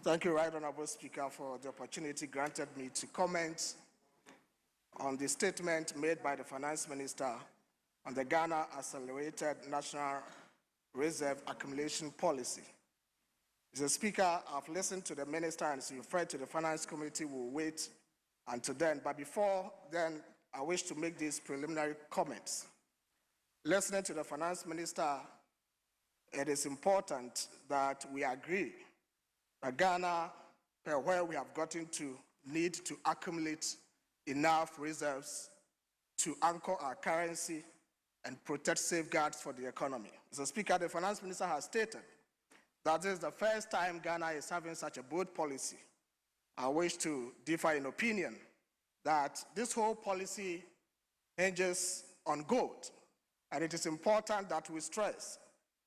Thank you, Right Honorable Speaker, for the opportunity granted me to comment on the statement made by the Finance Minister on the Ghana Accelerated National Reserve Accumulation Policy. Mr. Speaker, I've listened to the Minister and as referred to the Finance Committee. Will wait until then. But before then, I wish to make these preliminary comments. Listening to the Finance Minister, it is important that we agree that Ghana, per where we have gotten to, need to accumulate enough reserves to anchor our currency and protect safeguards for the economy. Mr. Speaker, the Finance Minister has stated that this is the first time Ghana is having such a bold policy. I wish to differ in opinion that this whole policy hinges on gold, and it is important that we stress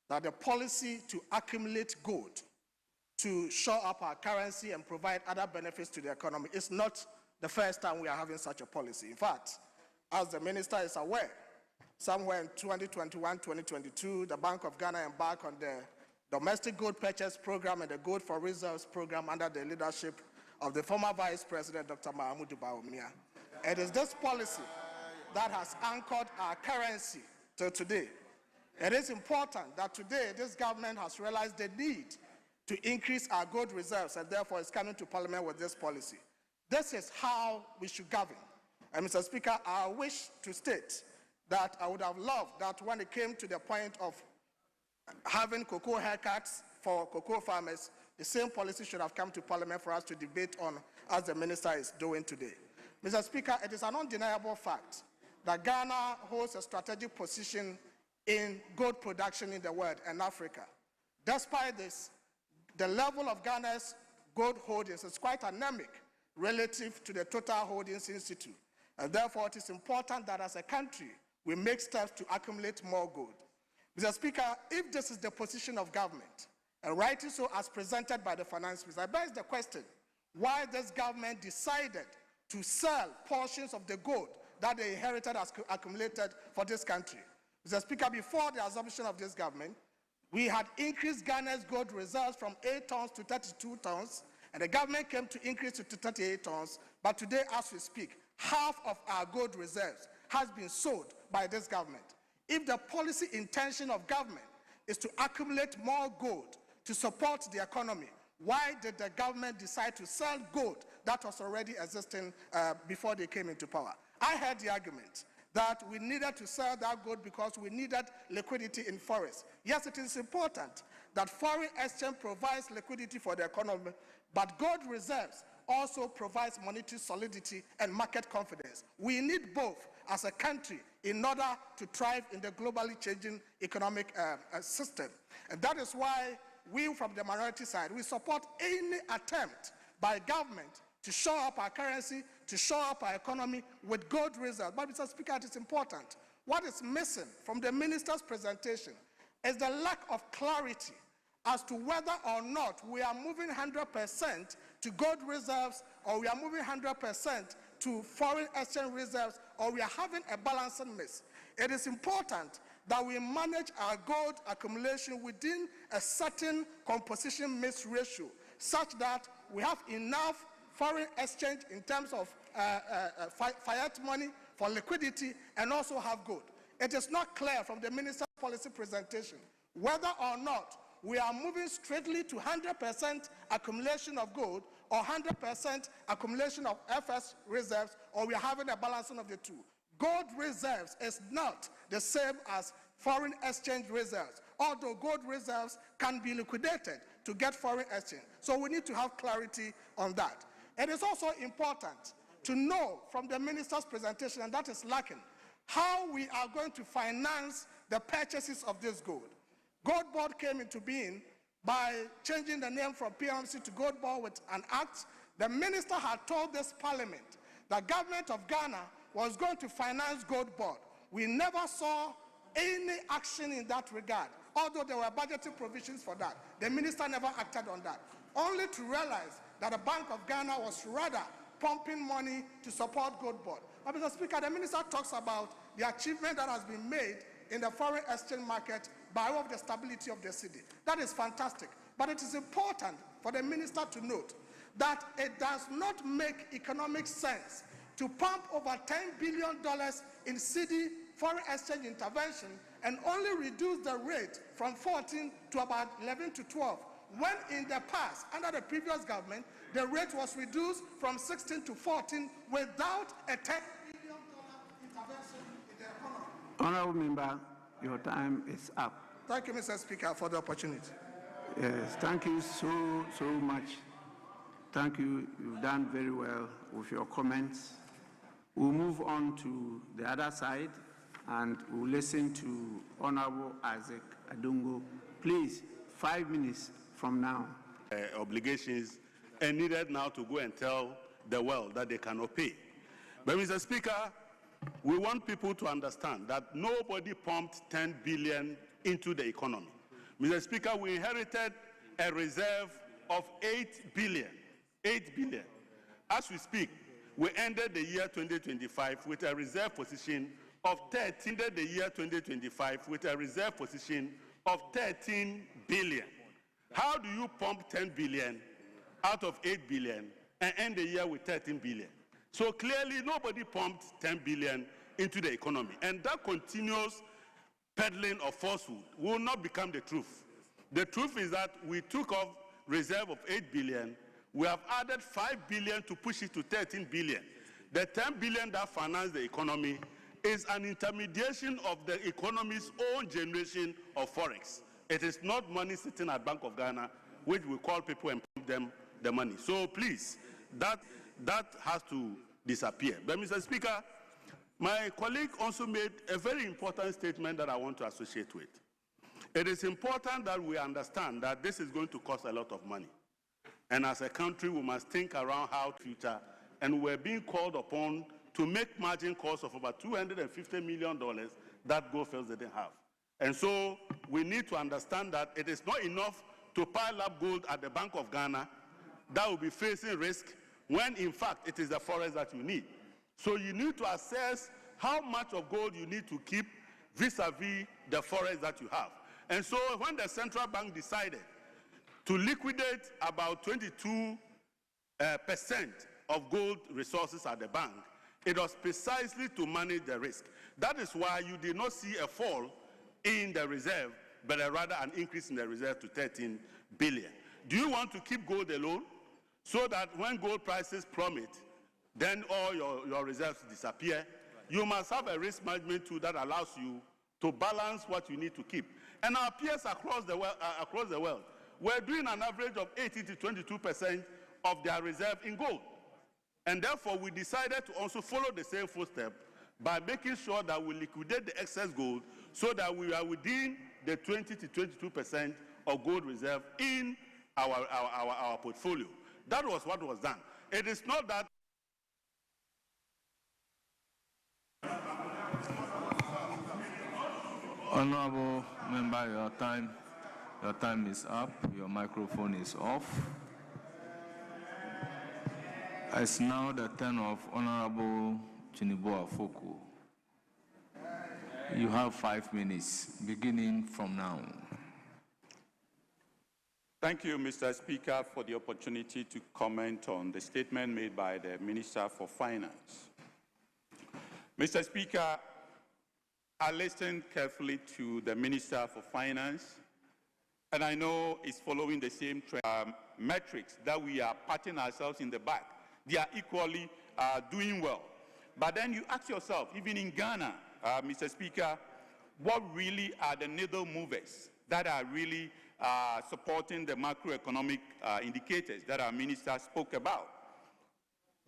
that the policy to accumulate gold to shore up our currency and provide other benefits to the economy is not the first time we are having such a policy. In fact, as the Minister is aware, somewhere in 2021-2022, the Bank of Ghana embarked on the Domestic Gold Purchase Program and the Gold for Reserves Program under the leadership of the former Vice President, Dr. Mahamudu Bawumia. It is this policy that has anchored our currency till today. It is important that today this government has realized the need to increase our gold reserves and therefore is coming to Parliament with this policy. This is how we should govern. And Mr. Speaker, I wish to state that I would have loved that when it came to the point of having cocoa haircuts for cocoa farmers, the same policy should have come to Parliament for us to debate on, as the Minister is doing today. Mr. Speaker, it is an undeniable fact that Ghana holds a strategic position in gold production in the world and Africa. Despite this, the level of Ghana's gold holdings is quite anemic relative to the total holdings in situ. And therefore, it is important that as a country, we make steps to accumulate more gold. Mr. Speaker, if this is the position of government, and rightly so as presented by the Finance Minister, I begs the question why this government decided to sell portions of the gold that they inherited as accumulated for this country. Mr. Speaker, before the assumption of this government, we had increased Ghana's gold reserves from 8 tons to 32 tons, and the government came to increase it to 38 tons. But today, as we speak, half of our gold reserves has been sold by this government. If the policy intention of government is to accumulate more gold to support the economy, why did the government decide to sell gold that was already existing before they came into power? I heard the argument that we needed to sell that gold because we needed liquidity in forex. Yes, it is important that foreign exchange provides liquidity for the economy, but gold reserves also provides monetary solidity and market confidence. We need both as a country in order to thrive in the globally changing economic system. And that is why we from the minority side, we support any attempt by government to shore up our currency, to shore up our economy with gold reserves. But Mr. Speaker, it is important. What is missing from the minister's presentation is the lack of clarity as to whether or not we are moving 100% to gold reserves or we are moving 100% to foreign exchange reserves or we are having a balancing mix. It is important that we manage our gold accumulation within a certain composition mix ratio such that we have enough foreign exchange in terms of fiat money for liquidity and also have gold. It is not clear from the minister's policy presentation whether or not we are moving straightly to 100% accumulation of gold or 100% accumulation of FS reserves, or we are having a balancing of the two. Gold reserves is not the same as foreign exchange reserves, although gold reserves can be liquidated to get foreign exchange. So we need to have clarity on that. It is also important to know from the minister's presentation, and that is lacking, how we are going to finance the purchases of this gold. Gold Board came into being by changing the name from PMC to Gold Board with an act. The minister had told this parliament that the government of Ghana was going to finance Gold Board. We never saw any action in that regard, although there were budgetary provisions for that. The minister never acted on that, only to realize that the Bank of Ghana was rather pumping money to support Gold Board. Mr. Speaker, the minister talks about the achievement that has been made in the foreign exchange market by way of the stability of the city. That is fantastic. But it is important for the minister to note that it does not make economic sense to pump over $10 billion in city foreign exchange intervention and only reduce the rate from 14 to about 11 to 12, when in the past, under the previous government, the rate was reduced from 16 to 14 without a $10 billion intervention in the economy. Honorable Member, your time is up. Thank you, Mr. Speaker, for the opportunity. Yes, thank you so much. Thank you. You've done very well with your comments. We'll move on to the other side and we'll listen to Honorable Isaac Adungo. Please, 5 minutes from now. Obligations and needed now to go and tell the world that they cannot pay. But Mr. Speaker, we want people to understand that nobody pumped 10 billion into the economy. Mr. Speaker, we inherited a reserve of 8 billion. 8 billion. As we speak, we ended the year 2025 with a reserve position of 13, the year 2025 with a reserve position of 13 billion. How do you pump 10 billion out of 8 billion and end the year with 13 billion? So clearly nobody pumped 10 billion into the economy, and that continuous peddling of falsehood will not become the truth. The truth is that we took off reserve of 8 billion, we have added 5 billion to push it to 13 billion. The 10 billion that financed the economy is an intermediation of the economy's own generation of forex. It is not money sitting at Bank of Ghana, which we call people and pump them the money. So please, that has to disappear. But Mr. Speaker, my colleague also made a very important statement that I want to associate with. It is important that we understand that this is going to cost a lot of money. And as a country, we must think around how to future. And we're being called upon to make margin calls of about $250 million that Goldfields didn't have. And so we need to understand that it is not enough to pile up gold at the Bank of Ghana that will be facing risk when in fact it is the forest that you need. So you need to assess how much of gold you need to keep vis-a-vis the forest that you have. And so when the central bank decided to liquidate about 22% of gold resources at the bank, it was precisely to manage the risk. That is why you did not see a fall in the reserve, but rather an increase in the reserve to 13 billion. Do you want to keep gold alone so that when gold prices plummet, then all your reserves disappear? You must have a risk management tool that allows you to balance what you need to keep. And our peers across the world were doing an average of 80 to 22% of their reserve in gold. And therefore, we decided to also follow the same footstep by making sure that we liquidate the excess gold so that we are within the 20 to 22% of gold reserve in our portfolio. That was what was done. It is not that. Honorable member, your time is up. Your microphone is off. It's now the turn of Honorable Chinibo Afoko. You have 5 minutes, beginning from now. Thank you, Mr. Speaker, for the opportunity to comment on the statement made by the Minister for Finance. Mr. Speaker, I listened carefully to the Minister for Finance, and I know it's following the same metrics that we are patting ourselves in the back. They are equally doing well. But then you ask yourself, even in Ghana, Mr. Speaker, what really are the needle movers that are really supporting the macroeconomic indicators that our minister spoke about?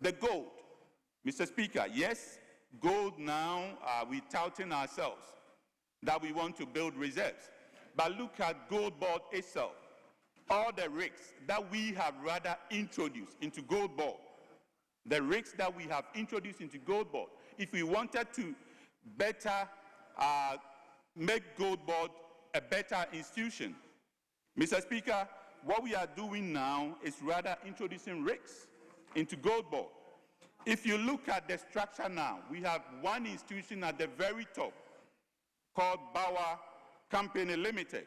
The gold. Mr. Speaker, yes, gold now, we're touting ourselves that we want to build reserves. But look at gold board itself. All the risks that we have rather introduced into gold board, the risks that we have introduced into gold board, if we wanted to better make gold board a better institution, Mr. Speaker, what we are doing now is rather introducing risks into gold board. If you look at the structure now, we have one institution at the very top called Bauer Company Limited.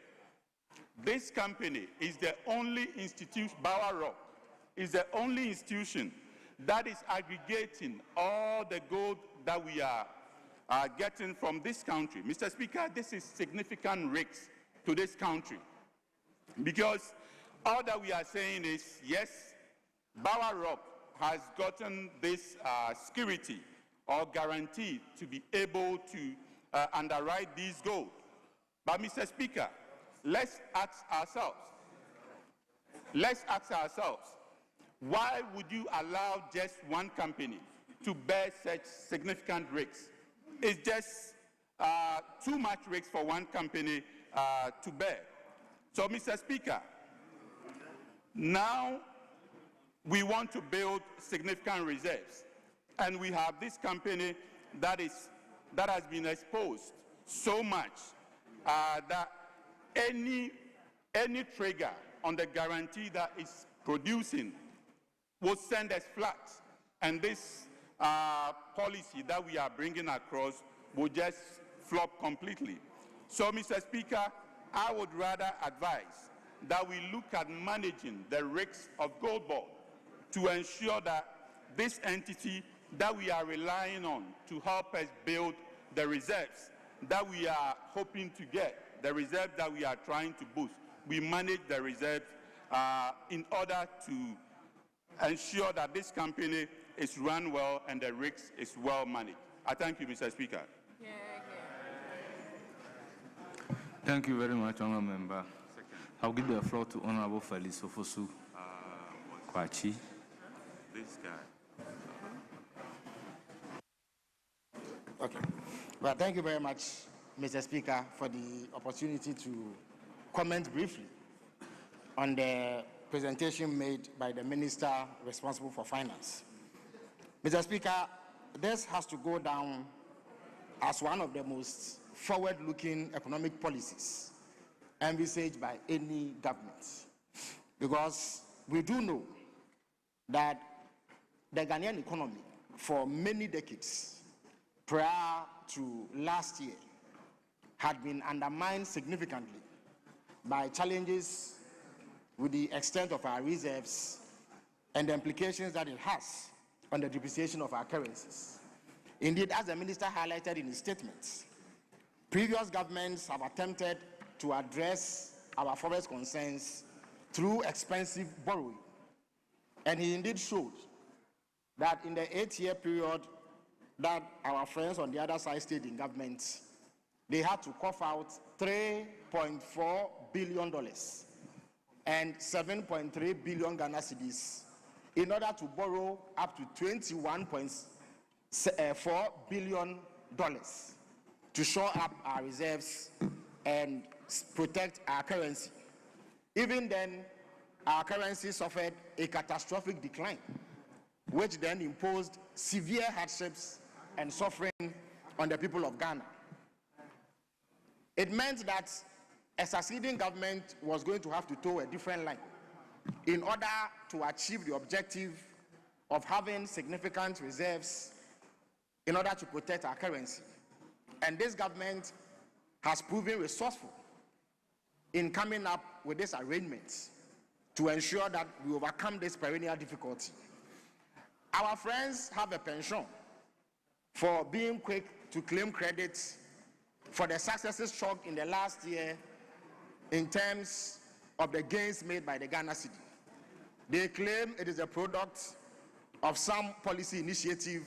This company is the only institution, Bower Rock, is the only institution that is aggregating all the gold that we are getting from this country. Mr. Speaker, this is significant risks to this country, because all that we are saying is, yes, Bower Rock has gotten this security or guarantee to be able to underwrite these gold. But Mr. Speaker, let's ask ourselves, why would you allow just one company to bear such significant risks? It's just too much risk for one company to bear. So, Mr. Speaker, now we want to build significant reserves, and we have this company that has been exposed so much that any trigger on the guarantee that is producing will send us flat, and this policy that we are bringing across will just flop completely. So, Mr. Speaker, I would rather advise that we look at managing the risks of gold board to ensure that this entity that we are relying on to help us build the reserves that we are hoping to get, the reserves that we are trying to boost, we manage the reserves in order to ensure that this company is run well and the risk is well managed. I thank you, Mr. Speaker. Thank you very much, Honourable Member. I'll give the floor to Honourable Felix Ofosu Kwachi. This guy. Okay. Well, thank you very much, Mr. Speaker, for the opportunity to comment briefly on the presentation made by the Minister responsible for finance. Mr. Speaker, this has to go down as one of the most forward-looking economic policies envisaged by any government, because we do know that the Ghanaian economy for many decades prior to last year had been undermined significantly by challenges with the extent of our reserves and the implications that it has on the depreciation of our currencies. Indeed, as the Minister highlighted in his statements, previous governments have attempted to address our forex concerns through expensive borrowing. And he indeed showed that in the 8-year period that our friends on the other side stayed in government, they had to cough out $3.4 billion and 7.3 billion Ghana cedis in order to borrow up to $21.4 billion to shore up our reserves and protect our currency. Even then, our currency suffered a catastrophic decline, which then imposed severe hardships and suffering on the people of Ghana. It meant that a succeeding government was going to have to toe a different line in order to achieve the objective of having significant reserves in order to protect our currency. And this government has proven resourceful in coming up with this arrangement to ensure that we overcome this perennial difficulty. Our friends have a penchant for being quick to claim credit for the successes chalked in the last year in terms of the gains made by the Ghana cedi. They claim it is a product of some policy initiative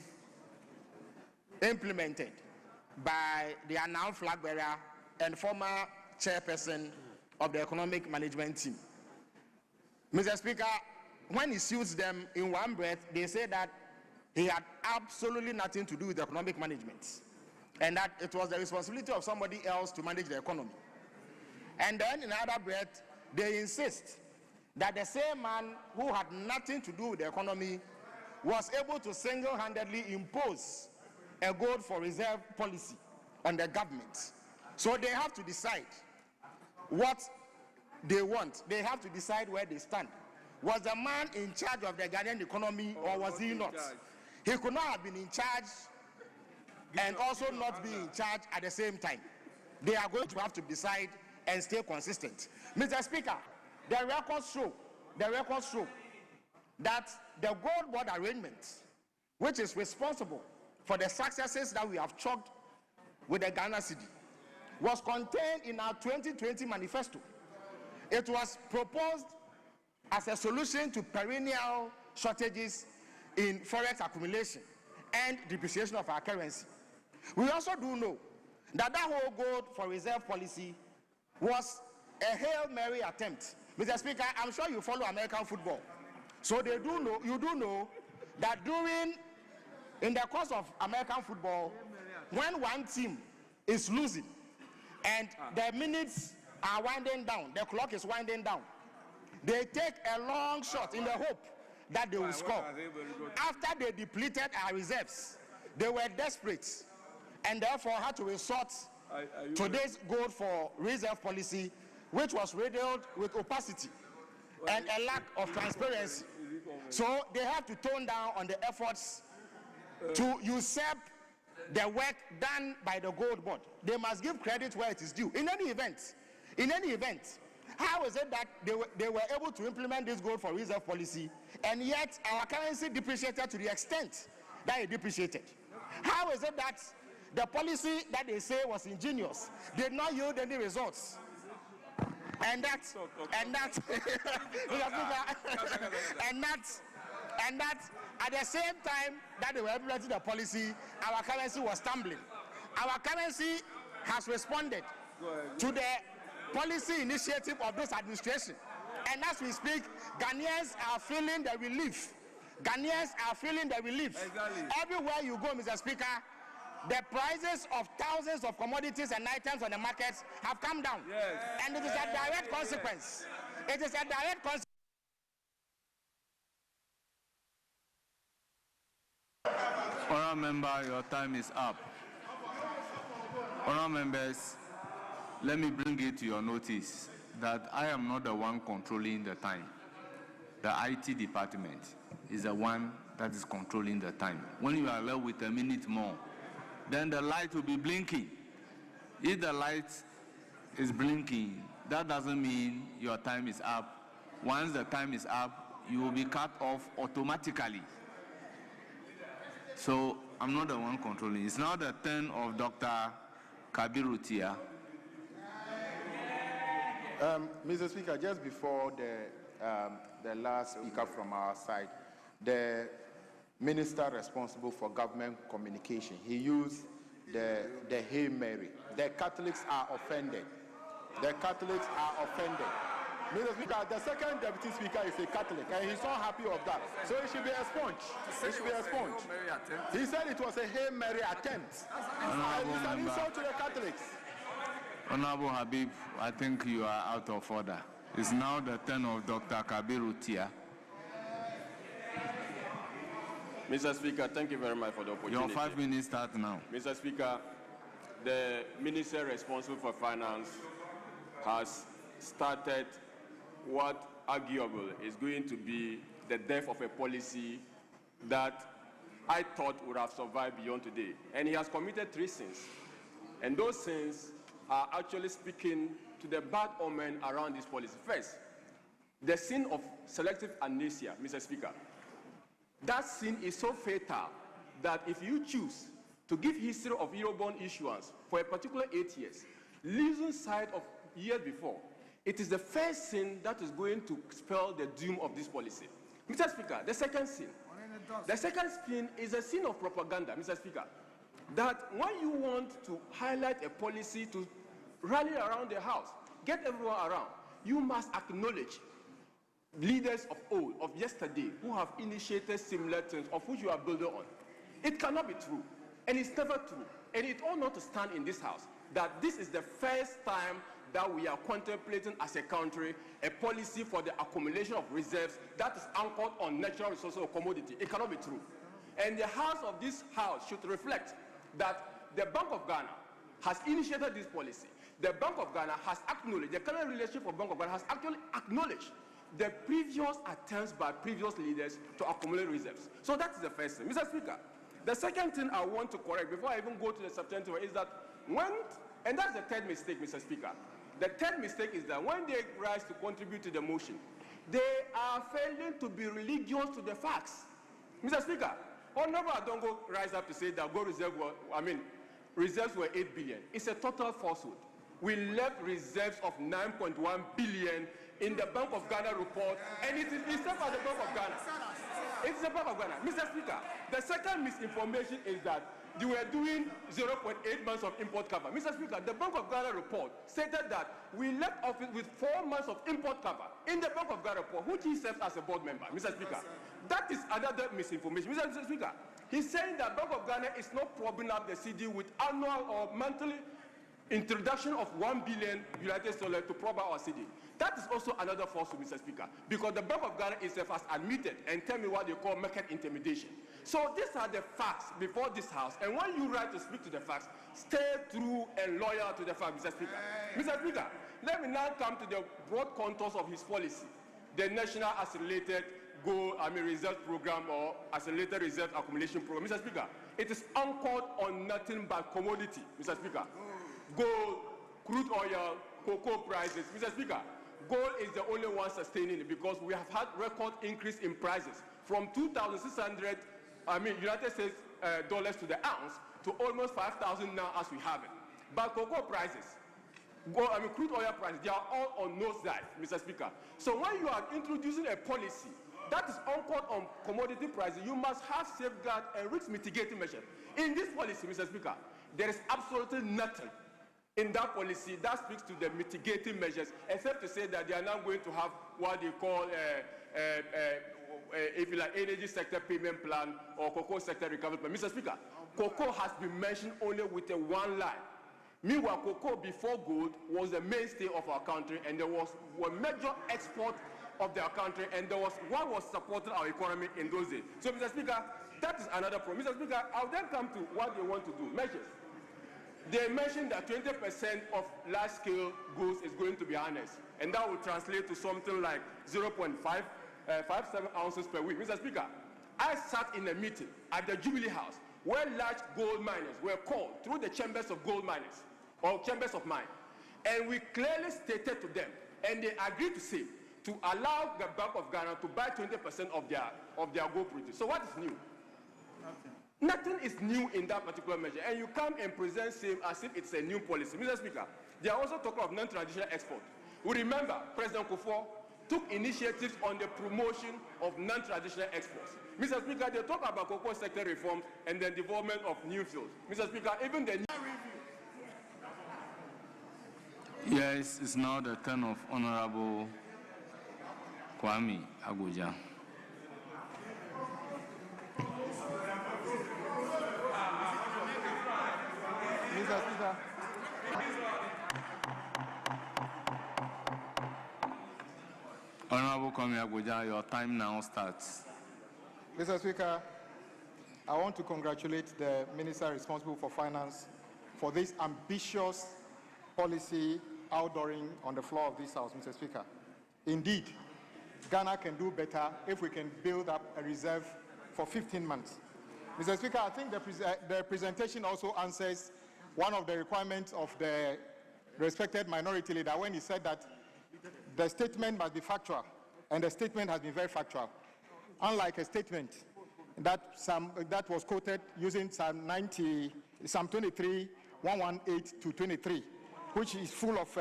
implemented by their now flag bearer and former chairperson of the economic management team. Mr. Speaker, when he suits them in one breath, they say that he had absolutely nothing to do with economic management and that it was the responsibility of somebody else to manage the economy. And then in another breath, they insist that the same man who had nothing to do with the economy was able to single-handedly impose a gold for reserve policy on the government. So they have to decide what they want. They have to decide where they stand. Was the man in charge of the Ghanaian economy or was he not? He could not have been in charge and also not be in charge at the same time. they are going to have to decide and stay consistent. Mr. Speaker, the records show that the gold board arrangement, which is responsible for the successes that we have chalked with the Ghana cedi, was contained in our 2020 manifesto. It was proposed as a solution to perennial shortages in forex accumulation and depreciation of our currency. We also do know that that whole gold for reserve policy was a Hail Mary attempt. Mr. Speaker, I'm sure you follow American football. So you do know that in the course of American football, when one team is losing and the minutes are winding down, the clock is winding down, they take a long shot in the hope that they will score. After they depleted our reserves, they were desperate and therefore had to resort to this gold for reserve policy, which was riddled with opacity and a lack of transparency. So they have to tone down on the efforts to usurp the work done by the gold board. They must give credit where it is due. In any event, how is it that they were able to implement this gold for reserve policy, and yet our currency depreciated to the extent that it depreciated? How is it that the policy that they say was ingenious did not yield any results? And that at the same time that they were implementing the policy, our currency was tumbling. Our currency has responded to the policy initiative of this administration. And as we speak, Ghanaians are feeling the relief. Exactly. Everywhere you go, Mr. Speaker, the prices of thousands of commodities and items on the markets have come down. Yes. And it is a direct consequence. Honourable member, your time is up. Honourable members, let me bring it to your notice that I am not the one controlling the time. The IT department is the one that is controlling the time. When you are left with a minute more, then the light will be blinking. If the light is blinking, that doesn't mean your time is up. Once the time is up, you will be cut off automatically. So I'm not the one controlling. It's now the turn of Dr. Kabirutia. Mr. Speaker, just before the last speaker from our side, the minister responsible for government communication, he used the Hail Mary. The Catholics are offended. Mr. Speaker, the second deputy speaker is a Catholic, and he's not happy of that. So it should be expunged. He said it was a Hail Mary attempt. It's an insult to the Catholics. Honorable Habib, I think you are out of order. It's now the turn of Dr. Kabirutia. Mr. Speaker, thank you very much for the opportunity. Your 5 minutes start now. Mr. Speaker, the minister responsible for finance has started what arguably is going to be the death of a policy that I thought would have survived beyond today. And he has committed 3 sins. And those sins are actually speaking to the bad omen around this policy. First, the sin of selective amnesia, Mr. Speaker. That sin is so fatal that if you choose to give history of Eurobond issuance for a particular 8 years, losing sight of years before, it is the first sin that is going to spell the doom of this policy. Mr. Speaker, the second sin is a sin of propaganda, Mr. Speaker, that when you want to highlight a policy to rally around the house, get everyone around, you must acknowledge leaders of old, of yesterday, who have initiated similar things of which you are building on. It cannot be true, and it's never true, and it ought not to stand in this house that this is the first time that we are contemplating as a country a policy for the accumulation of reserves that is anchored on natural resources or commodity. It cannot be true. And the house of this house should reflect that the Bank of Ghana has initiated this policy. The Bank of Ghana has acknowledged, the current relationship of Bank of Ghana has actually acknowledged the previous attempts by previous leaders to accumulate reserves. So that is the first thing. Mr. Speaker, the second thing I want to correct before I even go to the substantive is that when And that's the third mistake, Mr. Speaker. The third mistake is that when they rise to contribute to the motion, they are failing to be religious to the facts. Mr. Speaker, Honorable Adongo rise up to say that gold reserve reserves were 8 billion. It's a total falsehood. We left reserves of 9.1 billion in the Bank of Ghana report, and it is itself at the Bank of Ghana. It's the Bank of Ghana. Mr. Speaker, the second misinformation is that they were doing 0.8 months of import cover. Mr. Speaker, the Bank of Ghana report stated that we left office with 4 months of import cover in the Bank of Ghana report, which he serves as a board member. Mr. Speaker, that is another misinformation. Mr. Speaker, he's saying that Bank of Ghana is not propping up the CD with annual or monthly introduction of 1 billion United Dollars to prop up our CD. That is also another falsehood, Mr. Speaker, because the Bank of Ghana itself has admitted and tell me what they call market intimidation. So these are the facts before this House, and when you write to speak to the facts, stay true and loyal to the facts, Mr. Speaker. Mr. Speaker, let me now come to the broad contours of his policy, the National Accelerated Reserve Program or Accelerated Reserve Accumulation Program. Mr. Speaker, it is anchored on nothing but commodity, Mr. Speaker. Gold, crude oil, cocoa prices. Mr. Speaker, gold is the only one sustaining it because we have had record increase in prices from 2,600 United States dollars to the ounce to almost 5,000 now as we have it. But cocoa prices, crude oil prices, they are all on nosedive, Mr. Speaker. So when you are introducing a policy that is anchored on commodity prices, you must have safeguard and risk mitigating measures. In this policy, Mr. Speaker, there is absolutely nothing in that policy that speaks to the mitigating measures, except to say that they are now going to have what they call if you like, energy sector payment plan or cocoa sector recovery plan. Mr. Speaker, cocoa has been mentioned only with a one line. Meanwhile, cocoa before gold was the mainstay of our country, and there was a major export of their country, and there was what was supporting our economy in those days. So, Mr. Speaker, that is another problem. Mr. Speaker, I'll then come to what they want to do, measures. They mentioned that 20% of large-scale goods is going to be harnessed, and that will translate to something like 0.57 ounces per week. Mr. Speaker, I sat in a meeting at the Jubilee House where large gold miners were called through the chambers of gold miners, or chambers of mine, and we clearly stated to them, and they agreed to say, to allow the Bank of Ghana to buy 20% of their gold produce. So what is new? Nothing is new in that particular measure, and you come and present same as if it's a new policy. Mr. Speaker, they are also talking of non-traditional export. We remember President Kufuor took initiatives on the promotion of non-traditional exports. Mr. Speaker, they talk about cocoa sector reforms and the development of new fields. Mr. Speaker, even the new Yes, it's now the turn of Honorable Kwame Agoja. Mr. Speaker. Honorable Kwame Agoja, your time now starts. Mr. Speaker, I want to congratulate the Minister responsible for Finance for this ambitious policy outdooring on the floor of this House, Mr. Speaker. Indeed, Ghana can do better if we can build up a reserve for 15 months. Mr. Speaker, I think the presentation also answers one of the requirements of the respected minority leader when he said that the statement must be factual, and the statement has been very factual. Unlike a statement that was quoted using Psalm 23, 118 to 23, which is full of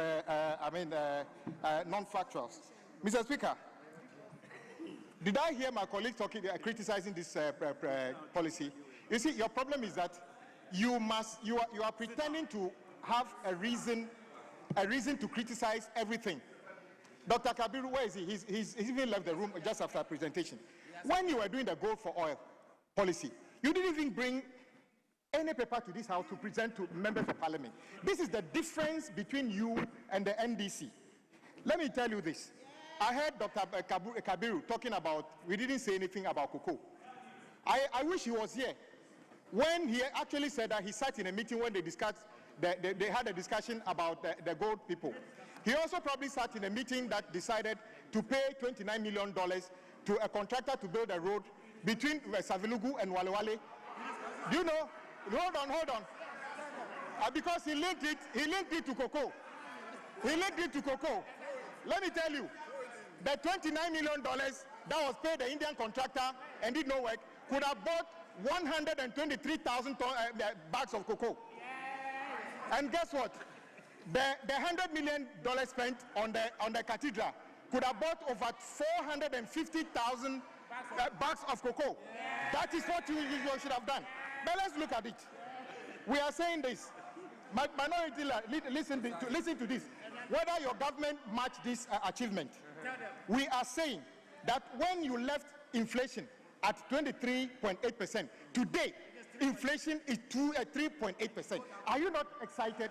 non-factuals. Mr. Speaker, did I hear my colleagues criticizing this policy? You see, your problem is that you are pretending to have a reason to criticize everything. Dr. Kabiru, where is he? He's even left the room just after presentation. When you were doing the gold for oil policy, you didn't even bring any paper to this House to present to members of Parliament. This is the difference between you and the NDC. Let me tell you this. I heard Dr. Kabiru talking about, we didn't say anything about cocoa. I wish he was here. When he actually said that he sat in a meeting when they discussed, they had a discussion about the gold people. He also probably sat in a meeting that decided to pay $29 million to a contractor to build a road between Savilugu and Walewale. Do you know? Hold on. because he linked it to cocoa. He linked it to cocoa. Let me tell you, the $29 million that was paid the Indian contractor and did no work could have bought 123,000 bags of cocoa. And guess what? The $100 million spent on the cathedral could have bought over 450,000 bags of cocoa. That is what you should have done. But let's look at it. We are saying this. Minority, listen to this. Whether your government match this achievement, we are saying that when you left inflation at 23.8%, today inflation is 3.8%. Are you not excited?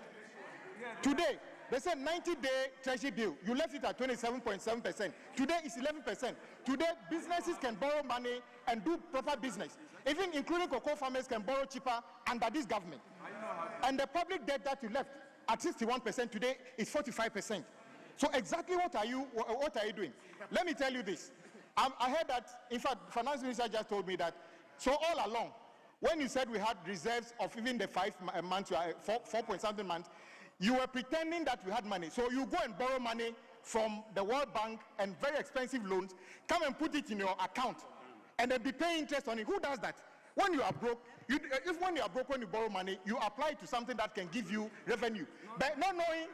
Today, they said 90-day treasury bill. You left it at 27.7%. Today it's 11%. Today, businesses can borrow money and do proper business. Even including cocoa farmers can borrow cheaper under this government. And the public debt that you left at 61% today is 45%. So exactly what are you doing? Let me tell you this. I heard that, in fact, finance minister just told me that, so all along, when you said we had reserves of even the 5 months, 4.something months, you were pretending that we had money. So you go and borrow money from the World Bank and very expensive loans, come and put it in your account, and then be paying interest on it. Who does that? When you are broke, when you borrow money, you apply it to something that can give you revenue. But not knowing,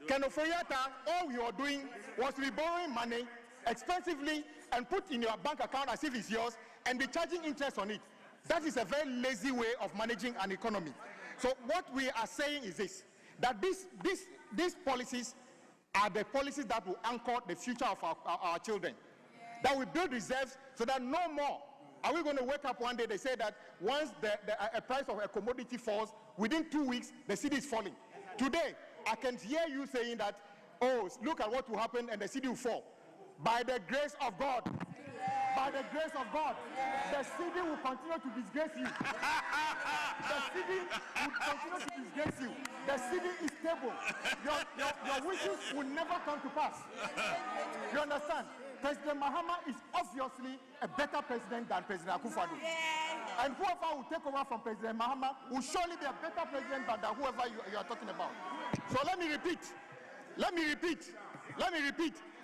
Kenofoyata, all you are doing was to be borrowing money expensively and put in your bank account as if it's yours and be charging interest on it. That is a very lazy way of managing an economy. So what we are saying is this, that these policies are the policies that will anchor the future of our children. That will build reserves so that no more are we going to wake up one day, they say that once the price of a commodity falls, within 2 weeks, the city is falling. Today, I can hear you saying that, oh, look at what will happen and the city will fall. By the grace of God, by the grace of God, the city will continue to disgrace you. The city will continue to disgrace you. The city is stable. Your wishes will never come to pass. You understand? President Mahama is obviously a better president than President Akufo-Addo. And whoever will take over from President Mahama will surely be a better president than whoever you are talking about. So let me repeat.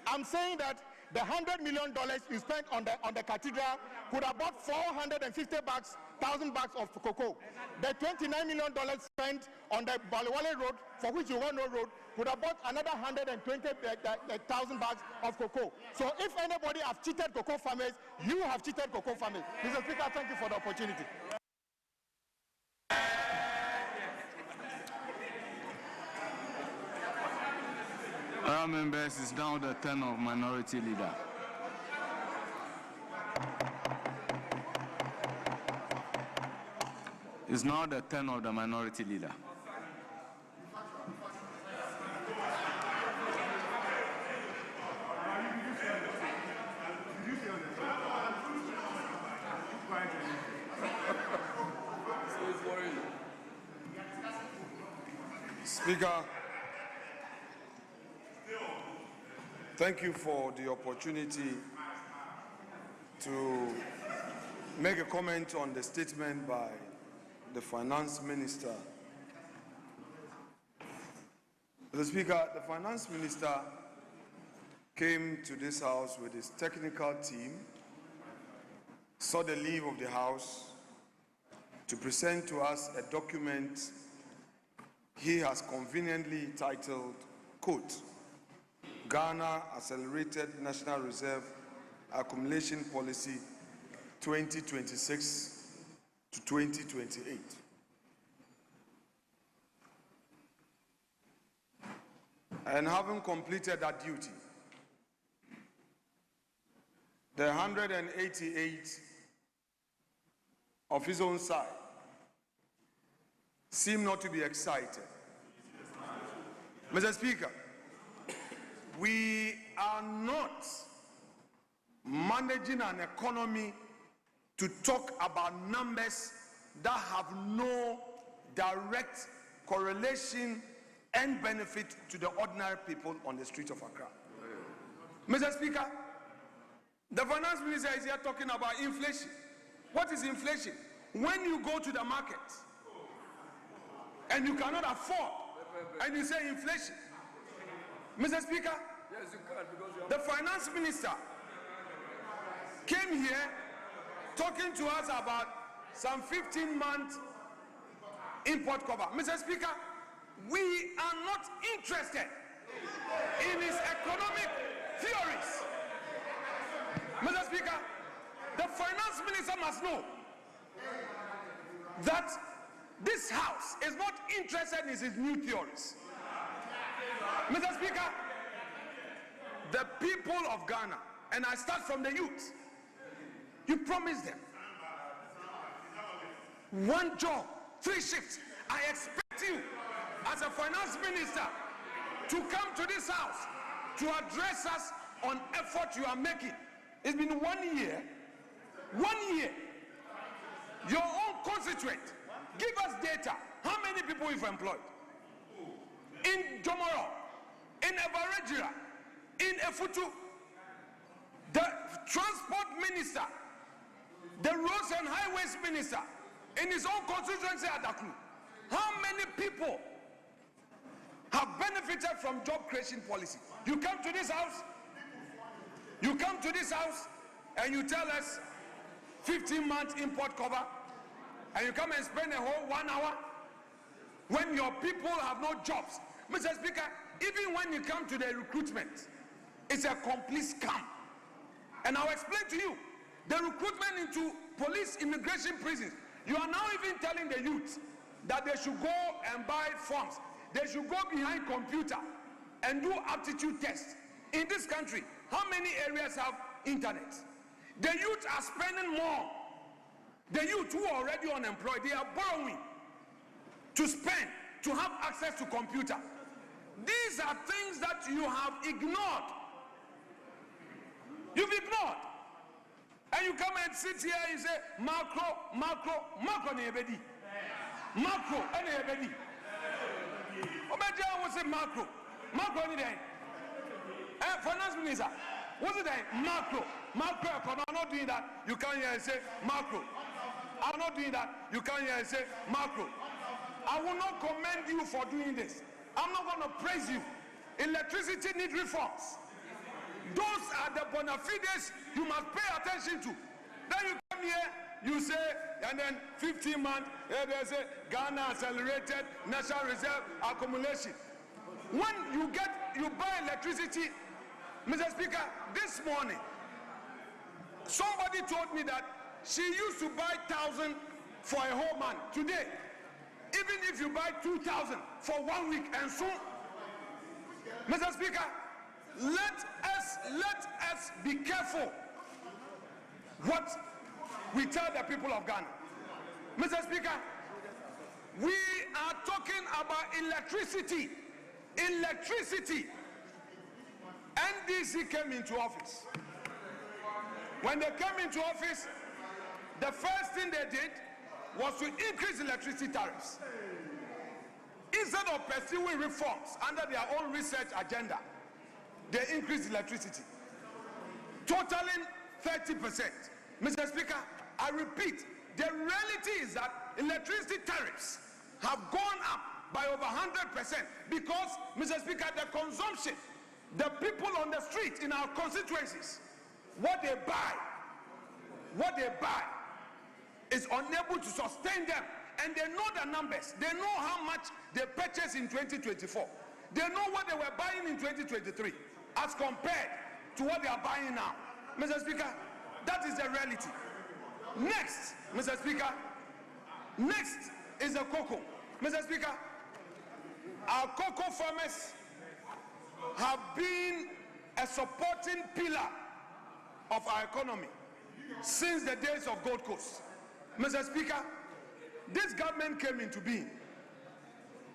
I'm saying that the $100 million you spent on the cathedral could have bought 450,000 bags of cocoa. The $29 million spent on the Balewale Road, for which you want no road, could have bought another 120,000 bags of cocoa. So if anybody has cheated cocoa farmers, you have cheated cocoa farmers. Mr. Speaker, thank you for the opportunity. Members, it's now the turn of Minority Leader. It's now the turn of the Minority Leader. Speaker, thank you for the opportunity to make a comment on the statement by the Finance Minister. Mr. Speaker, the Finance Minister came to this House with his technical team, sought the leave of the House to present to us a document he has conveniently titled, quote, Ghana Accelerated National Reserve Accumulation Policy 2026 to 2028. And having completed that duty, the 188 of his own side seem not to be excited. Mr. Speaker, we are not managing an economy to talk about numbers that have no direct correlation and benefit to the ordinary people on the streets of Accra. Mr. Speaker, the Finance Minister is here talking about inflation. What is inflation? When you go to the market and you cannot afford, and you say inflation. Mr. Speaker, yes, you can, because the finance minister came here talking to us about some 15-month import cover. Mr. Speaker, we are not interested in his economic theories. Mr. Speaker, the finance minister must know that this house is not interested in his new theories. Mr. Speaker, the people of Ghana, and I start from the youth, you promised them 1 job, 3 shifts. I expect you as a finance minister to come to this house to address us on effort you are making. It's been 1 year. 1 year. Your own constituent, give us data. How many people you've employed? In Jomoro, in Evaregura, in Efutu, the transport minister, the roads and highways minister, in his own constituency at Aklu. How many people have benefited from job creation policy? You come to this house, and you tell us 15-month import cover, and you come and spend a whole 1 hour when your people have no jobs. Mr. Speaker, even when you come to the recruitment, it's a complete scam. And I'll explain to you, the recruitment into police, immigration, prisons, you are now even telling the youth that they should go and buy forms. They should go behind computer and do aptitude tests. In this country, how many areas have internet? The youth are spending more. The youth who are already unemployed, they are borrowing to spend, to have access to computer. These are things that you have ignored. You've ignored. And you come and sit here and say, macro, nebedi. Macro, nebedi. Obeja was a macro. Macro ni day. Finance minister, what's it day? Macro. Macro, I'm not doing that. You come here and say macro. I'm not doing that. You come here and say macro. I will not commend you for doing this. I'm not going to praise you. Electricity needs reforms. Those are the bona fides you must pay attention to. Then you come here, you say, and then 15 months, they say Ghana accelerated national reserve accumulation. When you buy electricity, Mr. Speaker, this morning, somebody told me that she used to buy 1,000 for a whole month. Today, even if you buy 2,000 for 1 week, and soon, Mr. Speaker, let us be careful what we tell the people of Ghana. Mr. Speaker, we are talking about electricity. Electricity. NDC came into office. When they came into office, the first thing they did was to increase electricity tariffs. Instead of pursuing reforms under their own research agenda, they increased electricity, totaling 30%. Mr. Speaker, I repeat, the reality is that electricity tariffs have gone up by over 100% because, Mr. Speaker, the consumption, the people on the street in our constituencies, what they buy is unable to sustain them. And they know the numbers. They know how much they purchased in 2024. They know what they were buying in 2023 as compared to what they are buying now. Mr. Speaker, that is the reality. Next, Mr. Speaker, next is the cocoa. Mr. Speaker, our cocoa farmers have been a supporting pillar of our economy since the days of Gold Coast. Mr. Speaker, this government came into being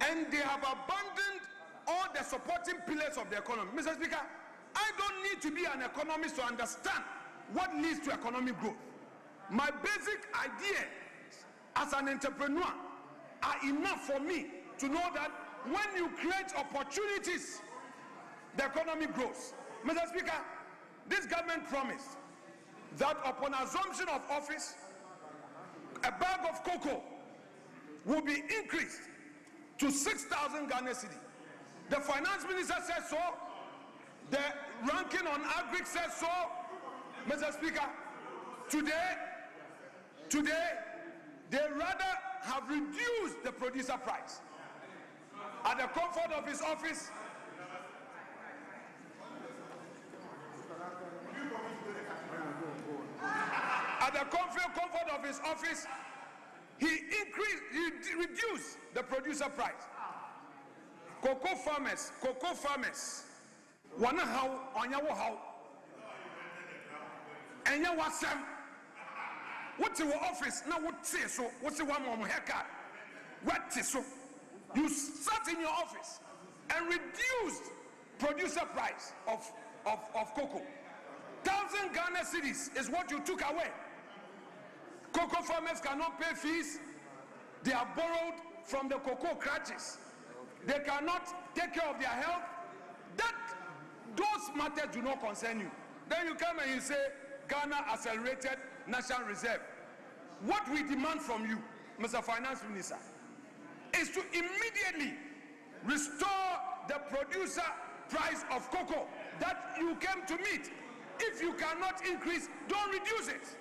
and they have abandoned all the supporting pillars of the economy. Mr. Speaker, I don't need to be an economist to understand what leads to economic growth. My basic ideas as an entrepreneur are enough for me to know that when you create opportunities, the economy grows. Mr. Speaker, this government promised that upon assumption of office, a bag of cocoa will be increased to 6,000 Ghana cedi. The finance minister says so. The ranking on agri says so. Mr. Speaker, today, they rather have reduced the producer price at the comfort of his office. At the comfort of his office, he reduced the producer price. Cocoa farmers, wana how, onyawo how, enya wasem. What's your office? Now what say so? What's your one haircut? What is so? You sat in your office and reduced producer price of cocoa. 1,000 Ghana cedis is what you took away. Cocoa farmers cannot pay fees. They are borrowed from the cocoa crutches. They cannot take care of their health. Those matters do not concern you. Then you come and you say, Ghana accelerated National Reserve. What we demand from you, Mr. Finance Minister, is to immediately restore the producer price of cocoa that you came to meet. If you cannot increase, don't reduce it.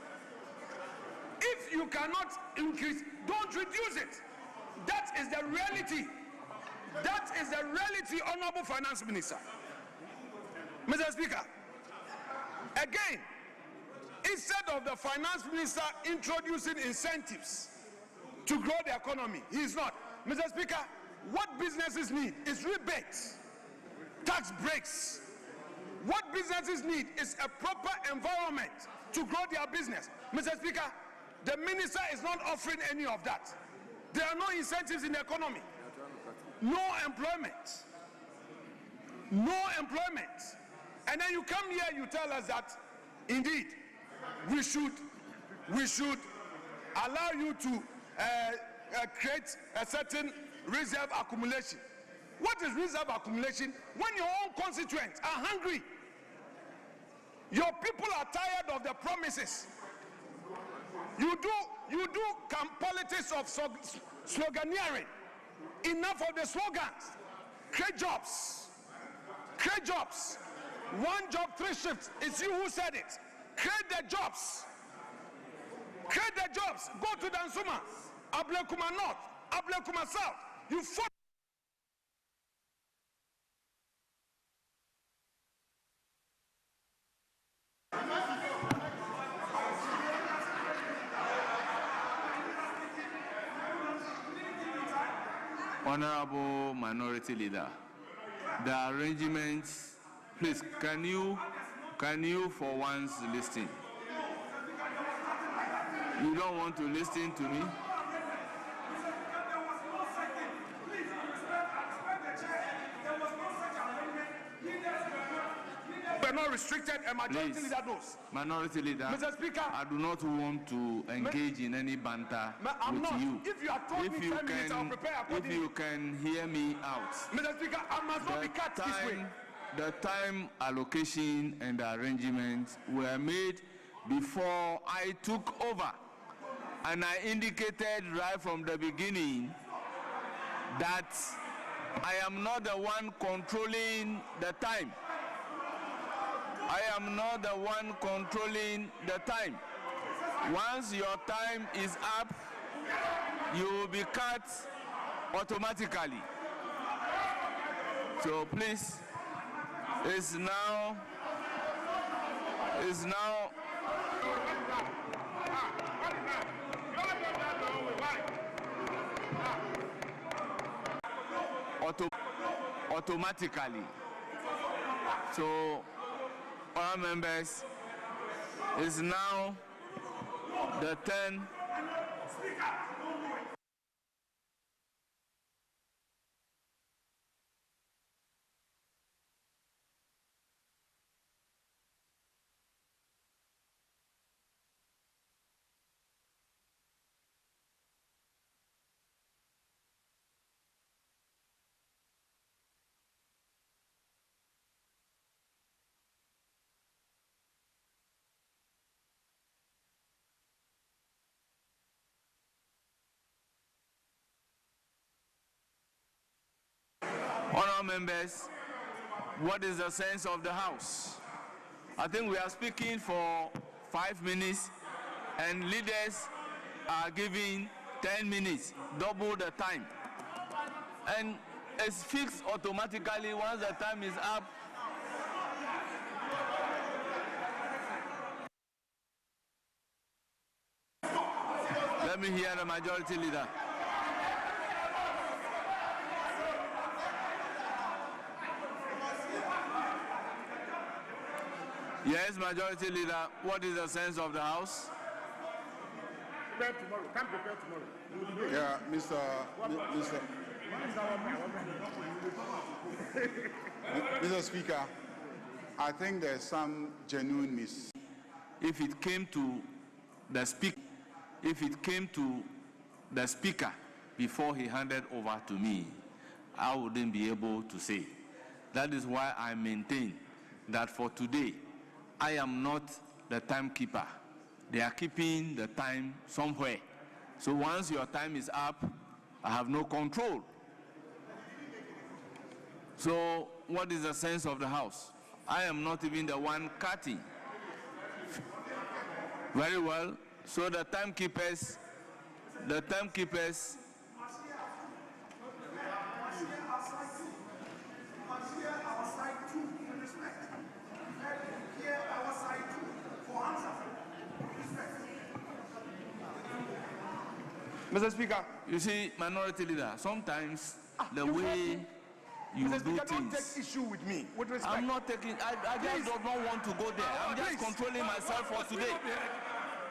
If you cannot increase, don't reduce it. That is the reality. That is the reality, Honorable Finance Minister. Mr. Speaker, again, instead of the Finance Minister introducing incentives to grow the economy, he is not. Mr. Speaker, what businesses need is rebates, tax breaks. What businesses need is a proper environment to grow their business. Mr. Speaker, the minister is not offering any of that. There are no incentives in the economy. No employment. No employment. And then you come here, you tell us that, indeed, we should allow you to create a certain reserve accumulation. What is reserve accumulation? When your own constituents are hungry, your people are tired of the promises. You do politics of sloganeering. Enough of the slogans. Create jobs. Create jobs. One job, 3 shifts. It's you who said it. Create the jobs. Create the jobs. Go to Dansuma, Ablekuma North, Ablekuma South. You fought. Honorable Minority Leader, the arrangements, please, can you for once listen? You don't want to listen to me? We're not restricted, a majority Please, leader knows. Minority Leader, Mr. Speaker, I do not want to engage in any banter I'm with not. you. If you have told me 10 minutes, I'll prepare If accordingly. you can hear me out. Mr. Speaker, I must not be cut this way. The time allocation and the arrangements were made before I took over. And I indicated right from the beginning that I am not the one controlling the time. I am not the one controlling the time. Once your time is up, you will be cut automatically. So please, it's now automatically. So, our members, is now the 10. members, what is the sense of the House? I think we are speaking for 5 minutes, and leaders are giving 10 minutes, double the time. And it's fixed automatically once the time is up. Let me hear the majority leader. Yes, majority leader, what is the sense of the House? Prepare tomorrow. Come prepare tomorrow. Yeah, Mr. Speaker, I think there's some genuine miss. If it came to the speaker, before he handed over to me, I wouldn't be able to say. That is why I maintain that for today, I am not the timekeeper. They are keeping the time somewhere. So once your time is up, I have no control. So what is the sense of the House? I am not even the one cutting. Very well. So the timekeepers. Mr. Speaker. You see, Minority Leader, sometimes the way you Mr. Speaker, do don't things. take issue with me, with respect. I'm not taking, I just do not want to go there. I'm just controlling myself for today.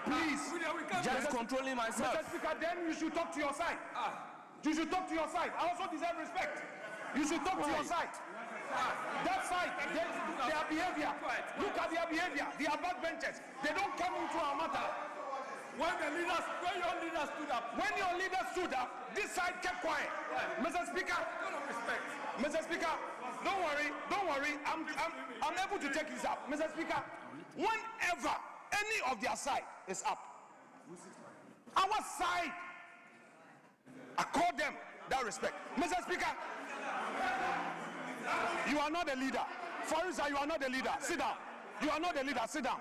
Please. Just controlling myself. Mr. Speaker, then you should talk to your side. You should talk to your side. I also deserve respect. You should talk to your side. That side, their behavior. Look at their behavior. They are backbenchers. They don't come into our matter. When your leader stood up, this side kept quiet. Mr. Speaker, Mr. Speaker, don't worry. I'm able to take this up. Mr. Speaker, whenever any of their side is up, our side, I call them that respect. Mr. Speaker, you are not a leader. For instance, you are not a leader. Sit down. You are not a leader. Sit down.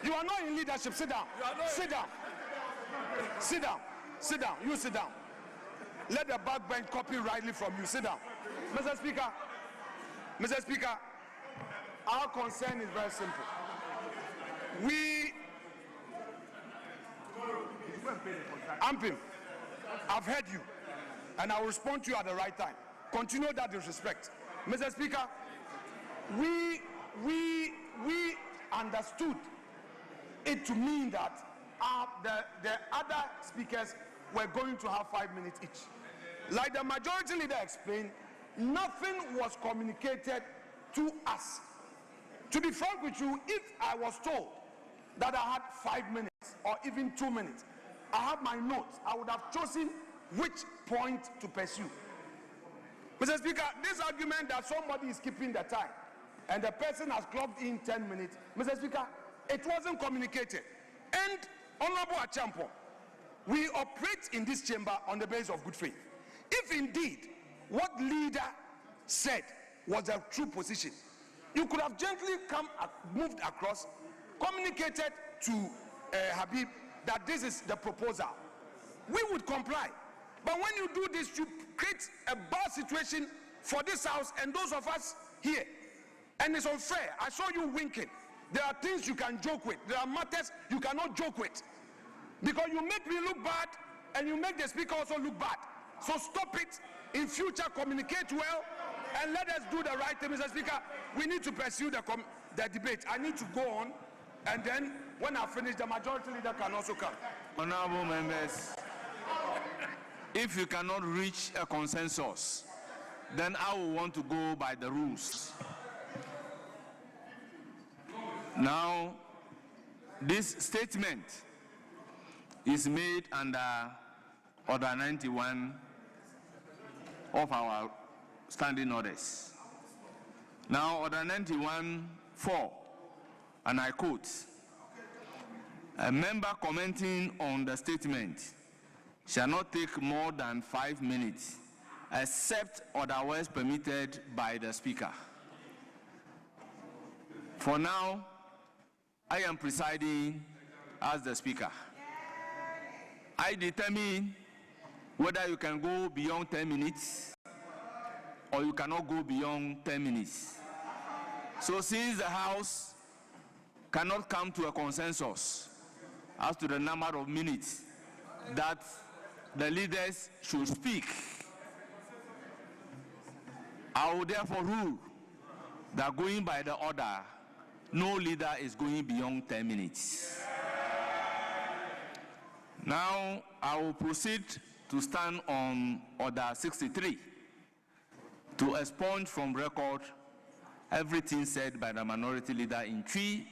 You are not in leadership. Sit down. Sit down. Sit down. Sit down. You sit down. Let the backbench copy rightly from you. Sit down. Mr. Speaker, our concern is very simple. Ampim, I've heard you, and I will respond to you at the right time. Continue that disrespect. Mr. Speaker, we understood it to mean that the other speakers were going to have 5 minutes each. Like the majority leader explained, nothing was communicated to us. To be frank with you, if I was told that I had 5 minutes or even 2 minutes, I have my notes, I would have chosen which point to pursue. Mr. Speaker, this argument that somebody is keeping the time and the person has clocked in 10 minutes, Mr. Speaker, it wasn't communicated. And Honorable Achampo, we operate in this chamber on the basis of good faith. If indeed what leader said was a true position, you could have gently moved across, communicated to Habib that this is the proposal. We would comply. But when you do this, you create a bad situation for this house and those of us here. And it's unfair. I saw you winking. There are things you can joke with. There are matters you cannot joke with. Because you make me look bad and you make the speaker also look bad. So stop it. In future, communicate well and let us do the right thing. Mr. Speaker, we need to pursue the debate. I need to go on, and then when I finish, the majority leader can also come. Honorable members, if you cannot reach a consensus, then I will want to go by the rules. Now, this statement is made under Order 91 of our standing orders. Now, Order 91(4), and I quote, a member commenting on the statement shall not take more than 5 minutes except otherwise permitted by the Speaker. For now, I am presiding as the Speaker. I determine whether you can go beyond 10 minutes or you cannot go beyond 10 minutes. So since the House cannot come to a consensus as to the number of minutes that the leaders should speak, I will therefore rule that going by the order, no leader is going beyond 10 minutes. Now, I will proceed to stand on Order 63 to expunge from record everything said by the minority leader in Twi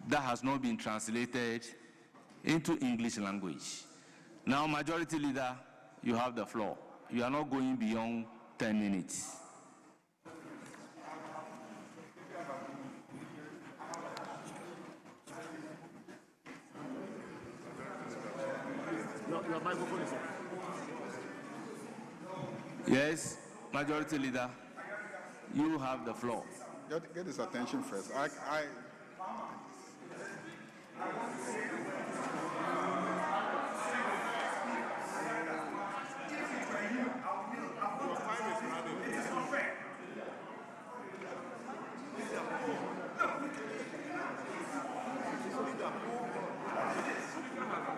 that has not been translated into English language. Now, Majority Leader, you have the floor. You are not going beyond 10 minutes. Your microphone is on. Yes, Majority Leader, you have the floor. Get his attention first.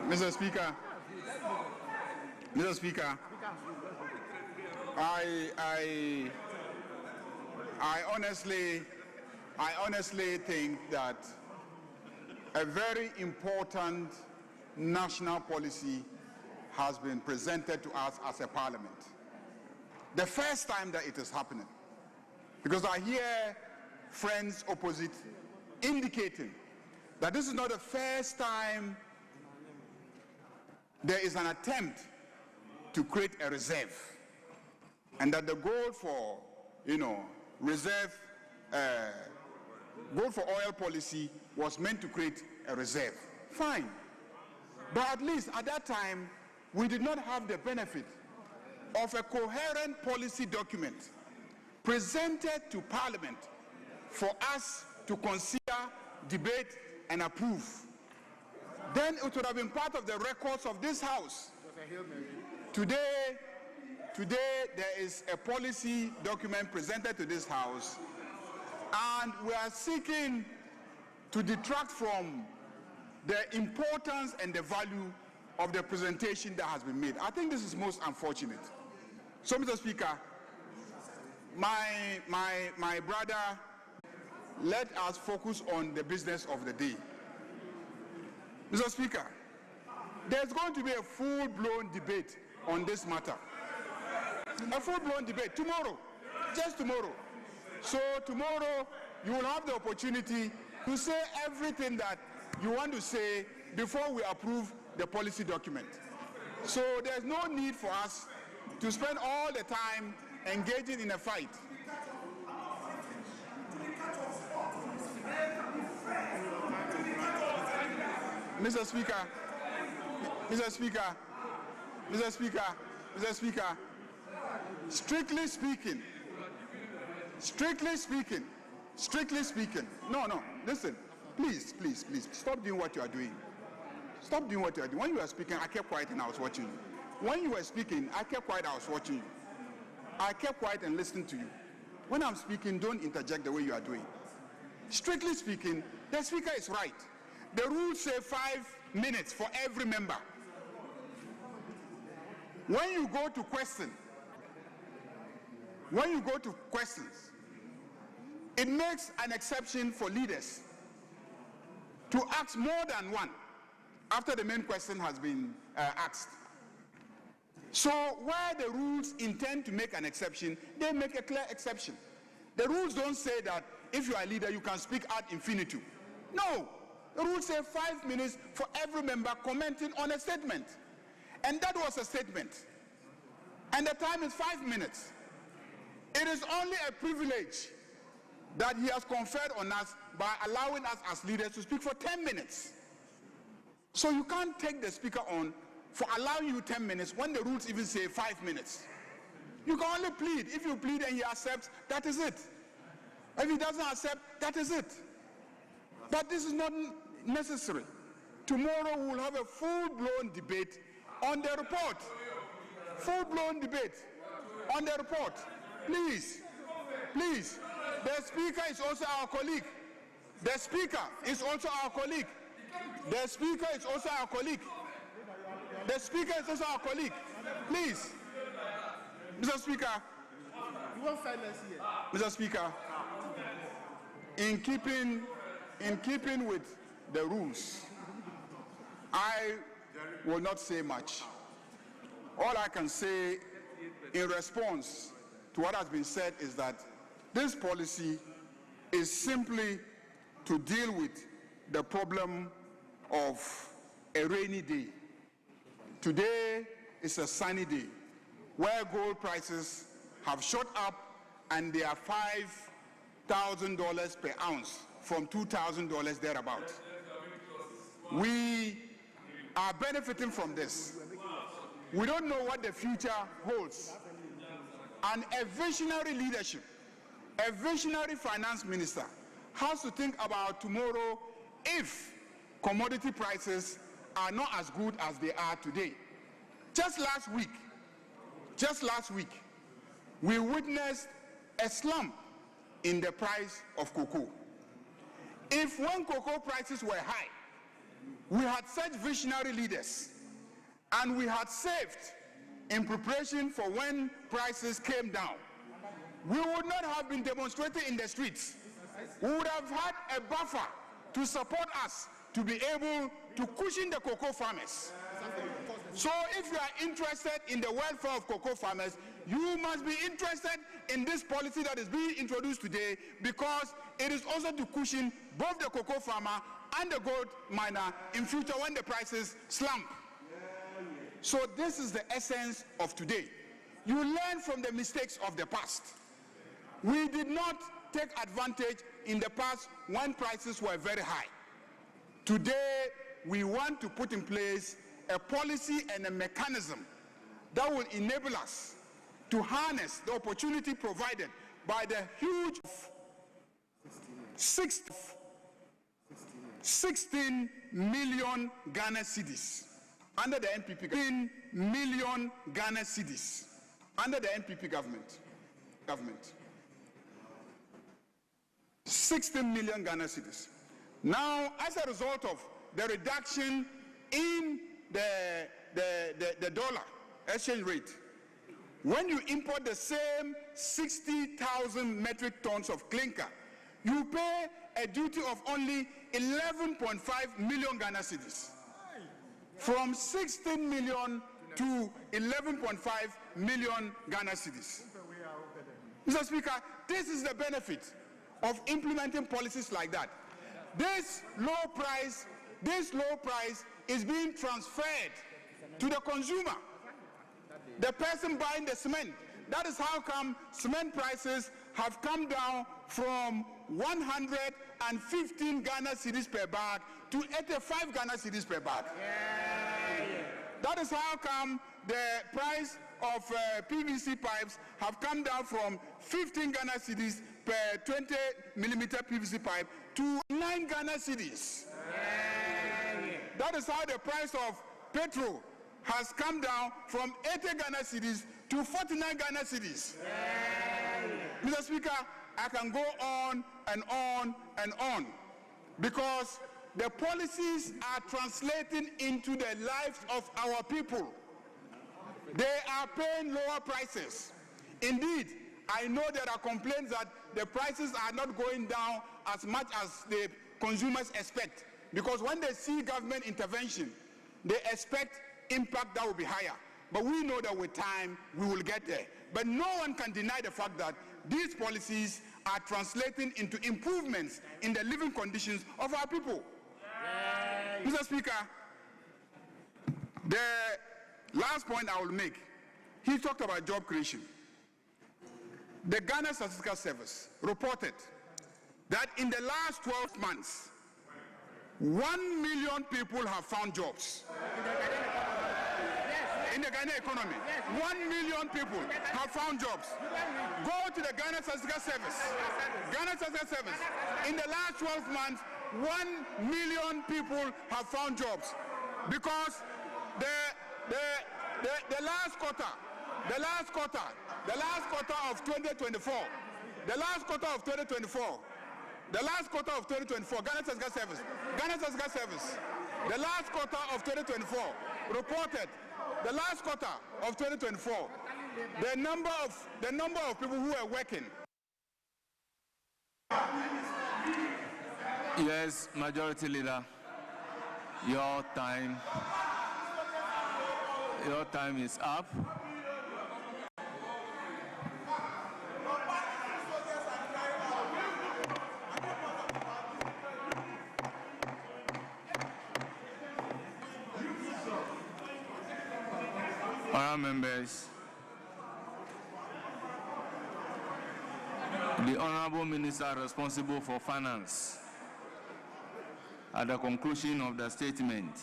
Mr. Speaker, I honestly think that a very important national policy has been presented to us as a parliament. The first time that it is happening. Because I hear friends opposite indicating that this is not the first time there is an attempt to create a reserve, and that the goal for, reserve, goal for oil policy was meant to create a reserve. Fine. But at least at that time, we did not have the benefit of a coherent policy document presented to Parliament for us to consider, debate, and approve. Then it would have been part of the records of this House. Today there is a policy document presented to this House, and we are seeking to detract from the importance and the value of the presentation that has been made. I think this is most unfortunate. So, Mr. Speaker, my brother, let us focus on the business of the day. Mr. Speaker, there's going to be a full-blown debate on this matter. A full-blown debate tomorrow, just tomorrow. So tomorrow, you will have the opportunity to say everything that you want to say before we approve the policy document. So there's no need for us to spend all the time engaging in a fight. Mr. Speaker, strictly speaking, no, listen, please, stop doing what you are doing. Stop doing what you are doing. When you were speaking, I kept quiet and I was watching you. When you were speaking, I kept quiet, I was watching you. I kept quiet and listened to you. When I'm speaking, don't interject the way you are doing. Strictly speaking, the Speaker is right. The rules say 5 minutes for every member. When you go to questions, it makes an exception for leaders to ask more than one after the main question has been asked. So where the rules intend to make an exception, they make a clear exception. The rules don't say that if you are a leader, you can speak ad infinitum. No, the rules say 5 minutes for every member commenting on a statement. And that was a statement. And the time is 5 minutes. It is only a privilege that he has conferred on us by allowing us as leaders to speak for 10 minutes. So you can't take the Speaker on for allowing you 10 minutes when the rules even say 5 minutes. You can only plead. If you plead and he accepts, that is it. If he doesn't accept, that is it. But this is not necessary. Tomorrow we will have a full-blown debate on the report. Full-blown debate on the report. Please, please. The Speaker is also our colleague. The Speaker is also our colleague. The Speaker is also our colleague. The Speaker is also our colleague. Please. Mr. Speaker. You want silence here? Mr. Speaker, in keeping with the rules, I will not say much. All I can say in response to what has been said is that this policy is simply to deal with the problem of a rainy day. Today is a sunny day where gold prices have shot up and they are $5,000 per ounce from $2,000 thereabout. We are benefiting from this. We don't know what the future holds. And a visionary leadership, a visionary finance minister has to think about tomorrow if commodity prices are not as good as they are today. Just last week, we witnessed a slump in the price of cocoa. If when cocoa prices were high, we had such visionary leaders and we had saved in preparation for when prices came down, we would not have been demonstrating in the streets. We would have had a buffer to support us to be able to cushion the cocoa farmers. So if you are interested in the welfare of cocoa farmers, you must be interested in this policy that is being introduced today, because it is also to cushion both the cocoa farmer and the gold miner in future when the prices slump. So this is the essence of today. You learn from the mistakes of the past. We did not take advantage in the past when prices were very high. Today, we want to put in place a policy and a mechanism that will enable us to harness the opportunity provided by the huge 16 million Ghana cedis under the NPP 16 million Ghana cedis under the NPP government. 16 million Ghana cedis. Now, as a result of the reduction in the dollar exchange rate, when you import the same 60,000 metric tons of clinker, you pay a duty of only 11.5 million Ghana cedis. From 16 million to 11.5 million Ghana cedis. Mr. Speaker, this is the benefit of implementing policies like that. This low price is being transferred to the consumer, the person buying the cement. That is how come cement prices have come down from 115 Ghana cedis per bag to 85 Ghana cedis per bag. That is how come the price of PVC pipes have come down from 15 Ghana cedis per 20 millimeter PVC pipe to 9 Ghana cedis. That is how the price of petrol has come down from 80 Ghana cedis to 49 Ghana cedis. Mr. Speaker, I can go on and on and on, because the policies are translating into the lives of our people. They are paying lower prices. Indeed, I know there are complaints that the prices are not going down as much as the consumers expect, because when they see government intervention, they expect impact that will be higher. But we know that with time, we will get there. But no one can deny the fact that these policies are translating into improvements in the living conditions of our people. Mr. Speaker, the last point I will make, he talked about job creation. The Ghana Statistical Service reported that in the last 12 months, 1 million people have found jobs. in the Ghana economy. 1 million people have found jobs. Go to the Ghana Statistical Service. Ghana Statistical Service. In the last 12 months, 1 million people have found jobs because the last quarter of 2024, Ghana Statistical Service, the last quarter of 2024 reported, the last quarter of 2024, the number of people who are working. Yes, Majority Leader, your time is up. Honourable members, the Honourable Minister responsible for Finance, at the conclusion of the statement,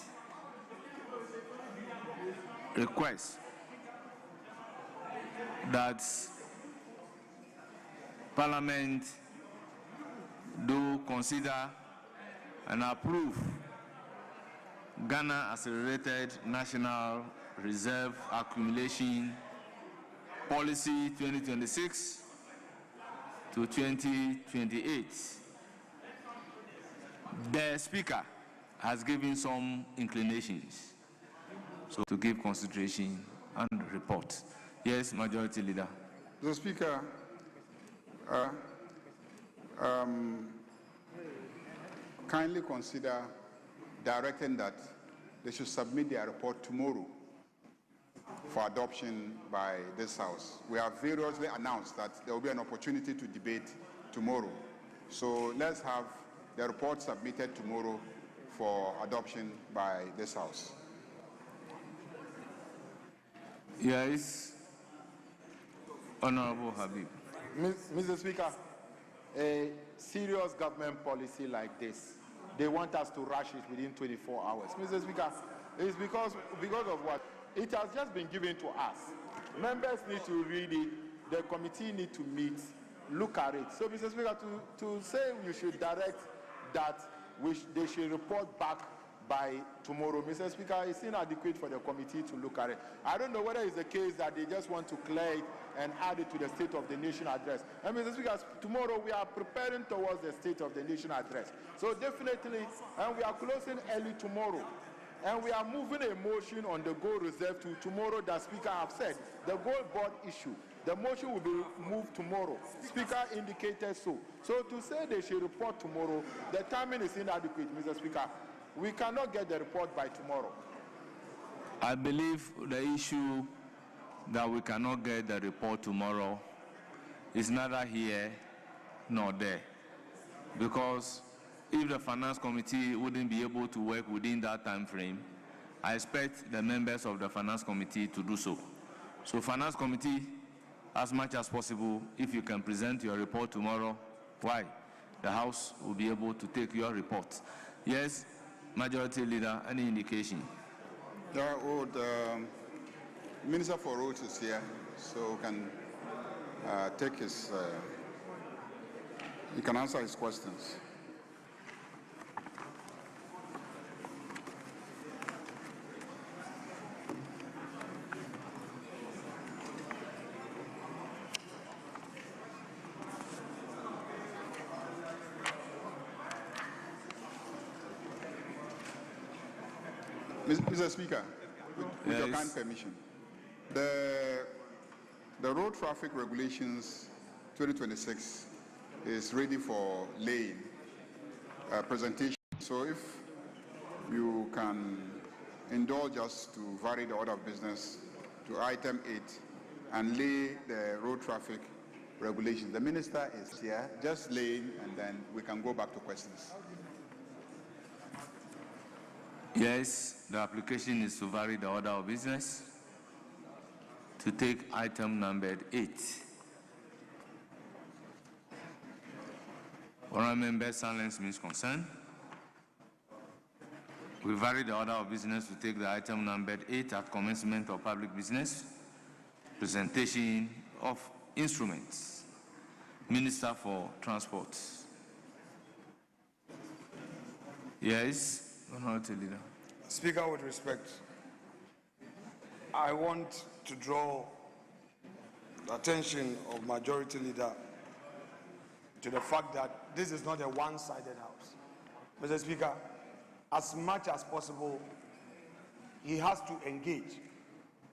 requests that Parliament do consider and approve Ghana Accelerated National Reserve Accumulation Policy 2026 to 2028. The Speaker has given some inclinations, so to give consideration and report. Yes, Majority Leader. Mr. Speaker, kindly consider directing that they should submit their report tomorrow for adoption by this House. We have variously announced that there will be an opportunity to debate tomorrow. So let's have the report submitted tomorrow for adoption by this House. Yes, Honorable Habib. Mr. Speaker, a serious government policy like this, they want us to rush it within 24 hours. Mr. Speaker, it's because of what? It has just been given to us. Members need to read it. The committee need to meet, look at it. So, Mr. Speaker, to say you should direct that they should report back by tomorrow, Mr. Speaker, it's inadequate for the committee to look at it. I don't know whether it's the case that they just want to clear it and add it to the State of the Nation address. And Mr. Speaker, tomorrow we are preparing towards the State of the Nation address. So definitely, and we are closing early tomorrow. And we are moving a motion on the gold reserve to tomorrow that Speaker have said. The gold board issue, the motion will be moved tomorrow. Speaker indicated so. So to say they should report tomorrow, the timing is inadequate, Mr. Speaker. We cannot get the report by tomorrow. I believe the issue that we cannot get the report tomorrow is neither here nor there. Because if the Finance Committee wouldn't be able to work within that time frame, I expect the members of the Finance Committee to do so. So Finance Committee, as much as possible, if you can present your report tomorrow, why? The House will be able to take your report. Yes, Majority Leader, any indication? Yeah, Minister for Roads is here, so can take his, he can answer his questions. Mr. Speaker, with your kind permission, the Road Traffic Regulations 2026 is ready for laying presentation. So if you can indulge us to vary the order of business to item 8 and lay the road traffic regulations. The minister is here, just laying, and then we can go back to questions. Yes, the application is to vary the order of business to take item numbered 8. Honourable member, silence means consent. We vary the order of business to take the item numbered 8 at commencement of public business, presentation of instruments. Minister for Transport. Yes, Honorable Leader. Speaker, with respect, I want to draw the attention of Majority Leader to the fact that this is not a one-sided house. Mr. Speaker, as much as possible, he has to engage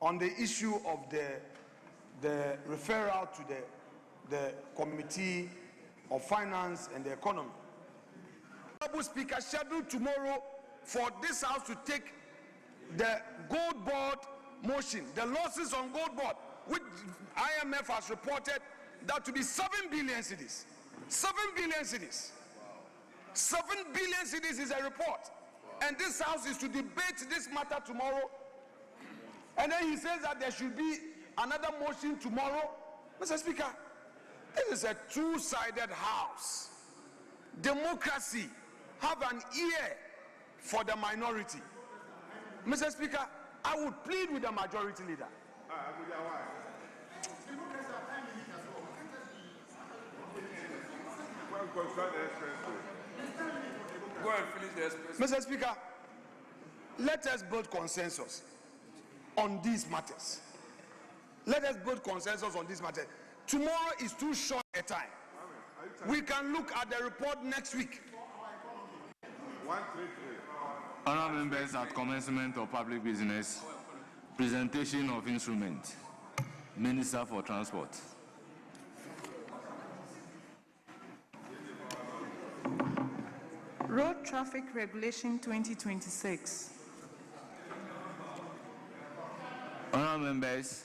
on the issue of the referral to the Committee of Finance and the Economy. Honorable Speaker, scheduled tomorrow for this house to take the gold board motion, the losses on gold board, which IMF has reported that to be 7 billion cedis. 7 billion cedis. 7 billion cedis is a report. And this house is to debate this matter tomorrow. And then he says that there should be another motion tomorrow. Mr. Speaker, this is a two-sided house. Democracy have an ear for the minority. Mr. Speaker, I would plead with the Majority Leader. Go and finish the express. Mr. Speaker, let us build consensus on these matters. Let us build consensus on these matters. Tomorrow is too short a time. We can look at the report next week. Honourable members, at commencement of public business, presentation of instrument. Minister for Transport. Road Traffic Regulation 2026. Honourable members,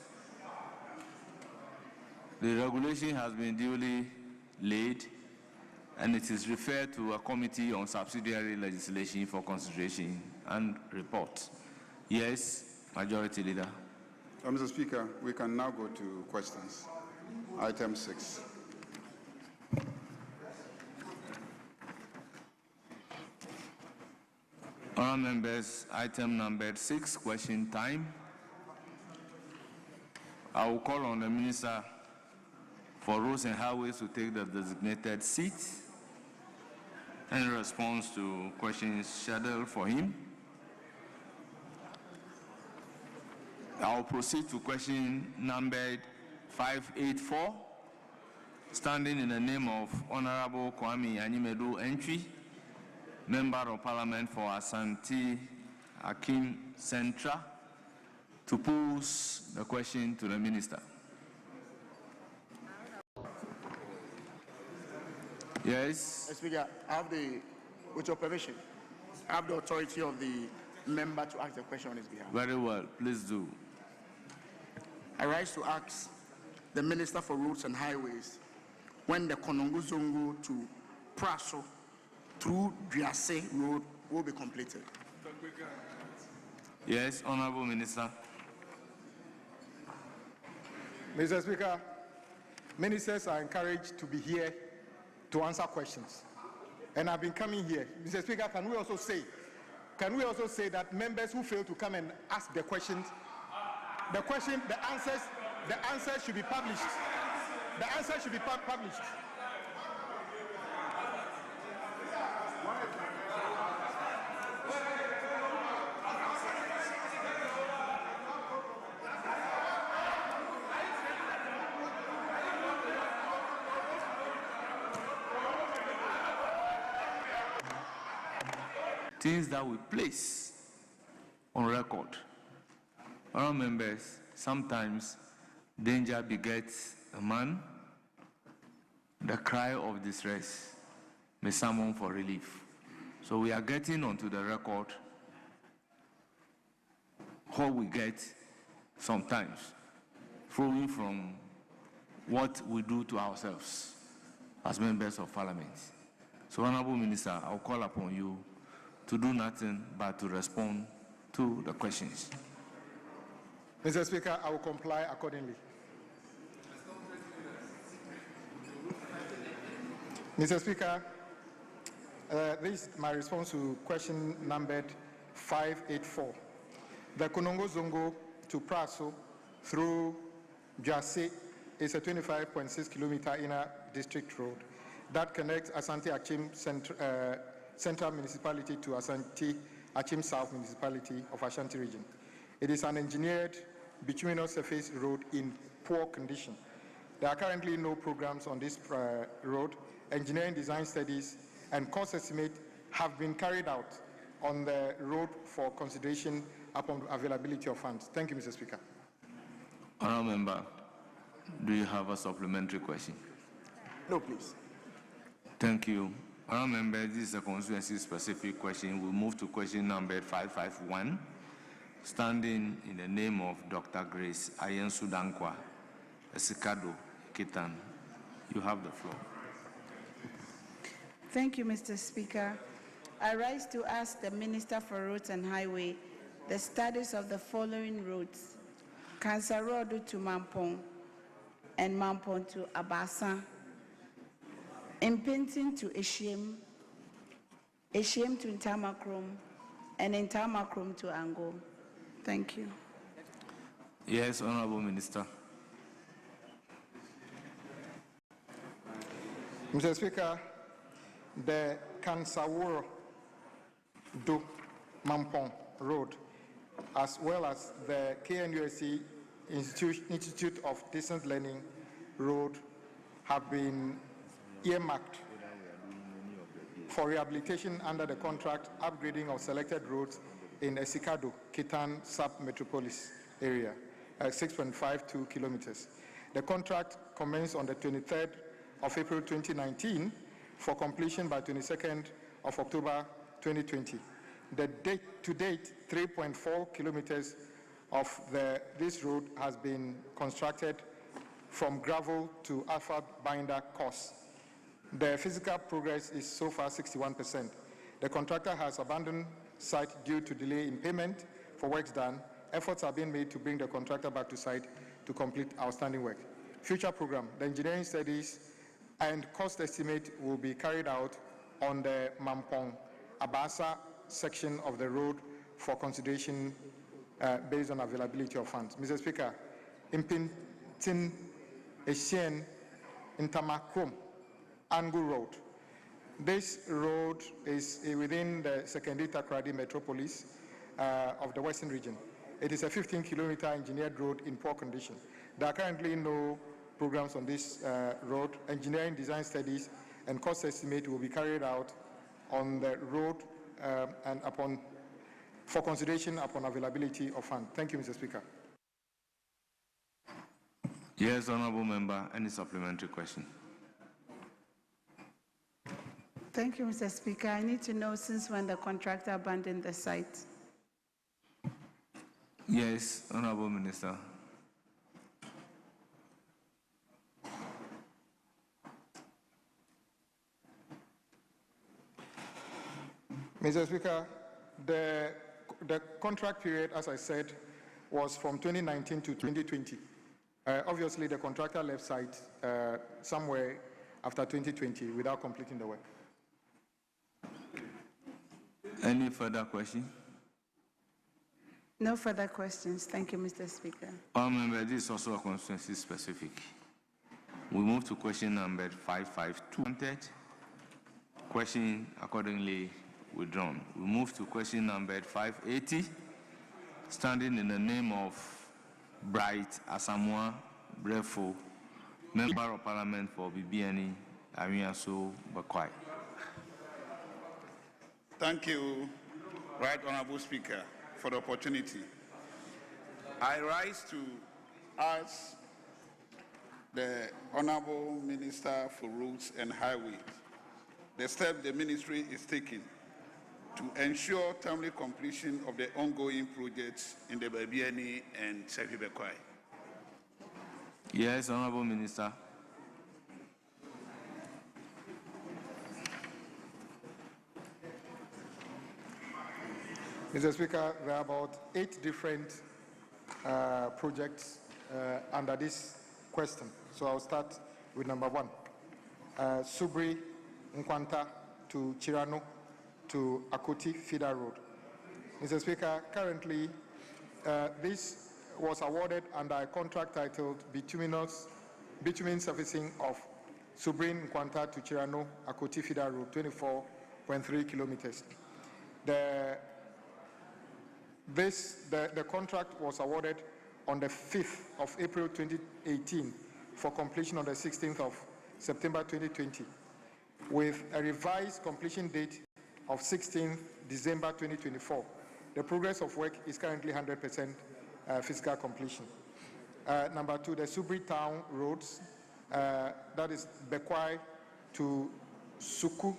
the regulation has been duly laid and it is referred to a committee on subsidiary legislation for consideration and report. Yes, Majority Leader. Mr. Speaker, we can now go to questions. Item 6. Honourable members, item number 6, question time. I will call on the Minister for Roads and Highways to take the designated seat in response to questions scheduled for him. I will proceed to question numbered 584, standing in the name of Honorable Kwame Animedu Entry, Member of Parliament for Asante Akim Centra, to pose the question to the Minister. Yes. Speaker, I have with your permission, I have the authority of the member to ask the question on his behalf. Very well, please do. I rise to ask the Minister for Roads and Highways when the Konongo-Zongo to Praso through Driase Road will be completed. Yes, Honorable Minister. Mr. Speaker, ministers are encouraged to be here to answer questions. And I've been coming here. Mr. Speaker, can we also say that members who fail to come and ask the questions, the answers should be published. The answer should be published. Things that we place on record. Our members, sometimes danger begets a man, the cry of distress may summon for relief. So we are getting onto the record what we get sometimes, flowing from what we do to ourselves as members of Parliament. So, Honourable Minister, I'll call upon you to do nothing but to respond to the questions. Mr. Speaker, I will comply accordingly. Mr. Speaker, this is my response to question numbered 584. The Konongo Zongo to Praso through Jase is a 25.6 kilometer inner district road that connects Asante Achim Central Municipality to Asante Achim South Municipality of Ashanti Region. It is an engineered bituminous surface road in poor condition. There are currently no programs on this road. Engineering design studies and cost estimate have been carried out on the road for consideration upon availability of funds. Thank you, Mr. Speaker. Honourable Member, do you have a supplementary question? No, please. Thank you. Honourable Member, this is a constituency-specific question. We move to question number 551. Standing in the name of Dr. Grace Ayen Sudankwa, Esikado, Kitan, you have the floor. Thank you, Mr. Speaker. I rise to ask the Minister for Roads and Highway the status of the following roads: Kansa Road to Mampong and Mampong to Abasa, Impinting to Eshiem, Eshiem to Ntamakrom, and Ntamakrom to Ango. Thank you. Yes, Honourable Minister. Mr. Speaker, the Kansawuro do Mampong Road, as well as the KNUSC Institute of Distance Learning Road, have been earmarked for rehabilitation under the contract upgrading of selected roads in Esikado, Kitan sub-metropolis area, 6.52 kilometers. The contract commenced on the 23rd of April 2019 for completion by 22nd of October 2020. To date, 3.4 kilometers of this road has been constructed from gravel to asphalt binder course. The physical progress is so far 61%. The contractor has abandoned site due to delay in payment for works done. Efforts are being made to bring the contractor back to site to complete outstanding work. Future program: the engineering studies and cost estimate will be carried out on the Mampong Abasa section of the road for consideration based on availability of funds. Mr. Speaker, Impinting Eshien Ntamakrom Angu Road. This road is within the Sekendri Takoradi metropolis of the Western region. It is a 15-kilometer engineered road in poor condition. There are currently no programs on this road. Engineering design studies and cost estimate will be carried out on the road and for consideration upon availability of funds. Thank you, Mr. Speaker. Yes, Honourable Member. Any supplementary question? Thank you, Mr. Speaker. I need to know since when the contractor abandoned the site. Yes, Honourable Minister. Mr. Speaker, the contract period, as I said, was from 2019 to 2020. Obviously, the contractor left site somewhere after 2020 without completing the work. Any further questions? No further questions. Thank you, Mr. Speaker. Member, this is also a constituency specific. We move to question number 552. Question accordingly withdrawn. We move to question number 580. Standing in the name of Bright Asamoah Brefo, Member of Parliament for BBNE, Amiaso Bakwai. Thank you, Right Honourable Speaker, for the opportunity. I rise to ask the Honourable Minister for Roads and Highways the step the ministry is taking to ensure timely completion of the ongoing projects in the BBNE and Sefi Bekwai. Yes, Honourable Minister. Mr. Speaker, there are about 8 different projects under this question. So I'll start with number 1. Subri Nkwanta to Chirano to Akoti Feeder Road. Mr. Speaker, currently this was awarded under a contract titled Bitumen Surfacing of Subrin Nkwanta to Chirano Akoti Feeder Road, 24.3 kilometers. The contract was awarded on the 5th of April 2018 for completion on the 16th of September 2020, with a revised completion date of 16th December 2024. The progress of work is currently 100% physical completion. Number 2, the Subri Town roads, that is Bekwai to Suku,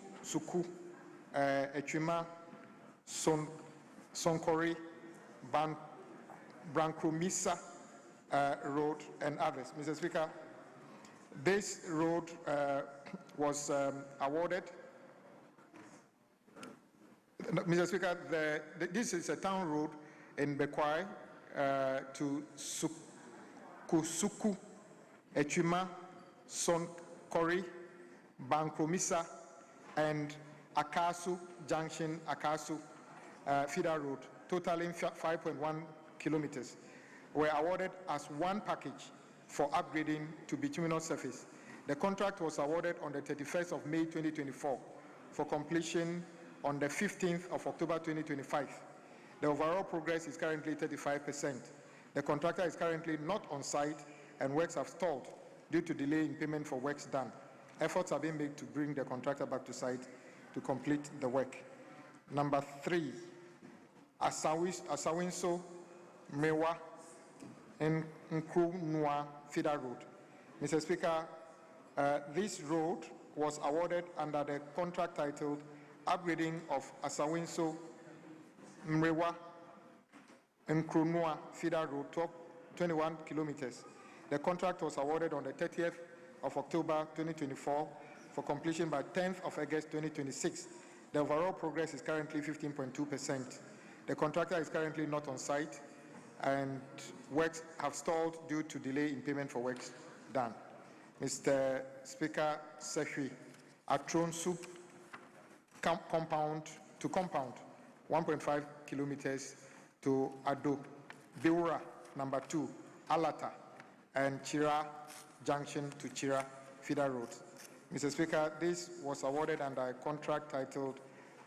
Echima, Sonkori, Brankromisa Road, and others. Mr. Speaker, this road was awarded. Mr. Speaker, this is a town road in Bekwai to Suku, Echima, Sonkori, Brankromisa, and Akasu Junction, Akasu Feeder Road, totaling 5.1 kilometers, were awarded as one package for upgrading to bituminous surface. The contract was awarded on the 31st of May 2024 for completion on the 15th of October 2025. The overall progress is currently 35%. The contractor is currently not on site and works have stalled due to delay in payment for works done. Efforts are being made to bring the contractor back to site to complete the work. Number 3, Asawinso Mewa Nkrumah Feeder Road. Mr. Speaker, this road was awarded under the contract titled Upgrading of Asawinso Mrewa Nkrumah Feeder Road, 21 kilometers. The contract was awarded on the 30th of October 2024 for completion by 10th of August 2026. The overall progress is currently 15.2%. The contractor is currently not on site and works have stalled due to delay in payment for works done. Mr. Speaker, Secretary, Atronsu compound, 1.5 kilometers to Ado, Beura, number 2, Alata, and Chira Junction to Chira Feeder Road. Mr. Speaker, this was awarded under a contract titled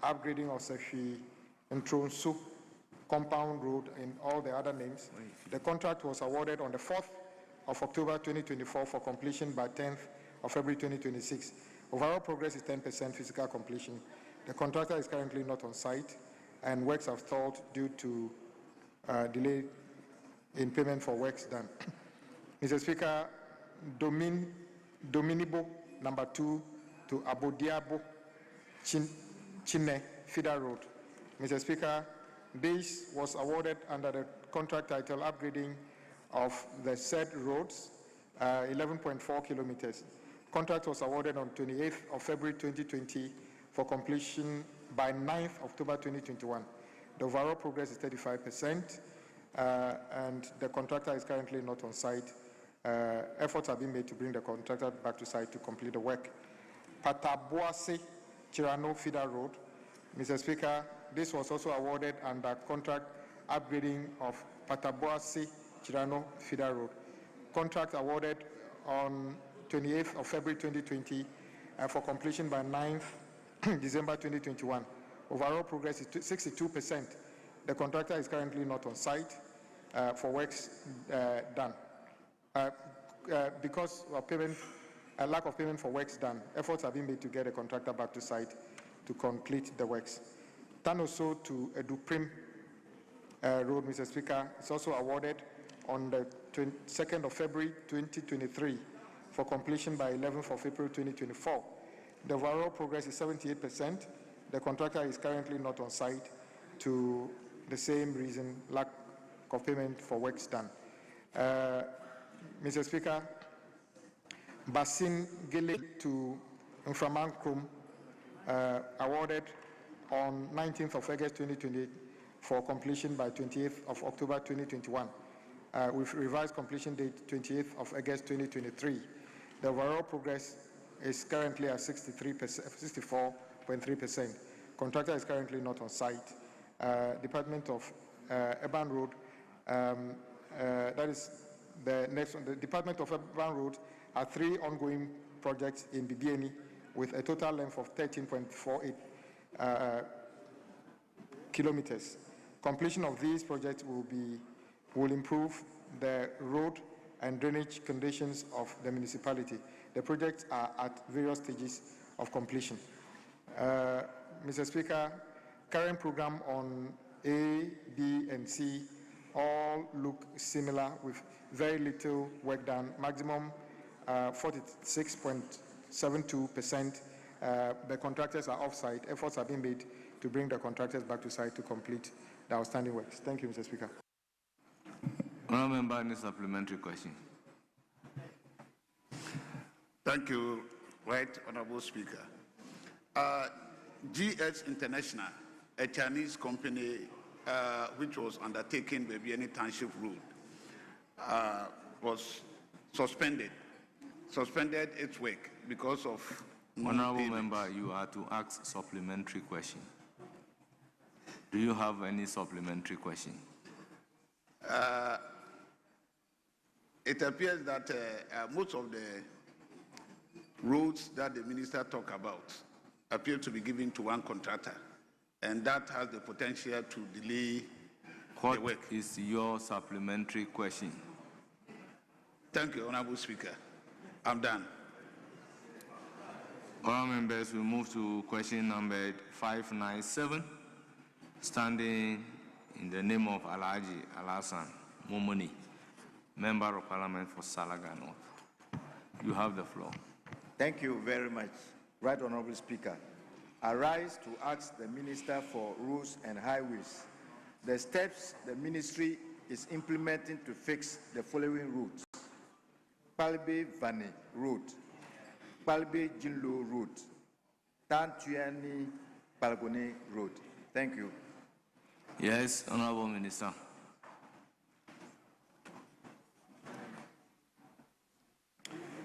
Upgrading of Sefi Ntronsu Compound Road and all the other names. The contract was awarded on the 4th of October 2024 for completion by 10th of February 2026. Overall progress is 10% physical completion. The contractor is currently not on site and works have stalled due to delay in payment for works done. Mr. Speaker, Dominibo number 2 to Abodiabo Chine Feeder Road. Mr. Speaker, this was awarded under the contract title Upgrading of the said roads, 11.4 kilometers. Contract was awarded on 28th of February 2020 for completion by 9th October 2021. The overall progress is 35%, and the contractor is currently not on site. Efforts have been made to bring the contractor back to site to complete the work. Pataboase Chirano Feeder Road. Mr. Speaker, this was also awarded under contract upgrading of Pataboase Chirano Feeder Road. Contract awarded on 28th of February 2020 for completion by 9th December 2021. Overall progress is 62%. The contractor is currently not on site for works done. Because of lack of payment for works done, efforts have been made to get a contractor back to site to complete the works. Tanoso to Eduprim Road, Mr. Speaker, is also awarded on the 22nd of February 2023 for completion by 11th of April 2024. The overall progress is 78%. The contractor is currently not on site to the same reason, lack of payment for works done. Mr. Speaker, Basin Gele to Mframankrum awarded on 19th of August 2028 for completion by 28th of October 2021. With revised completion date 28th of August 2023. The overall progress is currently at 64.3%. Contractor is currently not on site Department of Urban Road, that is the next one. The Department of Urban Road are 3 ongoing projects in Bibiani with a total length of 13.48 kilometers. Completion of these projects will improve the road and drainage conditions of the municipality. The projects are at various stages of completion. Mr. Speaker, current program on A, B, and C all look similar with very little work done, maximum 46.72%. The contractors are off-site. Efforts are being made to bring the contractors back to site to complete the outstanding works. Thank you, Mr. Speaker. Honourable Member, any supplementary question? Thank you, Right Honourable Speaker. GS International, a Chinese company which was undertaking the Bibiani Township Road, was suspended its work because of Honourable Member, you are to ask supplementary question. Do you have any supplementary question? It appears that most of the roads that the minister talked about appear to be given to one contractor, and that has the potential to delay the work. What is your supplementary question? Thank you, Honourable Speaker. I'm done. Honourable members, we move to question number 597, standing in the name of Alhaji Alhassan Momoni, Member of Parliament for Salaga North. You have the floor. Thank you very much, Right Honourable Speaker. I rise to ask the Minister for Roads and Highways the steps the ministry is implementing to fix the following roads: Palbe-Vani Road, Palbe-Jinlo Road, Tantuani-Palgone Road. Thank you. Yes, Honourable Minister.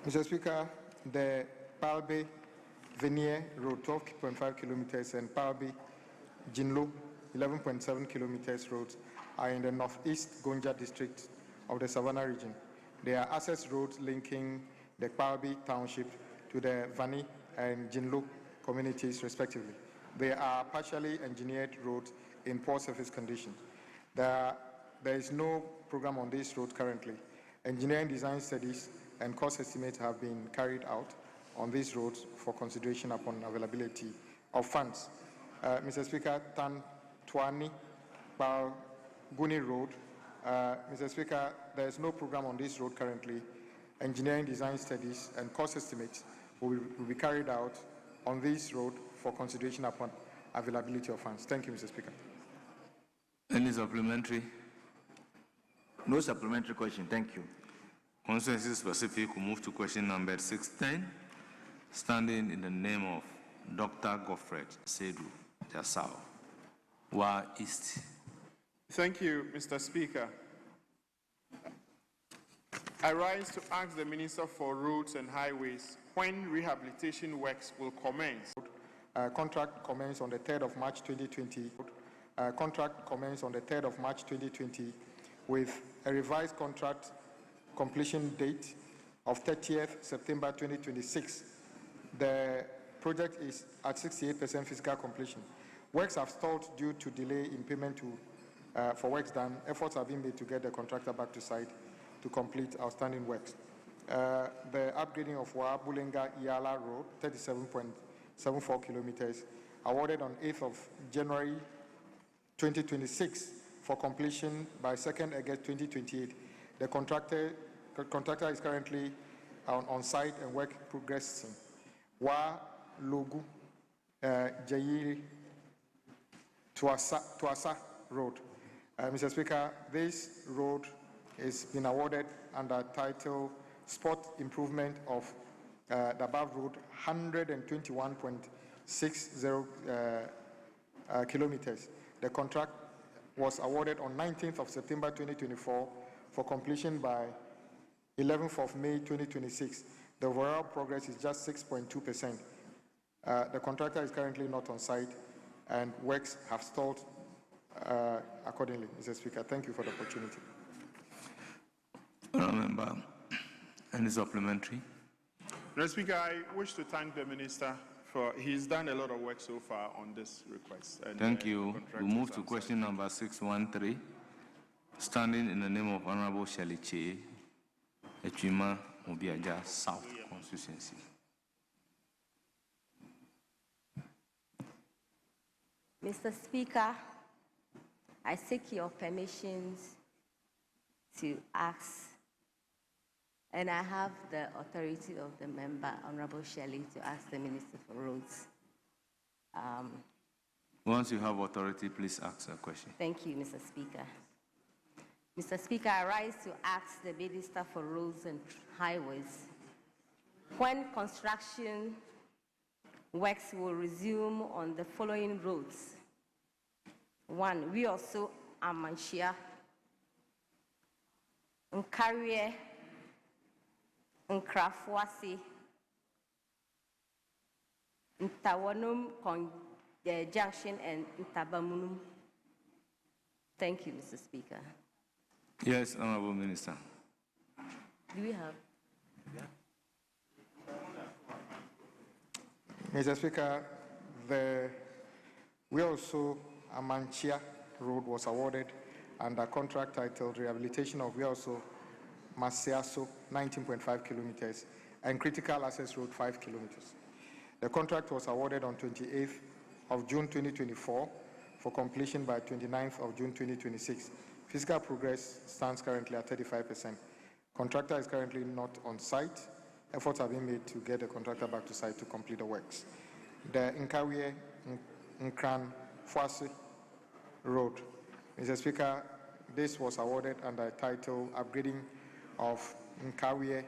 Mr. Speaker, the Palbe-Vanier Road, 12.5 kilometers, and Palbe-Jinlo, 11.7 kilometers roads are in the northeast Gonja district of the Savannah region. They are access roads linking the Palbe township to the Vani and Jinlo communities respectively. They are partially engineered roads in poor surface conditions. There is no program on this road currently. Engineering design studies and cost estimates have been carried out on these roads for consideration upon availability of funds. Mr. Speaker, Tantuani Palgone Road. Mr. Speaker, there is no program on this road currently. Engineering design studies and cost estimates will be carried out on this road for consideration upon availability of funds. Thank you, Mr. Speaker. Any supplementary? No supplementary question. Thank you. Consensus specific, we move to question number 610, standing in the name of Dr. Godfred Sedu Jasau, Wa East. Thank you, Mr. Speaker. I rise to ask the Minister for Roads and Highways when rehabilitation works will commence. Contract commenced on the 3rd of March 2020. Contract commenced on the 3rd of March 2020 with a revised contract completion date of 30th September 2026. The project is at 68% physical completion. Works have stalled due to delay in payment for works done. Efforts have been made to get the contractor back to site to complete outstanding works. The upgrading of Bulenga Yala Road, 37.74 kilometers, awarded on 8th of January 2026 for completion by 2nd August 2028. The contractor is currently on site and work progressing. Wa Logu Jayiri Tuasa Road. Mr. Speaker, this road has been awarded under title Spot Improvement of the above road, 121.60 kilometers. The contract was awarded on 19th of September 2024 for completion by 11th of May 2026. The overall progress is just 6.2%. The contractor is currently not on site and works have stalled accordingly, Mr. Speaker. Thank you for the opportunity. Honourable Member, any supplementary? Mr. Speaker, I wish to thank the Minister for he's done a lot of work so far on this request. And, thank you. We move to question number 613, standing in the name of Honourable Shelley Che, Echima Obiaja South Constituency. Mr. Speaker, I seek your permissions to ask, and I have the authority of the member, Honorable Shelley, to ask the Minister for Roads. Once you have authority, please ask a question. Thank you, Mr. Speaker. Mr. Speaker, I rise to ask the Minister for Roads and Highways when construction works will resume on the following roads. 1, we also Amanchia, Nkarie, Nkrafwasi, Ntawanum Junction, and Ntabamunum. Thank you, Mr. Speaker. Yes, Honourable Minister. Do we have? Mr. Speaker, we also Amanchia Road was awarded under contract titled Rehabilitation of Wiauso Masiaso 19.5 kilometers and Critical Access Road 5 kilometers. The contract was awarded on 28th of June 2024 for completion by 29th of June 2026. Physical progress stands currently at 35%. Contractor is currently not on site. Efforts have been made to get the contractor back to site to complete the works. The Nkawie Nkran Fuasi Road. Mr. Speaker, this was awarded under a title Upgrading of Nkawie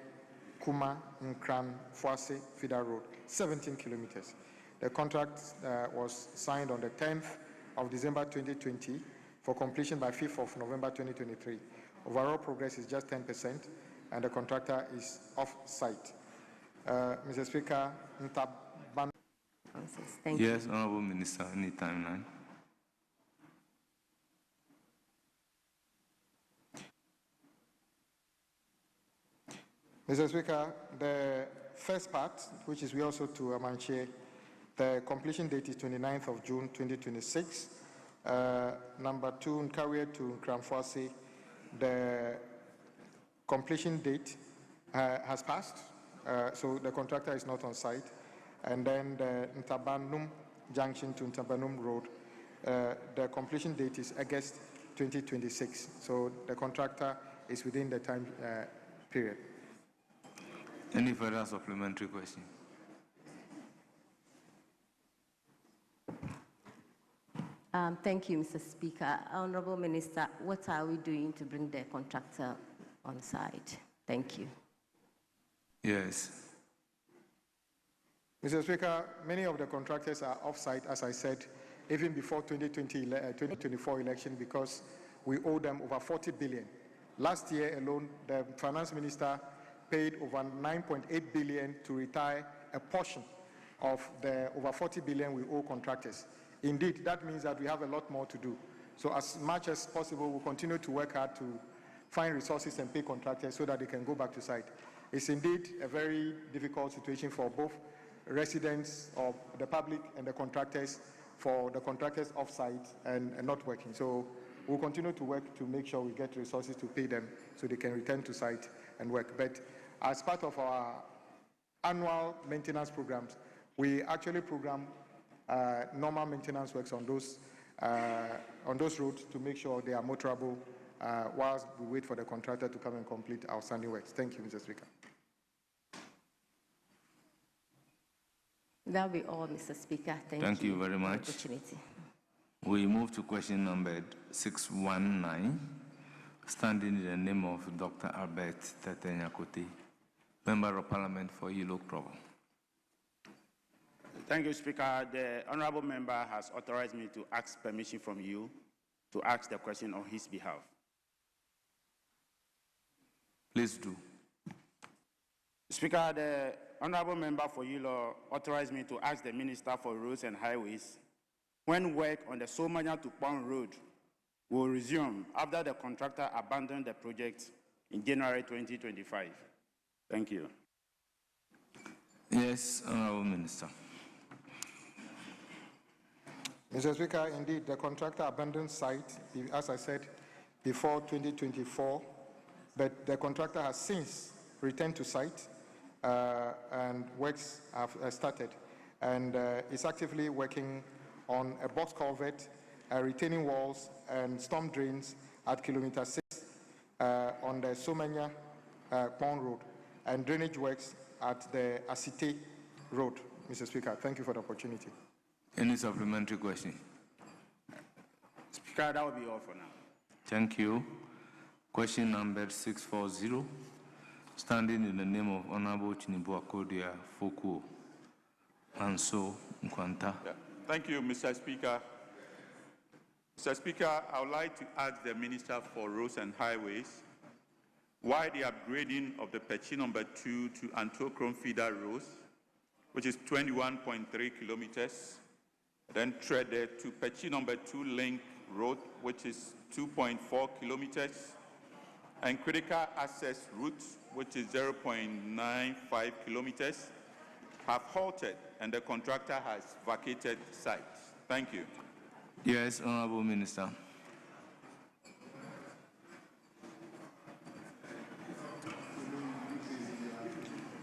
Kuma Nkran Fuasi Feeder Road, 17 kilometers. The contract was signed on the 10th of December 2020 for completion by 5th of November 2023. Overall progress is just 10%, and the contractor is off-site. Mr. Speaker, Thank yes, you. Honourable Minister, any timeline? Mr. Speaker, the first part, which is we also to Amanchie, the completion date is 29th of June 2026. Number 2, Nkawie to Nkramfuasi, the completion date has passed, so the contractor is not on site. And then the Ntabanum Junction to Ntabanum Road, the completion date is August 2026. So the contractor is within the time period. Any further supplementary question? Thank you, Mr. Speaker. Honorable Minister, what are we doing to bring the contractor on site? Thank you. Yes. Mr. Speaker, many of the contractors are off-site, as I said, even before 2024 election, because we owe them over 40 billion. Last year alone, the finance minister paid over 9.8 billion to retire a portion of the over 40 billion we owe contractors. Indeed, that means that we have a lot more to do. So as much as possible, we'll continue to work hard to find resources and pay contractors so that they can go back to site. It's indeed a very difficult situation for both residents of the public and the contractors, for the contractors off-site and not working. So we'll continue to work to make sure we get resources to pay them so they can return to site and work. But as part of our annual maintenance programs, we actually program normal maintenance works on those roads to make sure they are motorable whilst we wait for the contractor to come and complete outstanding works. Thank you, Mr. Speaker. That'll be all, Mr. Speaker. Thank you very much. For the opportunity. We move to question number 619, standing in the name of Dr. Albert Tetenyakote, Member of Parliament for Yilok Provo. Thank you, Speaker. The honorable member has authorized me to ask permission from you to ask the question on his behalf. Please do. Speaker, the honorable member for Yilo authorized me to ask the Minister for Roads and Highways when work on the Somanya to Pong Road will resume after the contractor abandoned the project in January 2025? Thank you. Yes, Honorable Minister. Mr. Speaker, indeed, the contractor abandoned site, as I said, before 2024, but the contractor has since returned to site and works have started and is actively working on a box culvert, retaining walls and storm drains at kilometer 6 on the Somanya Pond Road and drainage works at the Asite Road. Mr. Speaker, thank you for the opportunity. Any supplementary question? Speaker, that will be all for now. Thank you. Question number 640, standing in the name of Honorable Chinibu Akodia Fokuo, Anso Nkwanta. Thank you, Mr. Speaker. Mr. Speaker, I would like to ask the Minister for Roads and Highways why the upgrading of the Pechi number 2 to Antochrome feeder roads, which is 21.3 kilometers, then threaded to Pechi number 2 link road, which is 2.4 kilometers, and critical access routes, which is 0.95 kilometers, have halted and the contractor has vacated sites. Thank you. Yes, Honorable Minister.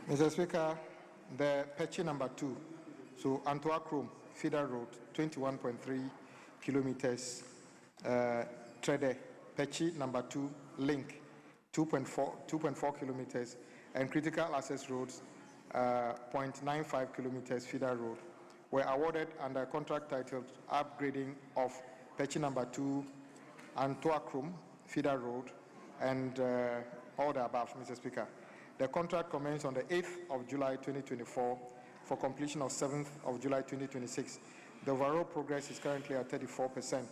Mr. Speaker, the Pechi number 2, so Antochrome feeder road, 21.3 kilometers, Trede, Pechi number 2 link, 2.4 kilometers, and critical access roads, 0.95 kilometers feeder road, were awarded under a contract titled Upgrading of Pechi number 2 Antochrome feeder road and all the above, Mr. Speaker. The contract commenced on the 8th of July 2024 for completion of 7th of July 2026. The overall progress is currently at 34%.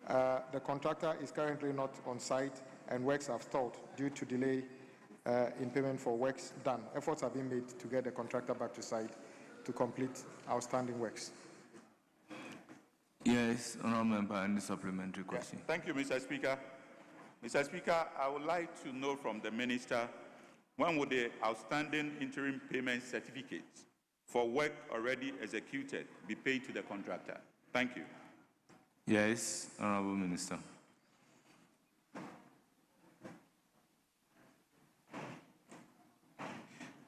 The contractor is currently not on site and works have stalled due to delay in payment for works done. Efforts have been made to get the contractor back to site to complete outstanding works. Yes, Honourable Member, any supplementary question? Thank you, Mr. Speaker. Mr. Speaker, I would like to know from the Minister, when will the outstanding interim payment certificates for work already executed be paid to the contractor? Thank you. Yes, Honourable Minister.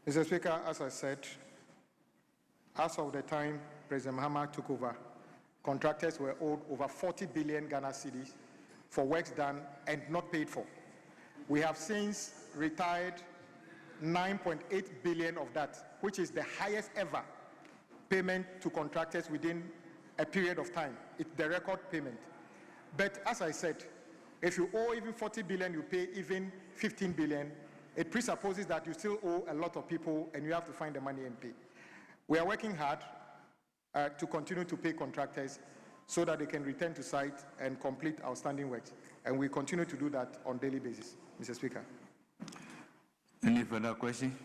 Mr. Speaker, as I said, as of the time President Mahama took over, contractors were owed over 40 billion Ghana cedis for works done and not paid for. We have since retired 9.8 billion of that, which is the highest ever payment to contractors within a period of time. It's the record payment. But as I said, if you owe even 40 billion, you pay even 15 billion, it presupposes that you still owe a lot of people and you have to find the money and pay. We are working hard to continue to pay contractors so that they can return to site and complete outstanding works. And we continue to do that on a daily basis, Mr. Speaker. Any further question?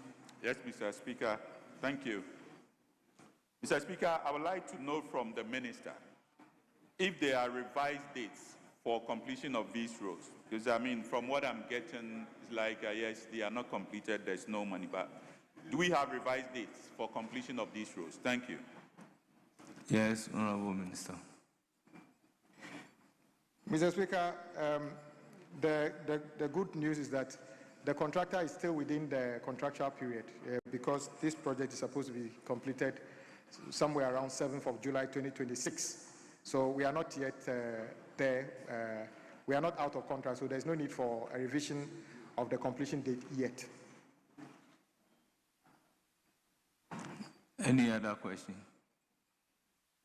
Yes, Mr. Speaker. Thank you. Mr. Speaker, I would like to know from the Minister if there are revised dates for completion of these roads. Because, I mean, from what I'm getting, it's like, yes, they are not completed, there's no money. But do we have revised dates for completion of these roads? Thank you. Yes, Honourable Minister. Mr. Speaker, the good news is that the contractor is still within the contractual period because this project is supposed to be completed somewhere around 7th of July 2026. So we are not yet there. We are not out of contract, so there's no need for a revision of the completion date yet. Any other question?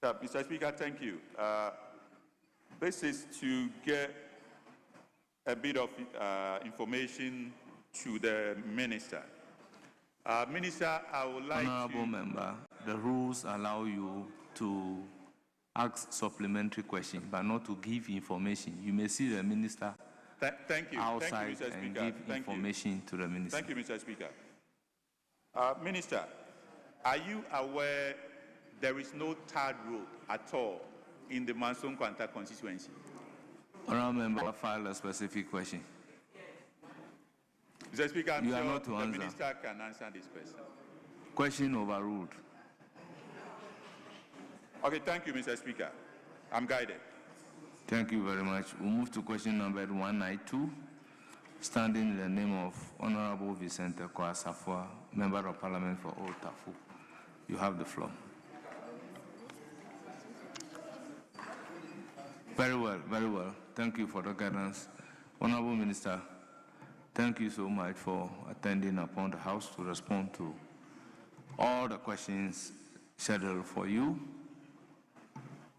Mr. Speaker, thank you. This is to get a bit of information to the Minister. Minister, I would like Honourable Member, the rules allow you to ask supplementary questions, but not to give information. You may see the Minister thank you. outside Thank you, Mr. and Speaker. give information to the Minister. Thank you, Mr. Speaker. Minister, are you aware there is no third road at all in the Manson Kwanta constituency? Honourable member filed a specific question. Mr. Speaker, I'm You are sure not to the answer. minister can answer this question. Question overruled. Okay, thank you, Mr. Speaker. I'm guided. Thank you very much. We'll move to question number 192, standing in the name of Honorable Vicente Kwasafwa, Member of Parliament for Old Tafu. You have the floor. Very well, very well. Thank you for the guidance. Honorable Minister, thank you so much for attending upon the House to respond to all the questions scheduled for you.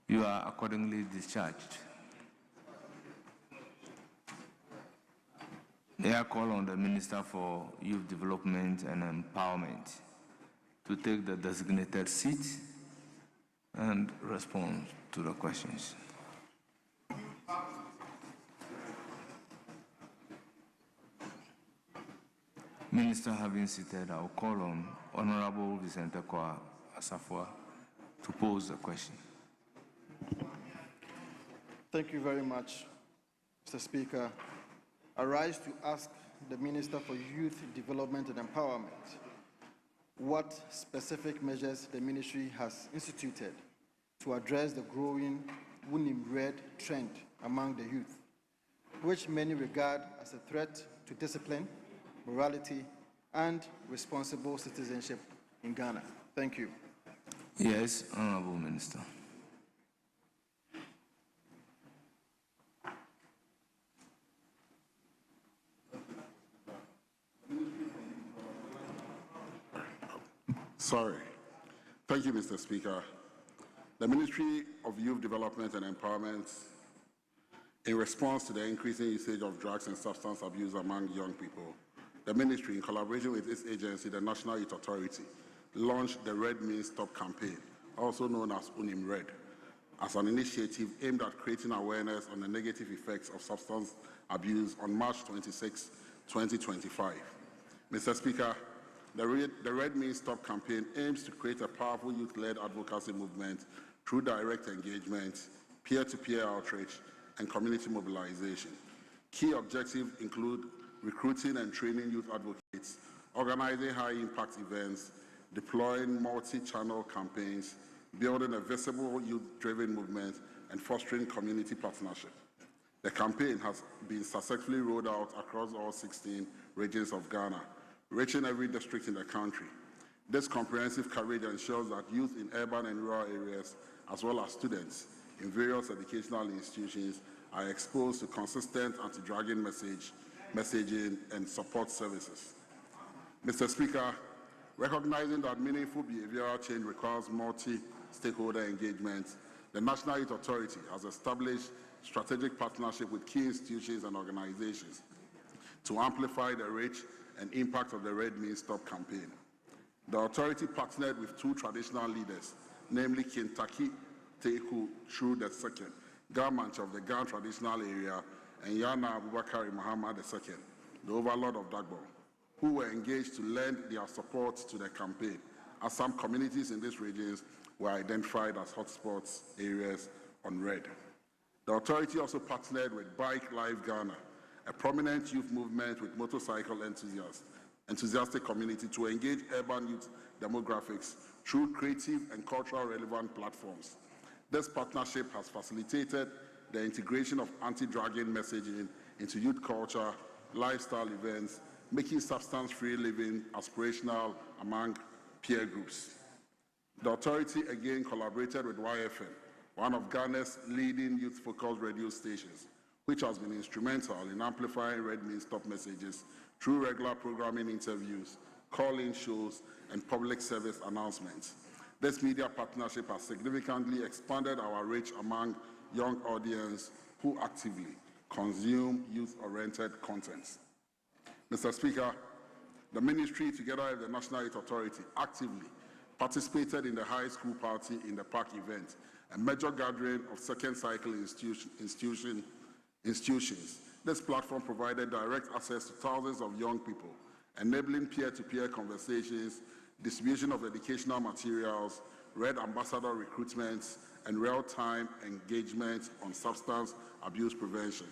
You are accordingly discharged. May I call on the Minister for Youth Development and Empowerment to take the designated seat and respond to the questions. Minister having seated, I will call on Honorable Vicente Kwasafwa to pose the question. Thank you very much, Mr. Speaker. I rise to ask the Minister for Youth Development and Empowerment what specific measures the ministry has instituted to address the growing Wunim Red trend among the youth, which many regard as a threat to discipline, morality, and responsible citizenship in Ghana. Thank you. Yes, Honorable Minister. Sorry. Thank you, Mr. Speaker. The Ministry of Youth Development and Empowerment, in response to the increasing usage of drugs and substance abuse among young people, the Ministry, in collaboration with its agency, the National Youth Authority, launched the Red Means Stop campaign, also known as Unim Red, as an initiative aimed at creating awareness on the negative effects of substance abuse on March 26, 2025. Mr. Speaker, the Red Means Stop campaign aims to create a powerful youth-led advocacy movement through direct engagement, peer-to-peer outreach, and community mobilization. Key objectives include recruiting and training youth advocates, organizing high-impact events, deploying multi-channel campaigns, building a visible youth-driven movement, and fostering community partnership. The campaign has been successfully rolled out across all 16 regions of Ghana, reaching every district in the country. This comprehensive coverage ensures that youth in urban and rural areas, as well as students in various educational institutions, are exposed to consistent anti-drugging messaging and support services. Mr. Speaker, recognizing that meaningful behavioral change requires multi-stakeholder engagement, the National Youth Authority has established strategic partnership with key institutions and organizations to amplify the reach and impact of the Red Means Stop campaign. The authority partnered with two traditional leaders, namely Kintaki Teku True II, Garmanch of the Gan traditional area, and Yana Abubakar Muhammad II, the overlord of Dagbo, who were engaged to lend their support to the campaign, as some communities in these regions were identified as hotspots areas on Red. The authority also partnered with Bike Live Ghana, a prominent youth movement with motorcycle enthusiastic community to engage urban youth demographics through creative and cultural relevant platforms. This partnership has facilitated the integration of anti-drugging messaging into youth culture, lifestyle events, making substance-free living aspirational among peer groups. The authority again collaborated with YFM, one of Ghana's leading youth-focused radio stations, which has been instrumental in amplifying Red Means Stop messages through regular programming interviews, call-in shows, and public service announcements. This media partnership has significantly expanded our reach among young audience who actively consume youth-oriented content. Mr. Speaker, the Ministry, together with the National Youth Authority, actively participated in the high school party in the park event, a major gathering of second cycle institutions. This platform provided direct access to thousands of young people, enabling peer-to-peer conversations, distribution of educational materials, Red Ambassador recruitments, and real-time engagement on substance abuse prevention.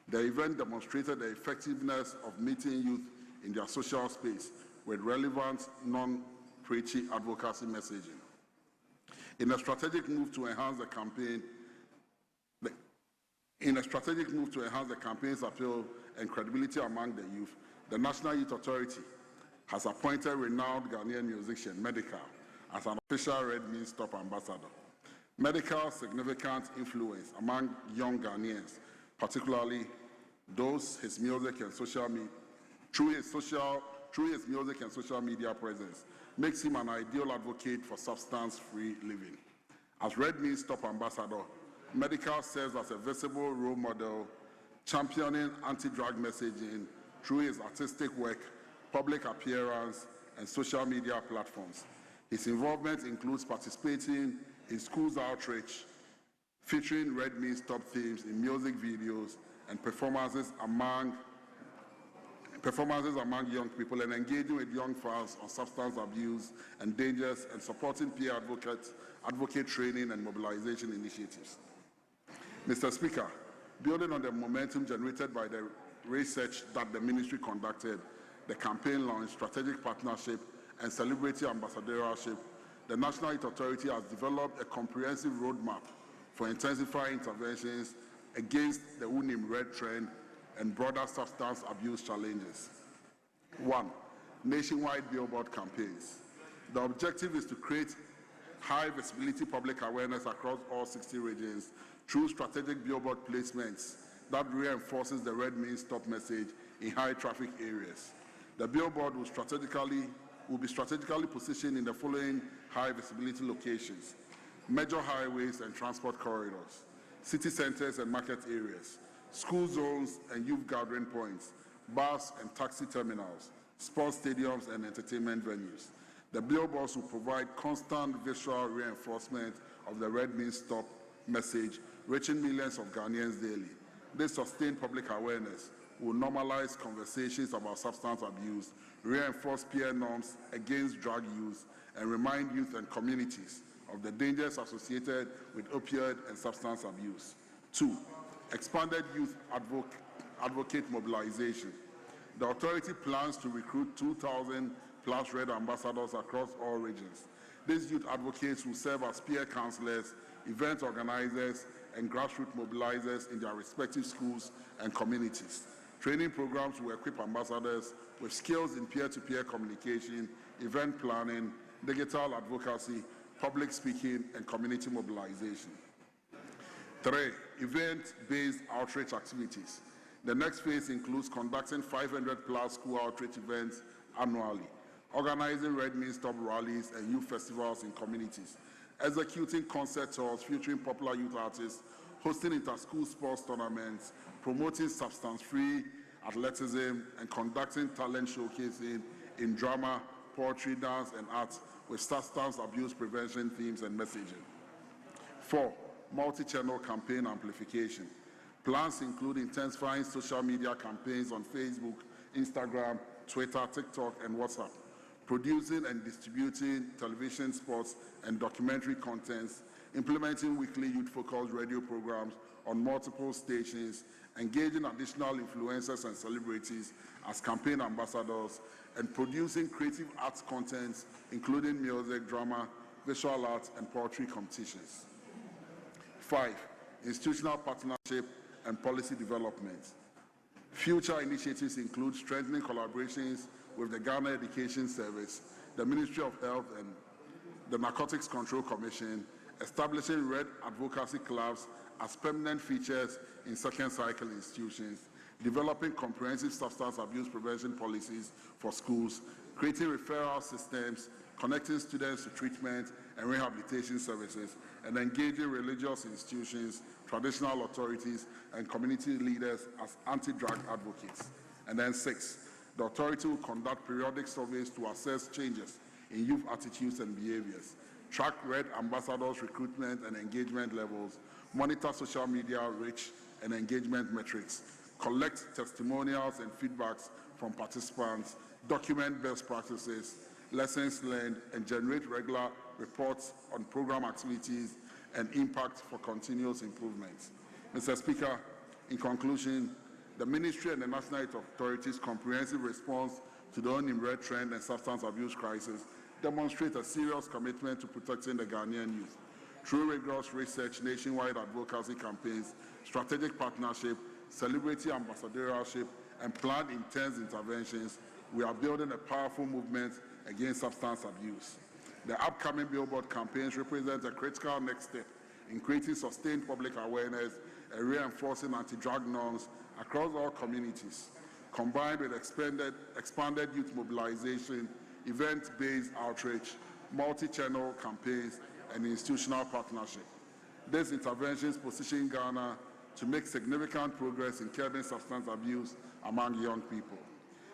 The event demonstrated the effectiveness of meeting youth in their social space with relevant, non-preachy advocacy messaging. In a strategic move to enhance the campaign's appeal and credibility among the youth, the National Youth Authority has appointed renowned Ghanaian musician Medical as an official Red Means Stop ambassador. Medical's significant influence among young Ghanaians, particularly those through his music and social media presence, makes him an ideal advocate for substance-free living. As Red Means Stop ambassador, Medical serves as a visible role model, championing anti-drug messaging through his artistic work, public appearance, and social media platforms. His involvement includes participating in schools outreach, featuring Red Means Stop themes in music videos and performances among young people, and engaging with young fans on substance abuse and dangers, and supporting peer advocate training and mobilization initiatives. Mr. Speaker, building on the momentum generated by the research that the ministry conducted, the campaign launch, strategic partnership, and celebrity ambassadorship, the National Youth Authority has developed a comprehensive roadmap for intensifying interventions against the UNIM red trend and broader substance abuse challenges. 1. Nationwide billboard campaigns. The objective is to create high visibility public awareness across all 60 regions through strategic billboard placements that reinforces the Red Means Stop message in high traffic areas. The billboard will be strategically positioned in the following high visibility locations: major highways and transport corridors, city centers and market areas, school zones and youth gathering points, bus and taxi terminals, sports stadiums and entertainment venues. The billboards will provide constant visual reinforcement of the Red Means Stop message, reaching millions of Ghanaians daily. This sustained public awareness will normalize conversations about substance abuse, reinforce peer norms against drug use, and remind youth and communities of the dangers associated with opioid and substance abuse. 2. Expanded youth advocate mobilization. The authority plans to recruit 2,000 plus Red ambassadors across all regions. These youth advocates will serve as peer counselors, event organizers, and grassroots mobilizers in their respective schools and communities. Training programs will equip ambassadors with skills in peer-to-peer communication, event planning, digital advocacy, public speaking, and community mobilization. 3. Event-based outreach activities. The next phase includes conducting 500 plus school outreach events annually, organizing Red Means Stop rallies and youth festivals in communities, executing concert tours featuring popular youth artists, hosting inter-school sports tournaments, promoting substance-free athleticism, and conducting talent showcasing in drama, poetry, dance, and arts with substance abuse prevention themes and messaging. 4. Multi-channel campaign amplification. Plans include intensifying social media campaigns on Facebook, Instagram, Twitter, TikTok, and WhatsApp, producing and distributing television spots and documentary contents, implementing weekly youth-focused radio programs on multiple stations, engaging additional influencers and celebrities as campaign ambassadors, and producing creative arts contents, including music, drama, visual arts, and poetry competitions. 5. Institutional partnership and policy development. Future initiatives include strengthening collaborations with the Ghana Education Service, the Ministry of Health, and the Narcotics Control Commission, establishing Red advocacy clubs as permanent features in second cycle institutions, developing comprehensive substance abuse prevention policies for schools, creating referral systems, connecting students to treatment and rehabilitation services, and engaging religious institutions, traditional authorities, and community leaders as anti-drug advocates. And then 6, the authority will conduct periodic surveys to assess changes in youth attitudes and behaviors, track Red ambassadors' recruitment and engagement levels, monitor social media reach and engagement metrics, collect testimonials and feedbacks from participants, document best practices, lessons learned, and generate regular reports on program activities and impact for continuous improvement. Mr. Speaker, in conclusion, the Ministry and the National Health Authority's comprehensive response to the unremitting trend and substance abuse crisis demonstrate a serious commitment to protecting the Ghanaian youth. Through rigorous research, nationwide advocacy campaigns, strategic partnership, celebrity ambassadorship, and planned intense interventions, we are building a powerful movement against substance abuse. The upcoming billboard campaigns represent a critical next step in creating sustained public awareness and reinforcing anti-drug norms across all communities, combined with expanded youth mobilization, event-based outreach, multi-channel campaigns, and institutional partnership. These interventions position Ghana to make significant progress in curbing substance abuse among young people.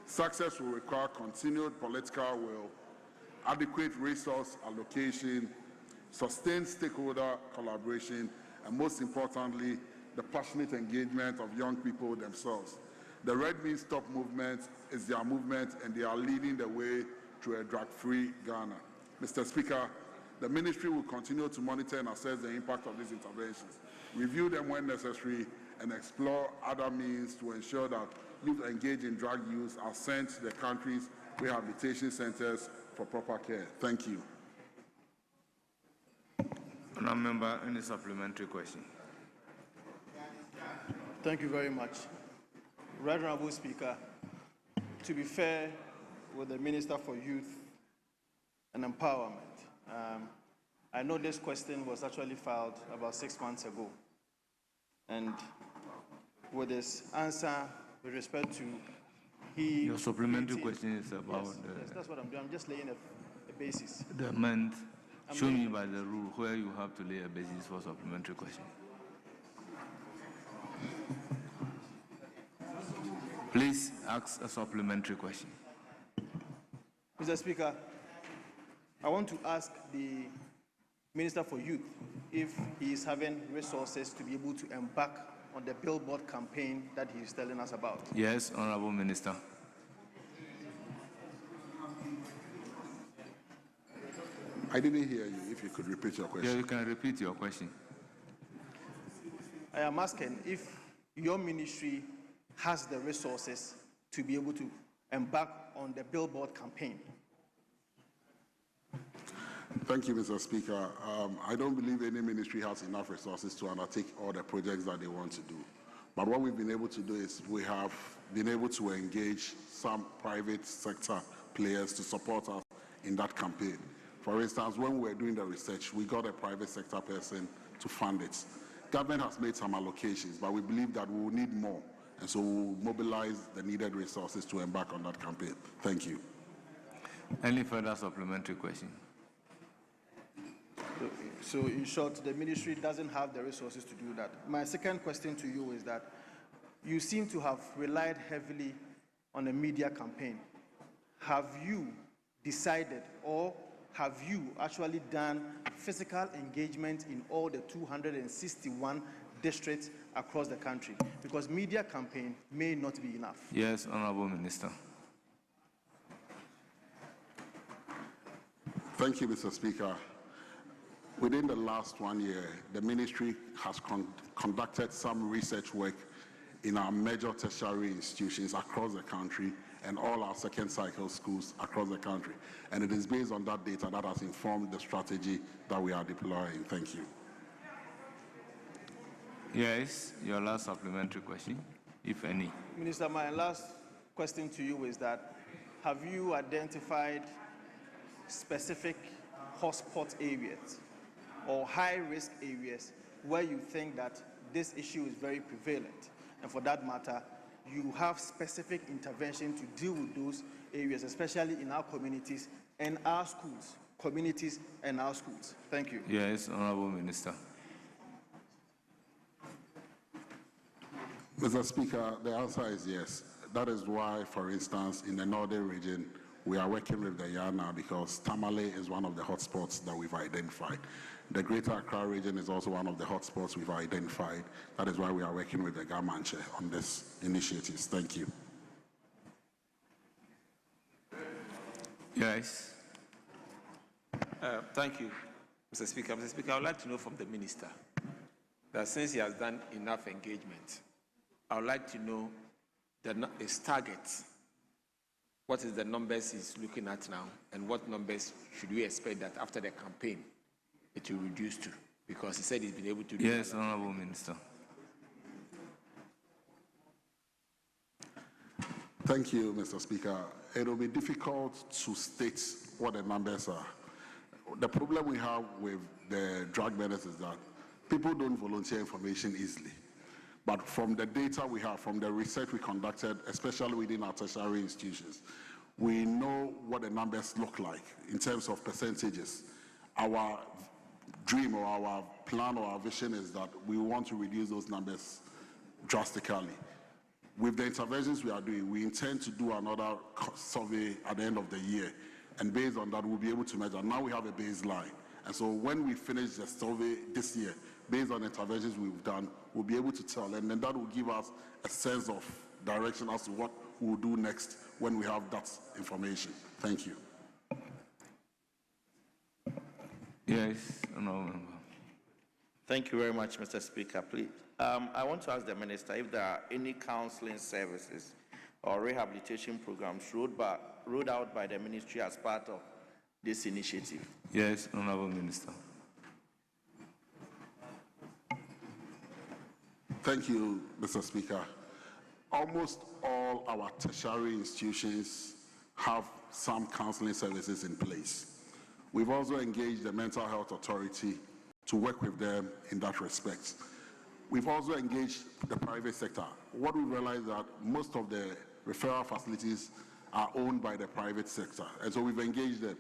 Success will require continued political will, adequate resource allocation, sustained stakeholder collaboration, and most importantly, the passionate engagement of young people themselves. The Red Means Stop movement is their movement, and they are leading the way to a drug-free Ghana. Mr. Speaker, the Ministry will continue to monitor and assess the impact of these interventions, review them when necessary, and explore other means to ensure that youth engaged in drug use are sent to the country's rehabilitation centers for proper care. Thank you. Honourable Member, any supplementary question? Thank you very much. Right Honourable Speaker, to be fair with the Minister for Youth and Empowerment, I know this question was actually filed about 6 months ago. And with his answer with respect to Your supplementary question is about yes, that's what I'm doing. I'm just laying a basis. the amendment. Show me by the rule where you have to lay a basis for supplementary question. Please ask a supplementary question. Mr. Speaker, I want to ask the Minister for Youth if he is having resources to be able to embark on the billboard campaign that he is telling us about. Yes, Honourable Minister. I didn't hear you. If you could repeat your question. Yeah, you can repeat your question. I am asking if your ministry has the resources to be able to embark on the billboard campaign. Thank you, Mr. Speaker. I don't believe any ministry has enough resources to undertake all the projects that they want to do. But what we've been able to do is we have been able to engage some private sector players to support us in that campaign. For instance, when we were doing the research, we got a private sector person to fund it. Government has made some allocations, but we believe that we will need more. And so we'll mobilize the needed resources to embark on that campaign. Thank you. Any further supplementary question? So in short, the ministry doesn't have the resources to do that. My second question to you is that you seem to have relied heavily on a media campaign. Have you decided, or have you actually done physical engagement in all the 261 districts across the country? Because media campaign may not be enough. Yes, Honourable Minister. Thank you, Mr. Speaker. Within the last 1 year, the ministry has conducted some research work in our major tertiary institutions across the country and all our second cycle schools across the country. And it is based on that data that has informed the strategy that we are deploying. Thank you. Yes, your last supplementary question, if any. Minister, my last question to you is that have you identified specific hotspot areas or high-risk areas where you think that this issue is very prevalent? And for that matter, you have specific intervention to deal with those areas, especially in our communities and our schools. Communities and our schools. Thank you. Yes, Honourable Minister. Mr. Speaker, the answer is yes. That is why, for instance, in the northern region, we are working with the Yana because Tamale is one of the hotspots that we've identified. The Greater Accra region is also one of the hotspots we've identified. That is why we are working with the Gamanche on this initiatives. Thank you. Yes, Thank you, Mr. Speaker. Mr. Speaker, I would like to know from the minister that since he has done enough engagement, I would like to know his targets. What is the numbers he's looking at now, and what numbers should we expect that after the campaign it will reduce to? Because he said he's been able to do Yes, Honorable Minister. Thank you, Mr. Speaker. It will be difficult to state what the numbers are. The problem we have with the drug menace is that people don't volunteer information easily. But from the data we have, from the research we conducted, especially within our tertiary institutions, we know what the numbers look like in terms of percentages. Our dream or our plan or our vision is that we want to reduce those numbers drastically. With the interventions we are doing, we intend to do another survey at the end of the year. And based on that, we'll be able to measure. Now we have a baseline. And so when we finish the survey this year, based on interventions we've done, we'll be able to tell. And then that will give us a sense of direction as to what we'll do next when we have that information. Thank you. Yes, Honorable Member. Thank you very much, Mr. Speaker. Please, I want to ask the minister if there are any counseling services or rehabilitation programs rolled out by the ministry as part of this initiative. Yes, Honorable Minister. Thank you, Mr. Speaker. Almost all our tertiary institutions have some counseling services in place. We've also engaged the Mental Health Authority to work with them in that respect. We've also engaged the private sector. What we realized is that most of the referral facilities are owned by the private sector, and so we've engaged them.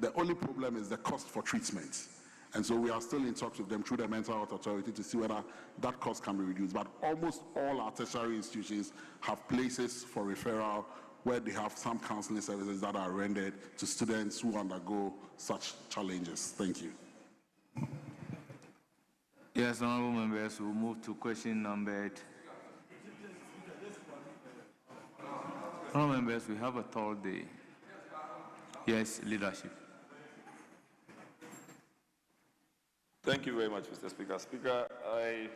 The only problem is the cost for treatment. And so we are still in talks with them through the Mental Health Authority to see whether that cost can be reduced. But almost all our tertiary institutions have places for referral where they have some counseling services that are rendered to students who undergo such challenges. Thank you. Yes, Honorable Members, we'll move to question numbered. Honorable Members, we have a third day. Yes, leadership. Thank you very much, Mr. Speaker. Speaker, I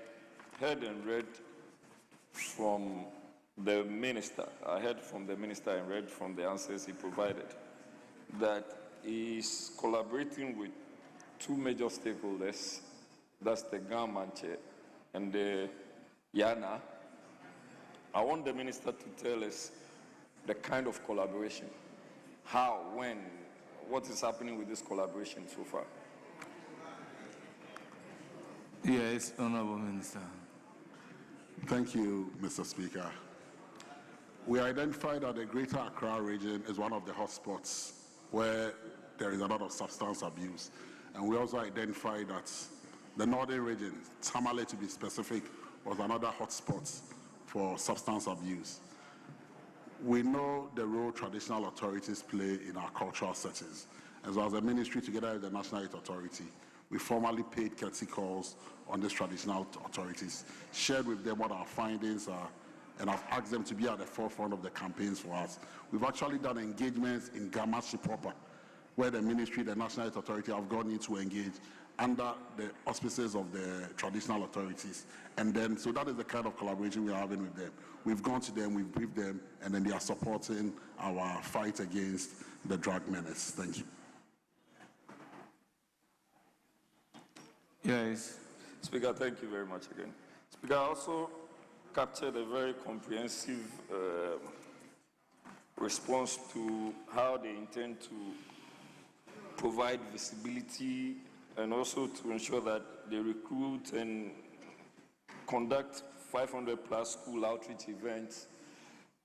heard and read from the minister, and read from the answers he provided, that he is collaborating with two major stakeholders, that's the Gamanche and the Yana. I want the minister to tell us the kind of collaboration, how, when, what is happening with this collaboration so far. Yes, Honorable Minister. Thank you, Mr. Speaker. We identified that the Greater Accra region is one of the hotspots where there is a lot of substance abuse. And we also identified that the northern region, Tamale to be specific, was another hotspot for substance abuse. We know the role traditional authorities play in our cultural settings. As well as the ministry, together with the National Youth Authority, we formally paid courtesy calls on these traditional authorities, shared with them what our findings are, and I've asked them to be at the forefront of the campaigns for us. We've actually done engagements in Gamashi proper, where the ministry, the National Youth Authority have gone in to engage under the auspices of the traditional authorities. And then, so that is the kind of collaboration we're having with them. We've gone to them, we've briefed them, and then they are supporting our fight against the drug menace. Thank you. Yes. Speaker, thank you very much again. Speaker, I also captured a very comprehensive response to how they intend to provide visibility and also to ensure that they recruit and conduct 500+ school outreach events.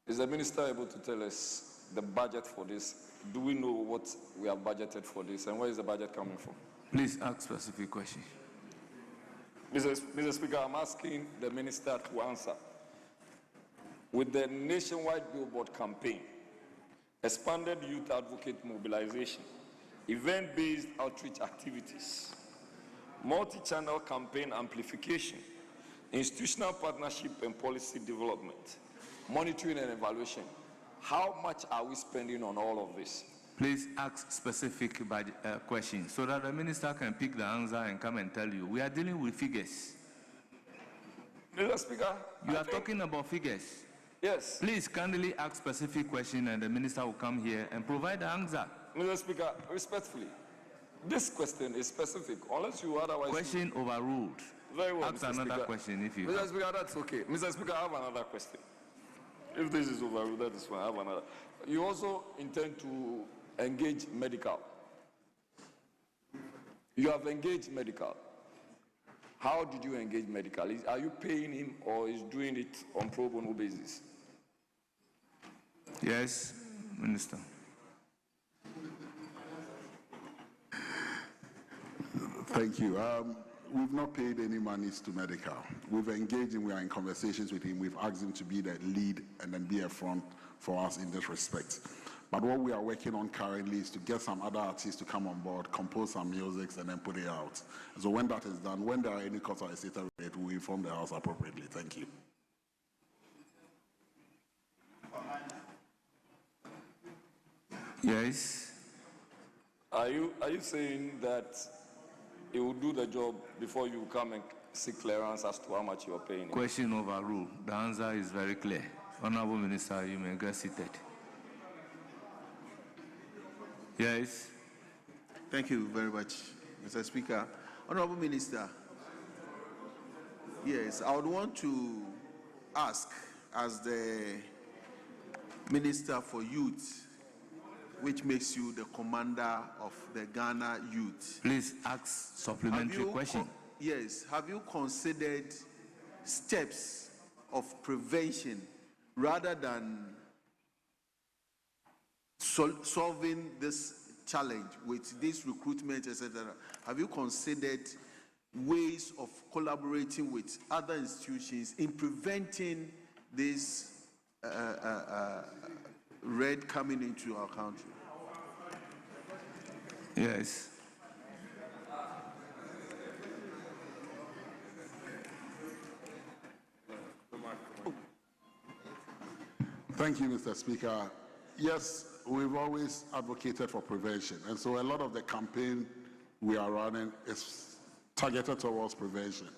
Is the minister able to tell us the budget for this? Do we know what we have budgeted for this, and where is the budget coming from? Please ask specific questions. Mr. Speaker, I'm asking the minister to answer. With the nationwide billboard campaign, expanded youth advocate mobilization, event-based outreach activities, multi-channel campaign amplification, institutional partnership and policy development, monitoring and evaluation, how much are we spending on all of this? Please ask specific questions so that the minister can pick the answer and come and tell you. We are dealing with figures. Mr. Speaker, you are talking about figures. Yes. Please kindly ask specific question and the minister will come here and provide the answer. Mr. Speaker, respectfully, this question is specific, unless you otherwise... Question overruled. Very well, ask Mr. another Speaker. Question if you Mr. have. Speaker, that's okay. Mr. Speaker, I have another question. If this is overruled, that is fine. I have another. You also intend to engage medical. You have engaged medical. How did you engage medical? Are you paying him or is doing it on pro bono basis? Yes, Minister. Thank you. We've not paid any monies to medical. We've engaged him, we are in conversations with him. We've asked him to be the lead and then be a front for us in this respect. But what we are working on currently is to get some other artists to come on board, compose some music, and then put it out. So when that is done, when there are any costs associated with it, we inform the House appropriately. Thank you. Yes. Are you saying that he will do the job before you come and seek clearance as to how much you are paying him? Question overruled. The answer is very clear. Honorable Minister, you may get seated. Yes. Thank you very much, Mr. Speaker. Honorable Minister, yes, I would want to ask, as the Minister for Youth, which makes you the commander of the Ghana Youth. Please ask supplementary question. Yes. Have you considered steps of prevention rather than solving this challenge with this recruitment, etc.? Have you considered ways of collaborating with other institutions in preventing this red coming into our country? Yes. Thank you, Mr. Speaker. Yes, we've always advocated for prevention, and so a lot of the campaign we are running is targeted towards prevention.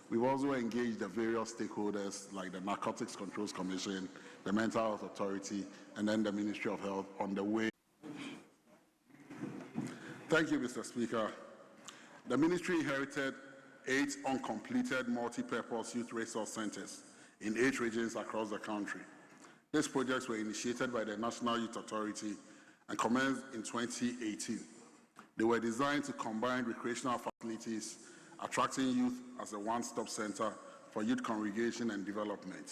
We've also engaged the various stakeholders like the Narcotics Controls Commission, the Mental Health Authority, and then the Ministry of Health on the way. Thank you, Mr. Speaker. The ministry inherited 8 uncompleted multi-purpose youth resource centers in 8 regions across the country. These projects were initiated by the National Youth Authority and commenced in 2018. They were designed to combine recreational facilities, attracting youth as a one-stop center for youth congregation and development.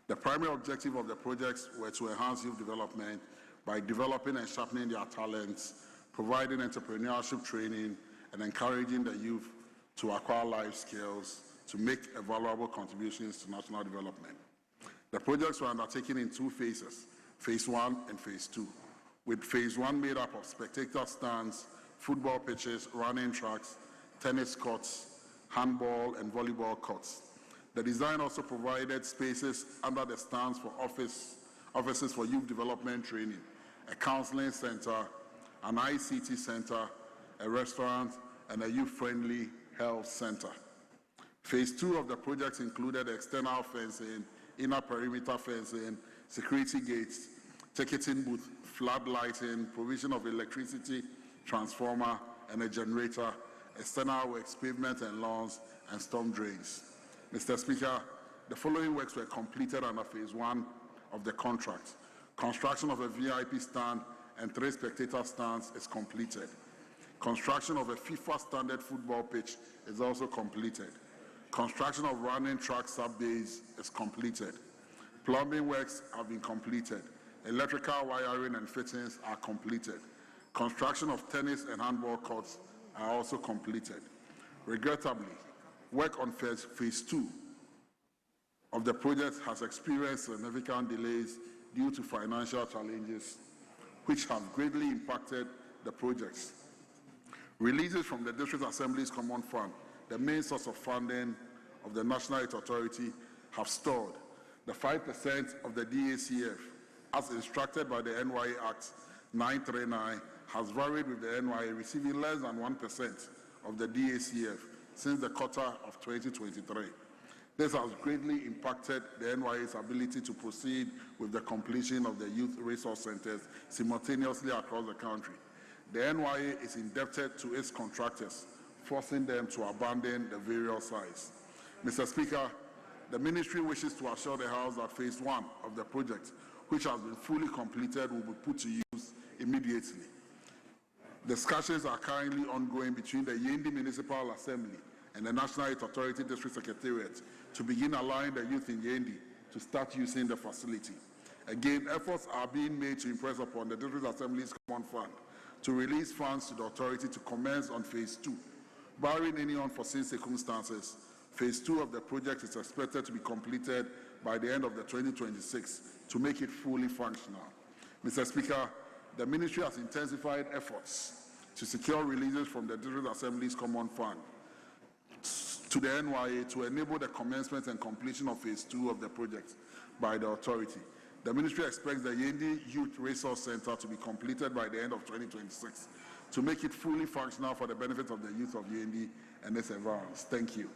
The primary objective of the projects were to enhance youth development by developing and sharpening their talents, providing entrepreneurship training, and encouraging the youth to acquire life skills to make valuable contributions to national development. The projects were undertaken in 2 phases, Phase 1 and Phase 2, with Phase 1 made up of spectator stands, football pitches, running tracks, tennis courts, handball and volleyball courts. The design also provided spaces under the stands for offices for youth development training, a counseling center, an ICT center, a restaurant, and a youth-friendly health center. Phase 2 of the project included external fencing, inner perimeter fencing, security gates, ticketing booth, flood lighting, provision of electricity, transformer, and a generator, external works, pavement and lawns, and storm drains. Mr. Speaker, the following works were completed under Phase 1 of the contract. Construction of a VIP stand and 3 spectator stands is completed. Construction of a FIFA standard football pitch is also completed. Construction of running track sub-bays is completed. Plumbing works have been completed. Electrical wiring and fittings are completed. Construction of tennis and handball courts are also completed. Regrettably, work on Phase 2 of the project has experienced significant delays due to financial challenges, which have greatly impacted the projects. Releases from the District Assembly's Common Fund, the main source of funding of the National Youth Authority, have stalled. the 5% of the DACF, as instructed by the NYA Act 939, has varied with the NYA receiving less than 1% of the DACF since the quarter of 2023. This has greatly impacted the NYA's ability to proceed with the completion of the youth resource centers simultaneously across the country. The NYA is indebted to its contractors, forcing them to abandon the various sites. Mr. Speaker, the ministry wishes to assure the House that phase 1 of the project, which has been fully completed, will be put to use immediately. Discussions are currently ongoing between the Yendi Municipal Assembly and the National Youth Authority District Secretariat to begin allowing the youth in Yendi to start using the facility. Again, efforts are being made to impress upon the District Assembly's Common Fund to release funds to the authority to commence on phase 2. Barring any unforeseen circumstances, phase 2 of the project is expected to be completed by the end of the 2026 to make it fully functional. Mr. Speaker, the ministry has intensified efforts to secure releases from the District Assembly's Common Fund to the NYA to enable the commencement and completion of phase 2 of the project by the authority. The ministry expects the Yendi Youth Resource Center to be completed by the end of 2026 to make it fully functional for the benefit of the youth of Yendi and its environs. Thank you.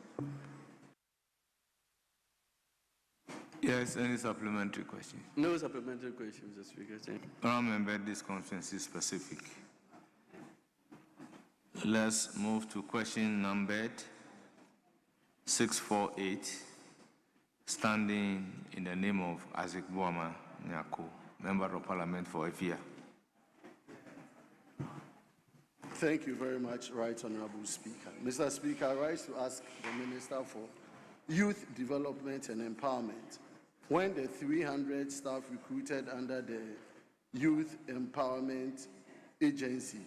Yes, any supplementary question? No supplementary question, Mr. Speaker. Thank you. Remember, this conference is specific. Let's move to question numbered 648, standing in the name of Isaac Boama Nyako, Member of Parliament for Efia. Thank you very much, Right Honorable Speaker. Mr. Speaker, I rise to ask the Minister for Youth Development and Empowerment when the 300 staff recruited under the Youth Empowerment Agency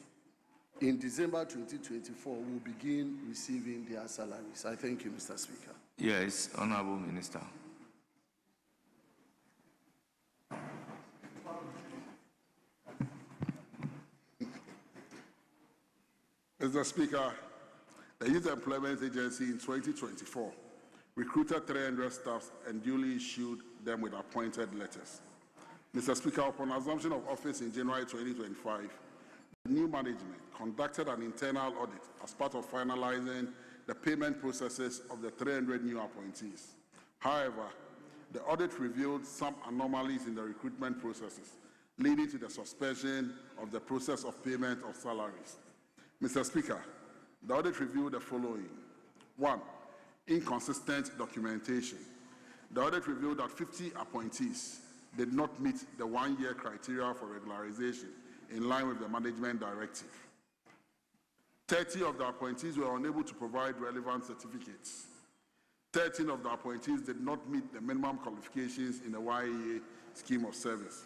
in December 2024 will begin receiving their salaries. I thank you, Mr. Speaker. Yes, Honorable Minister. Mr. Speaker, the Youth Employment Agency in 2024 recruited 300 staff and duly issued them with appointed letters. Mr. Speaker, upon assumption of office in January 2025, the new management conducted an internal audit as part of finalizing the payment processes of the 300 new appointees. However, the audit revealed some anomalies in the recruitment processes, leading to the suspension of the process of payment of salaries. Mr. Speaker, the audit revealed the following. 1, inconsistent documentation. The audit revealed that 50 appointees did not meet the 1-year criteria for regularization in line with the management directive. 30 of the appointees were unable to provide relevant certificates. 13 of the appointees did not meet the minimum qualifications in the YEA scheme of service.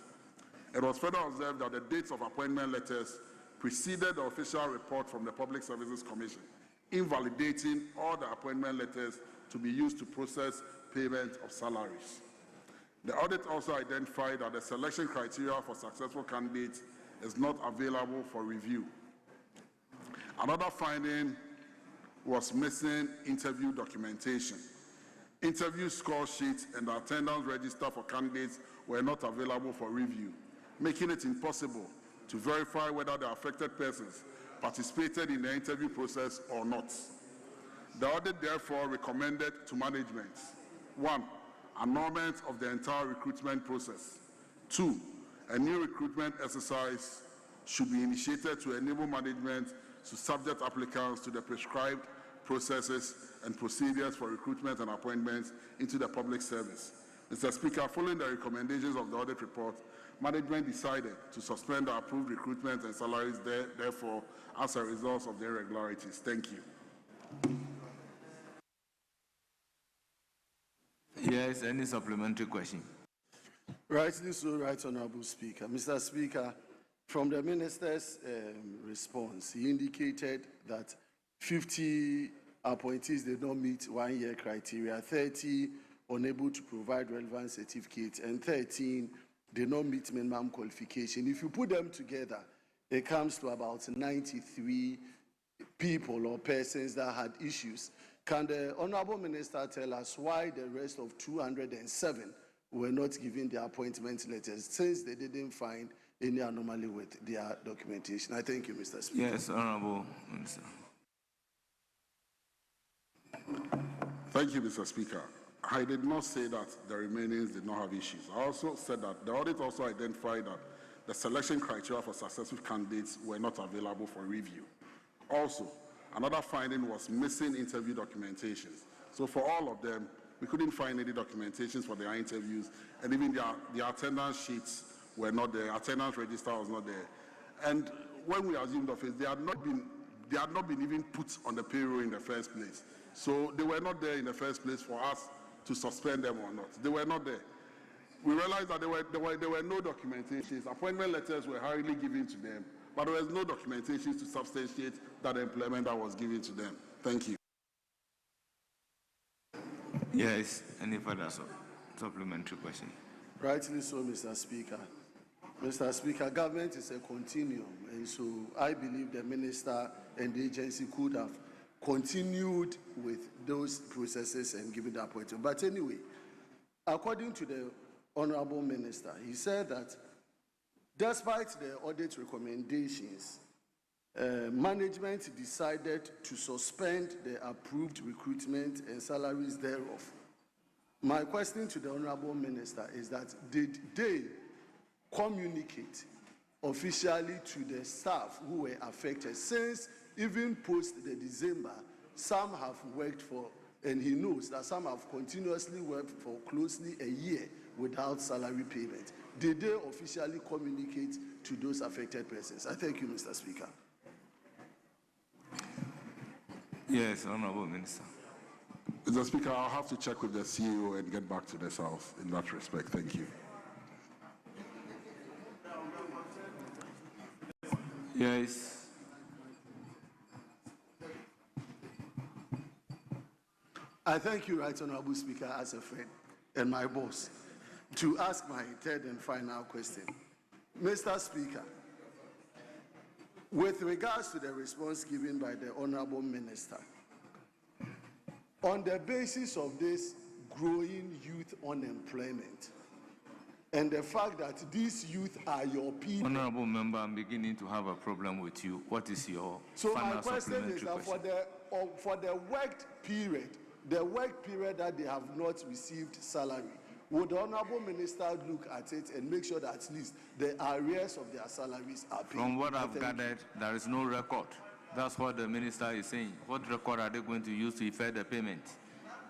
It was further observed that the dates of appointment letters preceded the official report from the Public Services Commission, invalidating all the appointment letters to be used to process payment of salaries. The audit also identified that the selection criteria for successful candidates is not available for review. Another finding was missing interview documentation. Interview score sheets and the attendance register for candidates were not available for review, making it impossible to verify whether the affected persons participated in the interview process or not. The audit therefore recommended to management, 1, annulment of the entire recruitment process. 2, a new recruitment exercise should be initiated to enable management to subject applicants to the prescribed processes and procedures for recruitment and appointments into the public service. Mr. Speaker, following the recommendations of the audit report, management decided to suspend the approved recruitment and salaries therefore as a result of the irregularities. Thank you. Yes, any supplementary question? Rightly so, Right Honorable Speaker. Mr. Speaker, from the Minister's response, he indicated that 50 appointees did not meet 1-year criteria, 30 unable to provide relevant certificates, and 13 did not meet minimum qualification. If you put them together, it comes to about 93 people or persons that had issues. Can the Honorable Minister tell us why the rest of 207 were not given their appointment letters since they didn't find any anomaly with their documentation. I thank you, Mr. Speaker. Yes, Honorable Minister. Thank you, Mr. Speaker. I did not say that the remainings did not have issues. I also said that the audit also identified that the selection criteria for successful candidates were not available for review. Also, another finding was missing interview documentations. So for all of them, we couldn't find any documentations for their interviews, and even their attendance sheets were not there, attendance register was not there. And when we assumed office, they had not been even put on the payroll in the first place. So they were not there in the first place for us to suspend them or not. They were not there. We realized that there were no documentations. Appointment letters were hurriedly given to them, but there was no documentations to substantiate that employment that was given to them. Thank you. Yes, any further supplementary question? Rightly so, Mr. Speaker. Mr. Speaker, government is a continuum, and so I believe the minister and the agency could have continued with those processes and given the appointment. But anyway, according to the Honorable Minister, he said that despite the audit recommendations, management decided to suspend the approved recruitment and salaries thereof. My question to the Honorable Minister is that did they communicate officially to the staff who were affected, since even post the December, some have worked for, and he knows that some have continuously worked for closely a year without salary payment. Did they officially communicate to those affected persons? I thank you, Mr. Speaker. Yes, Honorable Minister. Mr. Speaker, I'll have to check with the CEO and get back to the South in that respect. Thank you. Yes. I thank you, Right Honorable Speaker, as a friend and my boss, to ask my third and final question. Mr. Speaker, with regards to the response given by the Honorable Minister, on the basis of this growing youth unemployment and the fact that these youth are your people. Honorable Member, I'm beginning to have a problem with you. What is your So final my question is supplementary that question? for the worked period, that they have not received salary, would the Honorable Minister look at it and make sure that at least the arrears of their salaries are paid? From what I've gathered, there is no record. That's what the minister is saying. What record are they going to use to effect the payment?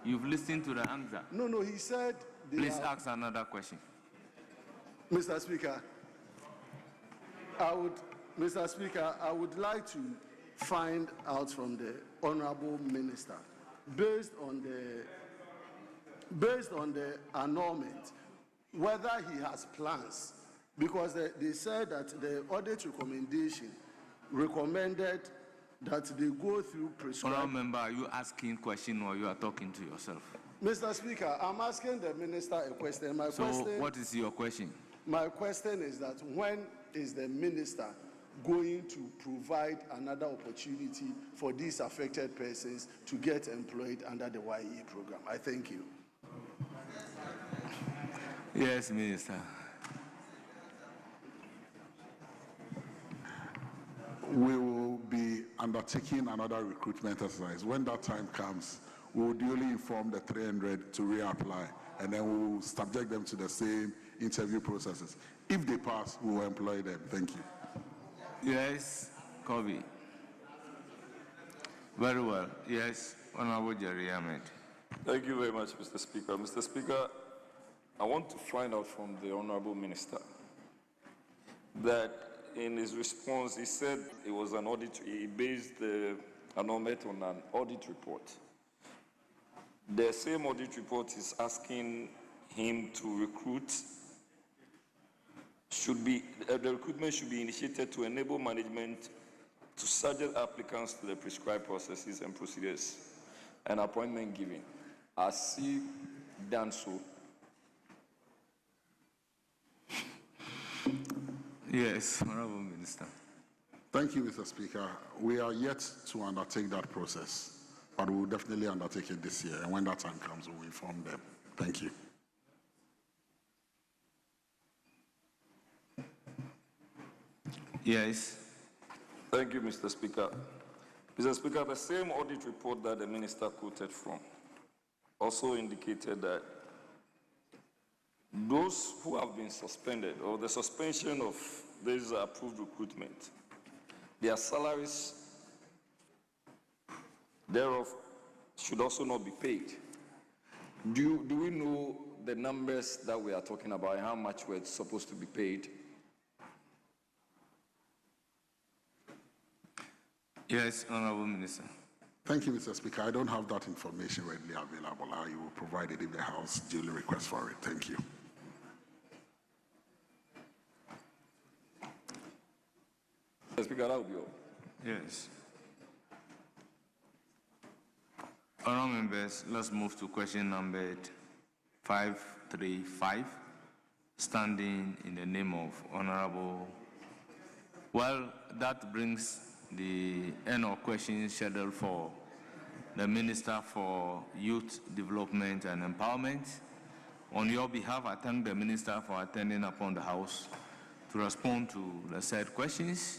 You've listened to the answer. No, he said... Please ask another question. Mr. Speaker, I would like to find out from the Honorable Minister, based on the annulment, whether he has plans, because they said that the audit recommendation recommended that they go through prescribed... Honorable Member, are you asking question or you are talking to yourself? Mr. Speaker, I'm asking the minister a question. What is your question? My question is that when is the minister going to provide another opportunity for these affected persons to get employed under the YE program? I thank you. Yes, Minister. We will be undertaking another recruitment exercise. When that time comes, we will duly inform the 300 to reapply, and then we will subject them to the same interview processes. If they pass, we will employ them. Thank you. Yes, Kobe. Very well. Yes, Honorable Jerry Ahmed. Thank you very much, Mr. Speaker. Mr. Speaker, I want to find out from the Honorable Minister that in his response, he said it was an audit, he based the annulment on an audit report. The same audit report is asking him to recruit, the recruitment should be initiated to enable management to subject applicants to the prescribed processes and procedures and appointment given. Has he done so? Yes, Honorable Minister. Thank you, Mr. Speaker. We are yet to undertake that process, but we will definitely undertake it this year, and when that time comes, we will inform them. Thank you. Yes. Thank you, Mr. Speaker. Mr. Speaker, the same audit report that the minister quoted from also indicated that those who have been suspended or the suspension of this approved recruitment, their salaries thereof should also not be paid. Do we know the numbers that we are talking about and how much we're supposed to be paid? Yes, Honorable Minister. Thank you, Mr. Speaker. I don't have that information readily available. I will provide it if the House duly requests for it. Thank you. Mr. Speaker, that will be all. Yes. Honourable members, let's move to question number 535, standing in the name of Honourable. Well, that brings the end of questions scheduled for the Minister for Youth Development and Empowerment. On your behalf, I thank the Minister for attending upon the House to respond to the said questions.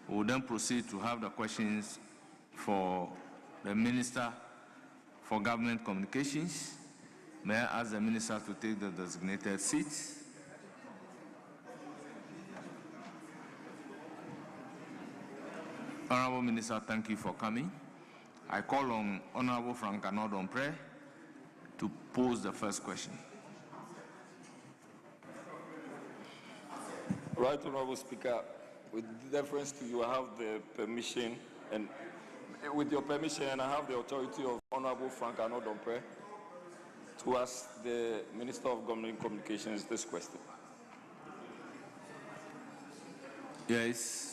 We will then proceed to have the questions for the Minister for Government Communications. May I ask the Minister to take the designated seat? Honorable Minister, thank you for coming. I call on Honorable Frank Anodompré to pose the first question. Right, Honorable Speaker, with deference to you, I have the permission, and with your permission, I have the authority of Honorable Frank Anodompré to ask the Minister of Government Communications this question. Yes.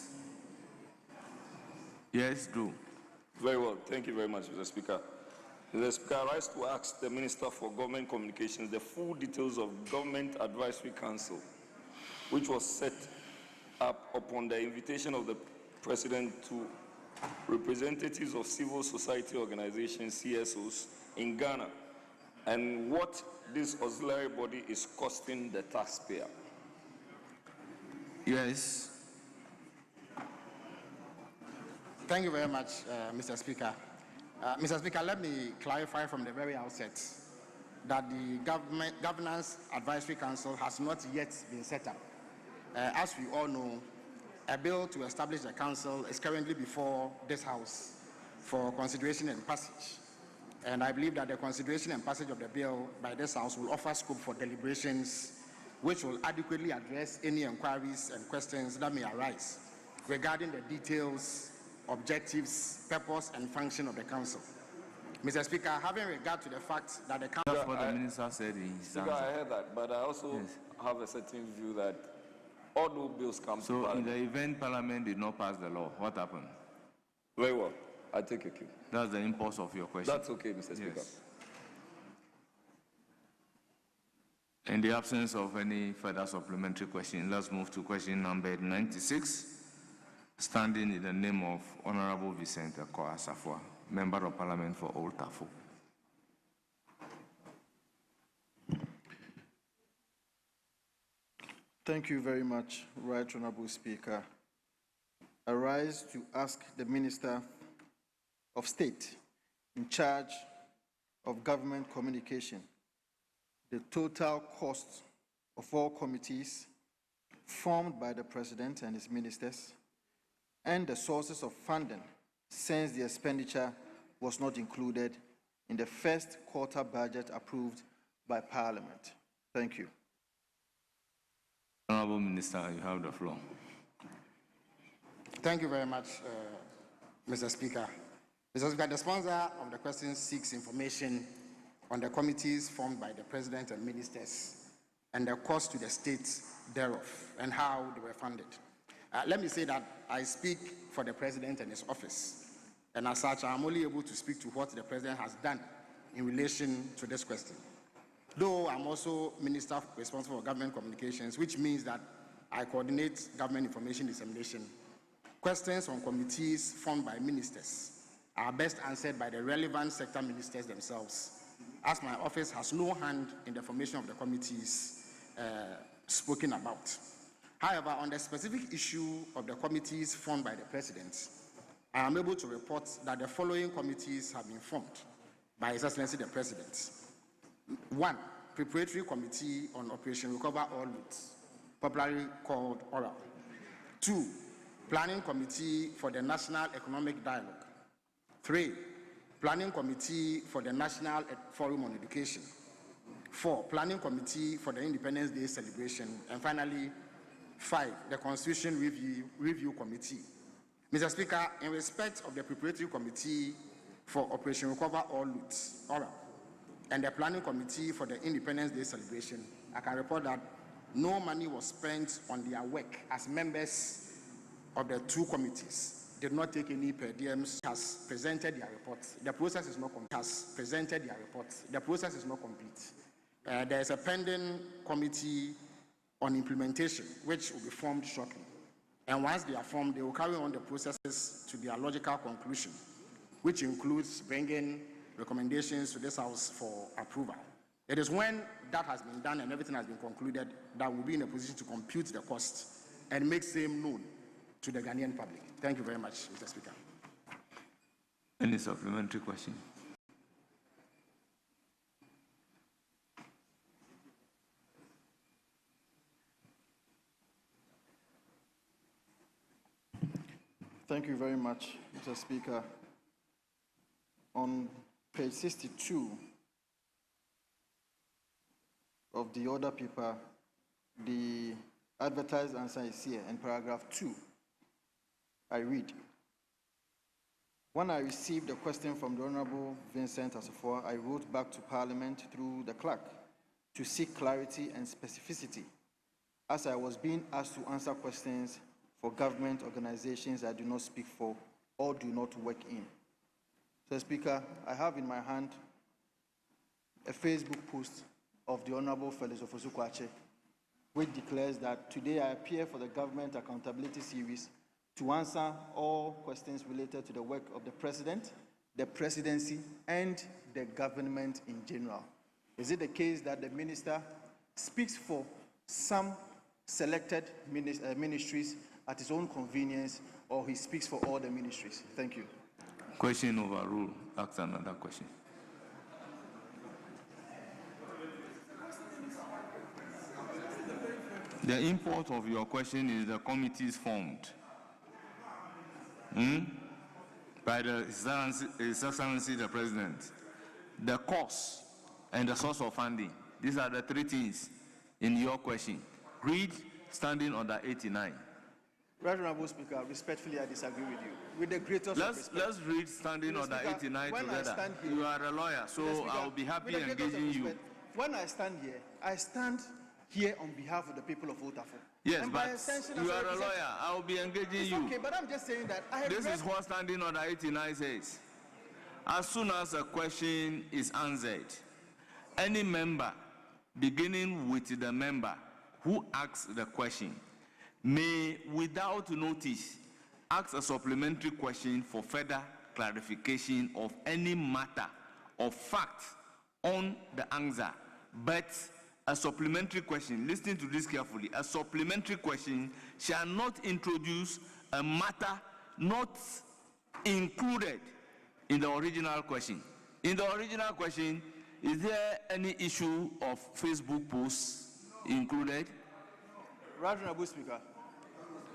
Yes, do. Very well. Thank you very much, Mr. Speaker. Mr. Speaker, I rise to ask the Minister for Government Communications the full details of Government Advisory Council, which was set up upon the invitation of the President to representatives of civil society organizations, CSOs, in Ghana, and what this auxiliary body is costing the taxpayer. Yes. Thank you very much, Mr. Speaker. Mr. Speaker, let me clarify from the very outset that the Governance Advisory Council has not yet been set up. As we all know, a bill to establish the council is currently before this House for consideration and passage. And I believe that the consideration and passage of the bill by this House will offer scope for deliberations which will adequately address any inquiries and questions that may arise regarding the details, objectives, purpose, and function of the council. Mr. Speaker, having regard to the fact that the council... That's what the minister said in his Speaker, I heard that, but I also have a certain view that all those bills come to Parliament. So in the event Parliament did not pass the law, what happened? Very well. I take your cue. That's the impulse of your question. That's okay, Mr. Speaker. Yes. In the absence of any further supplementary question, let's move to question number 96, standing in the name of Honorable Vicente Koasafwa, Member of Parliament for Old Tafo. Thank you very much, Right Honorable Speaker. I rise to ask the Minister of State in charge of government communication the total cost of all committees formed by the President and his ministers and the sources of funding since the expenditure was not included in the first quarter budget approved by Parliament. Thank you. Honorable Minister, you have the floor. Thank you very much, Mr. Speaker. Mr. Speaker, the sponsor of the question seeks information on the committees formed by the President and ministers and the cost to the state thereof and how they were funded. Let me say that I speak for the President and his office, and as such, I am only able to speak to what the President has done in relation to this question. Though I'm also Minister responsible for Government Communications, which means that I coordinate government information dissemination. Questions on committees formed by ministers are best answered by the relevant sector ministers themselves, as my office has no hand in the formation of the committees spoken about. However, on the specific issue of the committees formed by the President, I am able to report that the following committees have been formed by His Excellency the President. 1. Preparatory Committee on Operation Recover All Routes, popularly called ORAL. 2. Planning Committee for the National Economic Dialogue. 3. Planning Committee for the National Forum on Education. 4. Planning Committee for the Independence Day celebration. And finally, 5. The Constitution Review Committee. Mr. Speaker, in respect of the Preparatory Committee for Operation Recover All Routes, ORAL, and the Planning Committee for the Independence Day celebration, I can report that no money was spent on their work as members of the two committees did not take any per diems, has presented their reports. The process is not complete. Has presented their reports. The process is not complete. There is a pending committee on implementation, which will be formed shortly. And once they are formed, they will carry on the processes to their logical conclusion, which includes bringing recommendations to this House for approval. It is when that has been done and everything has been concluded that we'll be in a position to compute the cost and make same known to the Ghanaian public. Thank you very much, Mr. Speaker. Any supplementary question? Thank you very much, Mr. Speaker. On page 62 of the order paper, the advertised answer is here in paragraph 2. I read, when I received a question from the Honorable Vincent Assefuah, I wrote back to Parliament through the clerk to seek clarity and specificity, as I was being asked to answer questions for government organizations I do not speak for or do not work in. Mr. Speaker, I have in my hand a Facebook post of the Honorable Felix Ofosu-Kwakye, which declares that today I appear for the Government Accountability Series to answer all questions related to the work of the President, the Presidency, and the government in general. Is it the case that the Minister speaks for some selected ministries at his own convenience, or he speaks for all the ministries? Thank you. Question overruled. Ask another question. The import of your question is the committees formed by His Excellency the President, the cost and the source of funding. These are the three things in your question. Read Standing Order 89. Right Honorable Speaker, respectfully I disagree with you. With the greatest respect. Let's read Standing Order 89 together. You are a lawyer, so I'll be happy engaging you. When I stand here on behalf of the people of Otafo. Yes, but you are a lawyer. I'll be engaging you. Okay, but I'm just saying that This is what Standing Order 89 says. As soon as a question is answered, any member, beginning with the member who asks the question, may, without notice, ask a supplementary question for further clarification of any matter of fact on the answer. But a supplementary question, listen to this carefully, a supplementary question shall not introduce a matter not included in the original question. In the original question, is there any issue of Facebook posts included? Right Honorable Speaker,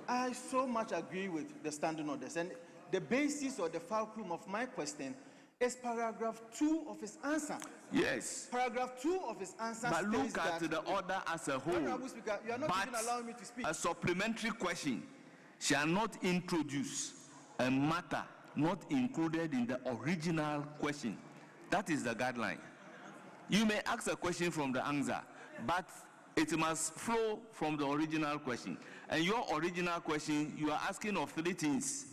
I so much agree with the standing orders, and the basis or the fulcrum of my question is paragraph 2 of his answer. Yes. Paragraph 2 of his answer but states look at the order as a whole. Honorable Speaker, you are not even allowing me to speak. A supplementary question shall not introduce a matter not included in the original question. That is the guideline. You may ask a question from the answer, but it must flow from the original question. And your original question, you are asking of three things,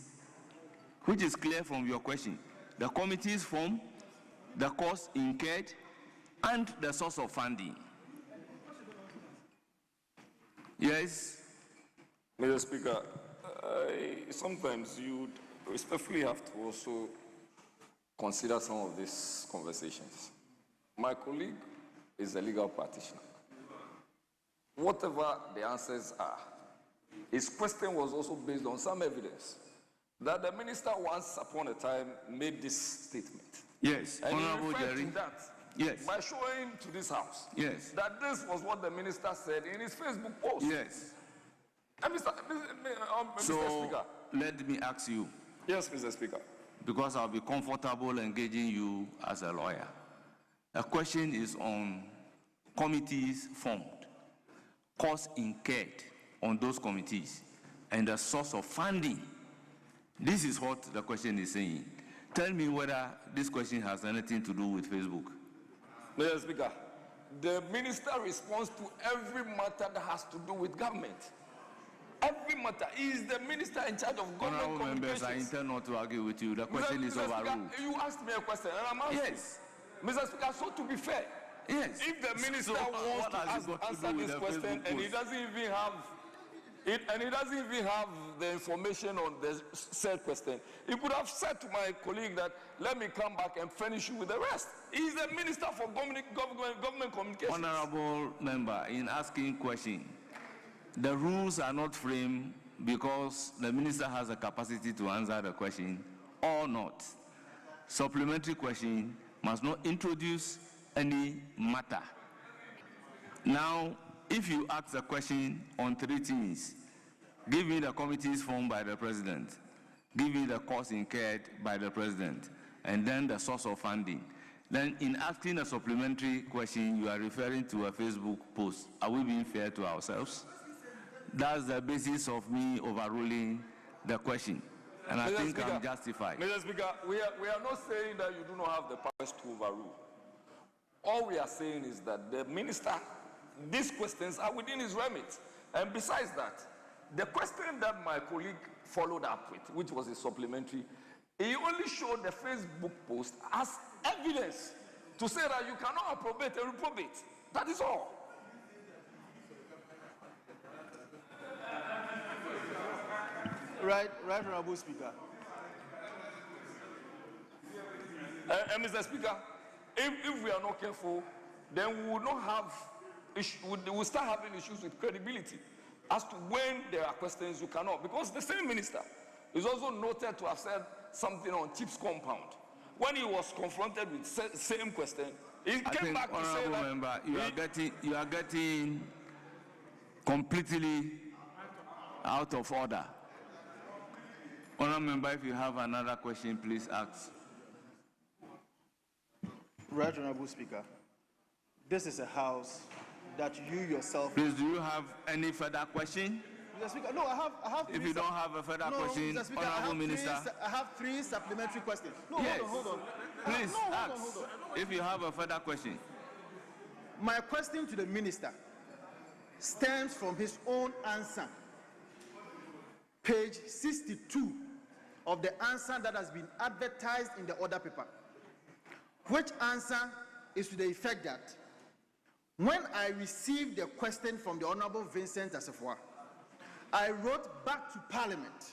which is clear from your question. The committee's form, the cost incurred, and the source of funding. Yes? Mr. Speaker, sometimes you respectfully have to also consider some of these conversations. My colleague is a legal practitioner. Whatever the answers are, his question was also based on some evidence that the minister once upon a time made this statement. Yes, And he Honorable referred Jerry. to that Yes. by showing to this house Yes. that this was what the minister said in his Facebook post. Yes. And Mr. Speaker. Let me ask you. Yes, Mr. Speaker. Because I'll be comfortable engaging you as a lawyer. The question is on committees formed, costs incurred on those committees, and the source of funding. This is what the question is saying. Tell me whether this question has anything to do with Facebook. Mr. Speaker, the minister responds to every matter that has to do with government. Every matter. He is the minister in charge of government Honorable communications. members, I intend not to argue with you. The question is Mr. overruled. Speaker, you asked me a question, and I'm asking. Yes. Mr. Speaker, so to be fair, yes. If the minister wants to answer this question and he doesn't even have the information on the said question, he could have said to my colleague that, let me come back and furnish you with the rest. He's the minister for government communications. Honorable member, in asking question, the rules are not framed because the minister has a capacity to answer the question or not. Supplementary question must not introduce any matter. Now, if you ask a question on three things, give me the committees formed by the president, give me the costs incurred by the president, and then the source of funding. Then in asking a supplementary question, you are referring to a Facebook post. Are we being fair to ourselves? That's the basis of me overruling the question. And I think I'm justified. Mr. Speaker, we are not saying that you do not have the powers to overrule. All we are saying is that the minister, these questions are within his remit. And besides that, the question that my colleague followed up with, which was a supplementary, he only showed the Facebook post as evidence to say that you cannot approbate a reprobate. That is all. Right, Honorable Speaker. And Mr. Speaker, if we are not careful, then we will not have, we'll start having issues with credibility as to when there are questions you cannot. Because the same minister is also noted to have said something on Chips compound. When he was confronted with the same question, he came back to say that... Member, you are getting completely out of order. Honourable member, if you have another question, please ask. Right, Honorable Speaker. This is a house that you yourself... Please, do you have any further question? Mr. Speaker, no, I have if you don't have a further question, Mr. Speaker, Honourable Minister... I have three supplementary questions. No, yes. hold on. Please, no, ask. hold on. If you have a further question. My question to the minister stems from his own answer. Page 62 of the answer that has been advertised in the order paper, which answer is to the effect that when I received the question from the Honorable Vincent Assefuah, I wrote back to Parliament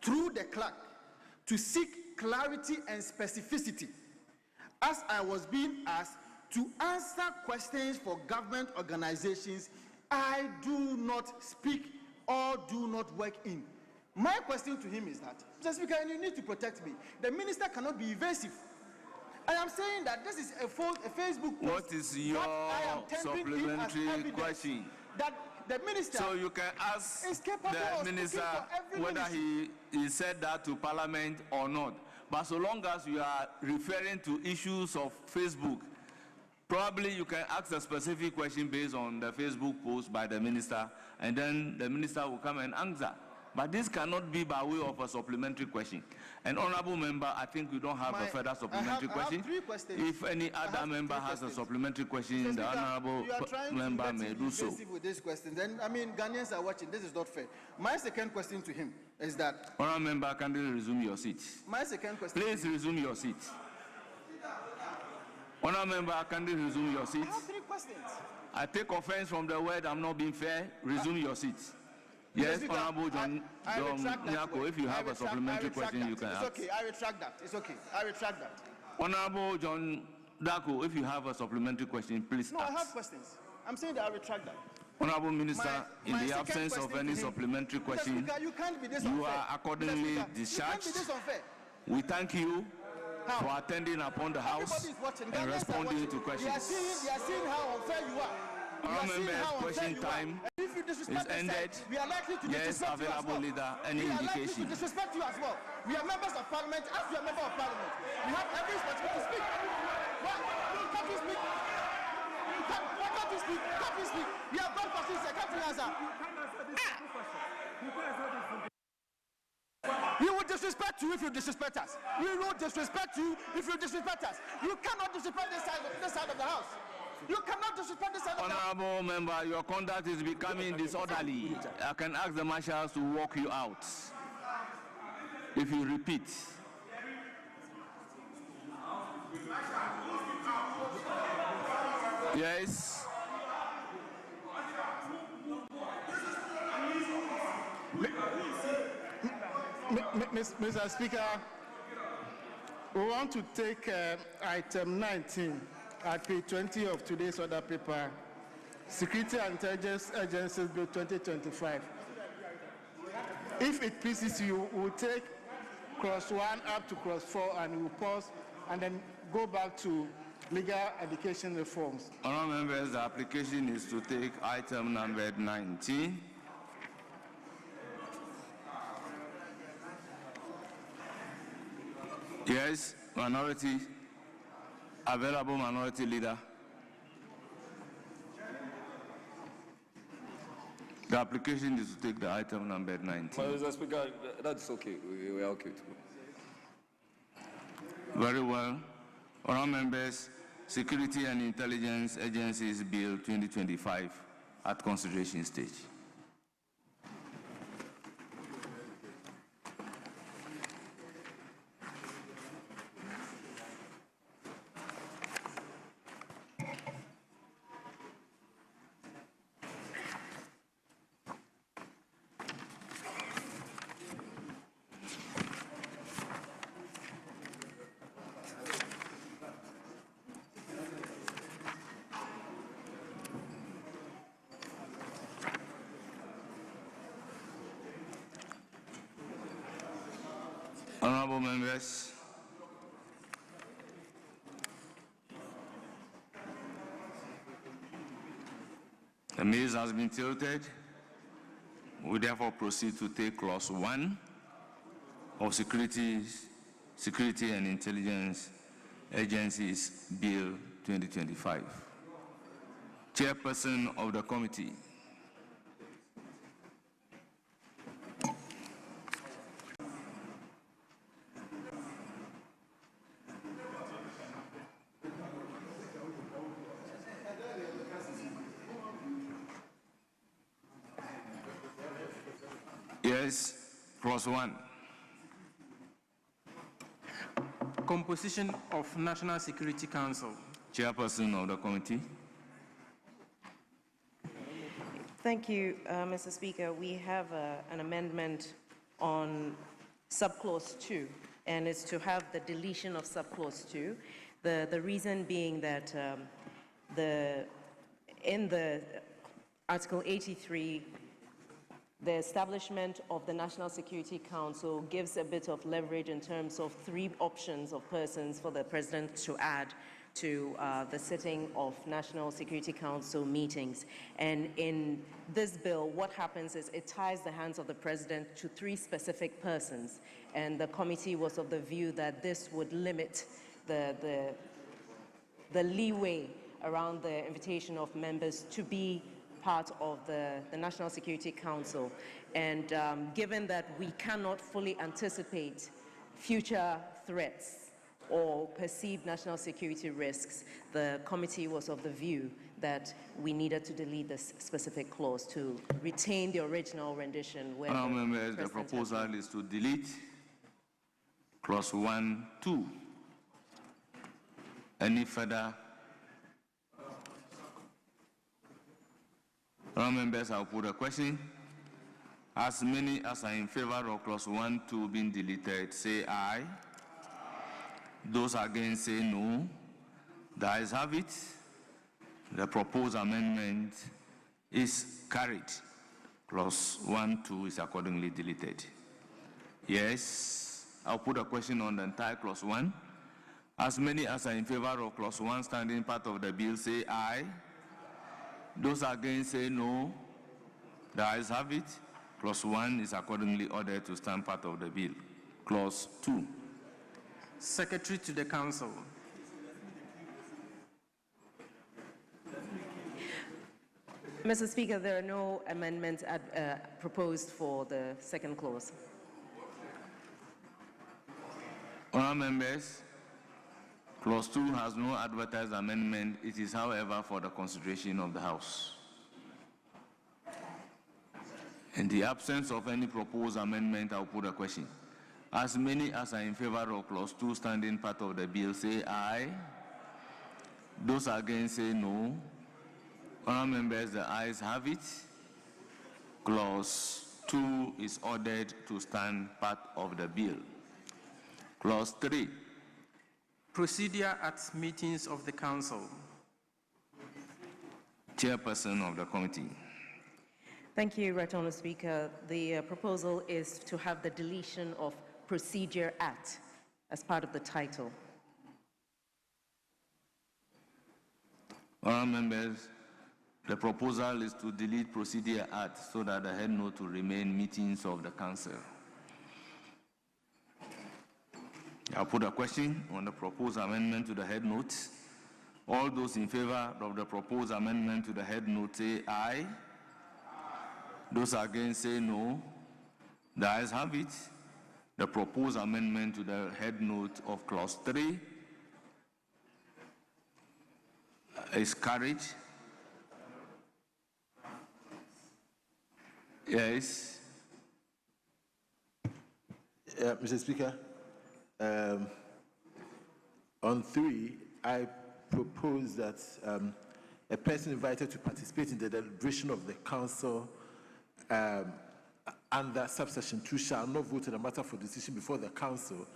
through the clerk to seek clarity and specificity as I was being asked to answer questions for government organizations I do not speak or do not work in. My question to him is that, Mr. Speaker, and you need to protect me, the minister cannot be evasive. I am saying that this is a Facebook post. What is your supplementary question? That the minister... So you can ask the minister whether he said that to Parliament or not. But so long as you are referring to issues of Facebook, probably you can ask a specific question based on the Facebook post by the minister, and then the minister will come and answer. But this cannot be by way of a supplementary question. And honourable member, I think we don't have a further supplementary question. If any other member has a supplementary question, the honourable member may do so. With this question, then I mean Ghanaians are watching. This is not fair. My second question to him is that. Honourable member, can you resume your seat? My second question. Please resume your seat. Honourable member, can you resume your seat? I have three questions. I take offence from the word I'm not being fair. Resume your seat. Yes, Honorable John Nyako, if you have a supplementary question, you can ask. It's okay, I retract that. It's okay, I retract that. Honorable John Dako, if you have a supplementary question, please ask. No, I have questions. I'm saying that I retract that. Honorable Minister, in the absence of any supplementary question, you are accordingly discharged. We thank you for attending upon the House and responding to questions. They are seeing how unfair you are. Honorable members, question time is ended. Yes, available leader, any indication? We disrespect you as well. We are members of parliament. As we are members of parliament, we have every responsibility to speak. Why can't you speak? Why can't you speak? Can't you speak? We have got questions here. Can't you answer? We will disrespect you if you disrespect us. We will disrespect you if you disrespect us. You cannot disrespect this side of the house. You cannot disrespect this side of the house. Honorable member, your conduct is becoming disorderly. I can ask the marshals to walk you out if you repeat. Yes. Mr. Speaker, we want to take item 19 at page 20 of today's order paper, Security and Intelligence Agencies Bill 2025. If it pleases you, we'll take clause 1 up to clause 4 and we'll pause and then go back to legal education reforms. Honourable members, the application is to take item number 19. Yes, minority, available minority leader. The application is to take the item number 19. Mr. Speaker, that's okay. We are okay too. Very well. Honourable members, Security and Intelligence Agencies Bill 2025 at consideration stage. Honourable members, the maze has been tilted. We therefore proceed to take clause 1 of Security and Intelligence Agencies Bill 2025. Chairperson of the committee. Yes, clause 1. Composition of National Security Council. Chairperson of the committee. Thank you, Mr. Speaker. We have an amendment on subclause 2, and it's to have the deletion of subclause 2. The reason being that in the Article 83, the establishment of the National Security Council gives a bit of leverage in terms of 3 options of persons for the President to add to the sitting of National Security Council meetings. And in this bill, what happens is it ties the hands of the President to 3 specific persons. And the committee was of the view that this would limit the leeway around the invitation of members to be part of the National Security Council. And given that we cannot fully anticipate future threats or perceived national security risks, the committee was of the view that we needed to delete this specific clause to retain the original rendition. Where the proposal is to delete clause 1, 2. Any further? Members, I'll put a question. As many as are in favor of clause 1, 2 being deleted, say aye. Those against say no. The ayes have it. The proposed amendment is carried. Clause 1, 2 is accordingly deleted. Yes, I'll put a question on the entire clause 1. As many as are in favor of clause 1 standing part of the bill say aye. Those against say no. The ayes have it. Clause 1 is accordingly ordered to stand part of the bill. Clause 2. Secretary to the Council. Mr. Speaker, there are no amendments proposed for the second clause. Honourable members, clause 2 has no advertised amendment. It is, however, for the consideration of the House. In the absence of any proposed amendment, I'll put a question. As many as are in favor of clause 2 standing part of the bill say aye. Those against say no. Honourable members, the ayes have it. Clause 2 is ordered to stand part of the bill. Clause 3. Procedure at meetings of the Council. Chairperson of the committee. Thank you, Right Honourable Speaker. The proposal is to have the deletion of procedure at as part of the title. Honourable members, the proposal is to delete procedure at so that the head note will remain meetings of the Council. I'll put a question on the proposed amendment to the head note. All those in favor of the proposed amendment to the head note say aye. Those against say no. The ayes have it. The proposed amendment to the head note of clause 3 is carried. Yes. Mr. Speaker, on 3, I propose that a person invited to participate in the deliberation of the Council under subsection 2 shall not vote on a matter for decision before the Council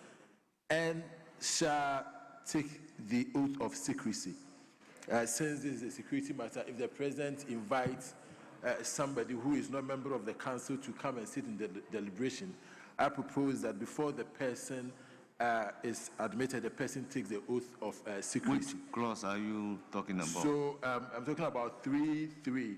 and shall take the oath of secrecy. Since this is a security matter, if the President invites somebody who is not a member of the Council to come and sit in the deliberation, I propose that before the person is admitted, the person takes the oath of secrecy. Which clause are you talking about? So I'm talking about 3.3.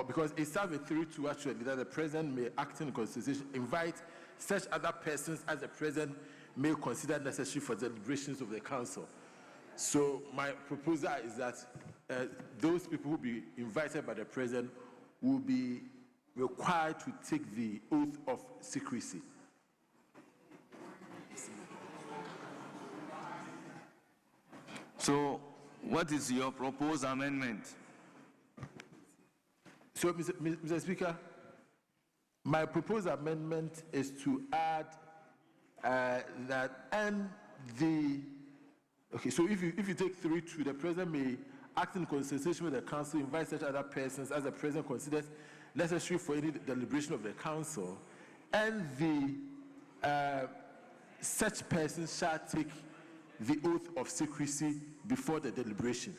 Because it starts with 3.2 actually, that the President may act in consultation, invite such other persons as the President may consider necessary for the deliberations of the Council. So my proposal is that those people who will be invited by the President will be required to take the oath of secrecy. So what is your proposed amendment? So, Mr. Speaker, my proposed amendment is to add that and the, okay, so if you take 3.2, the President may act in consultation with the Council, invite such other persons as the President considers necessary for any deliberation of the Council, and the such persons shall take the oath of secrecy before the deliberation.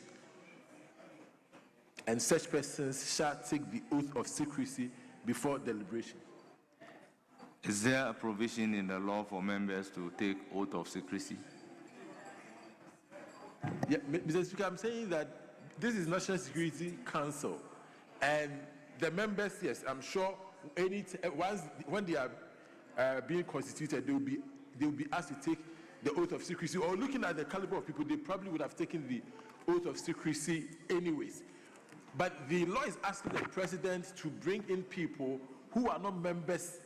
And such persons shall take the oath of secrecy before deliberation. Is there a provision in the law for members to take oath of secrecy? Yeah, Mr. Speaker, I'm saying that this is National Security Council, and the members, yes, I'm sure when they are being constituted, they will be asked to take the oath of secrecy. Or looking at the caliber of people, they probably would have taken the oath of secrecy anyways. But the law is asking the President to bring in people who are not members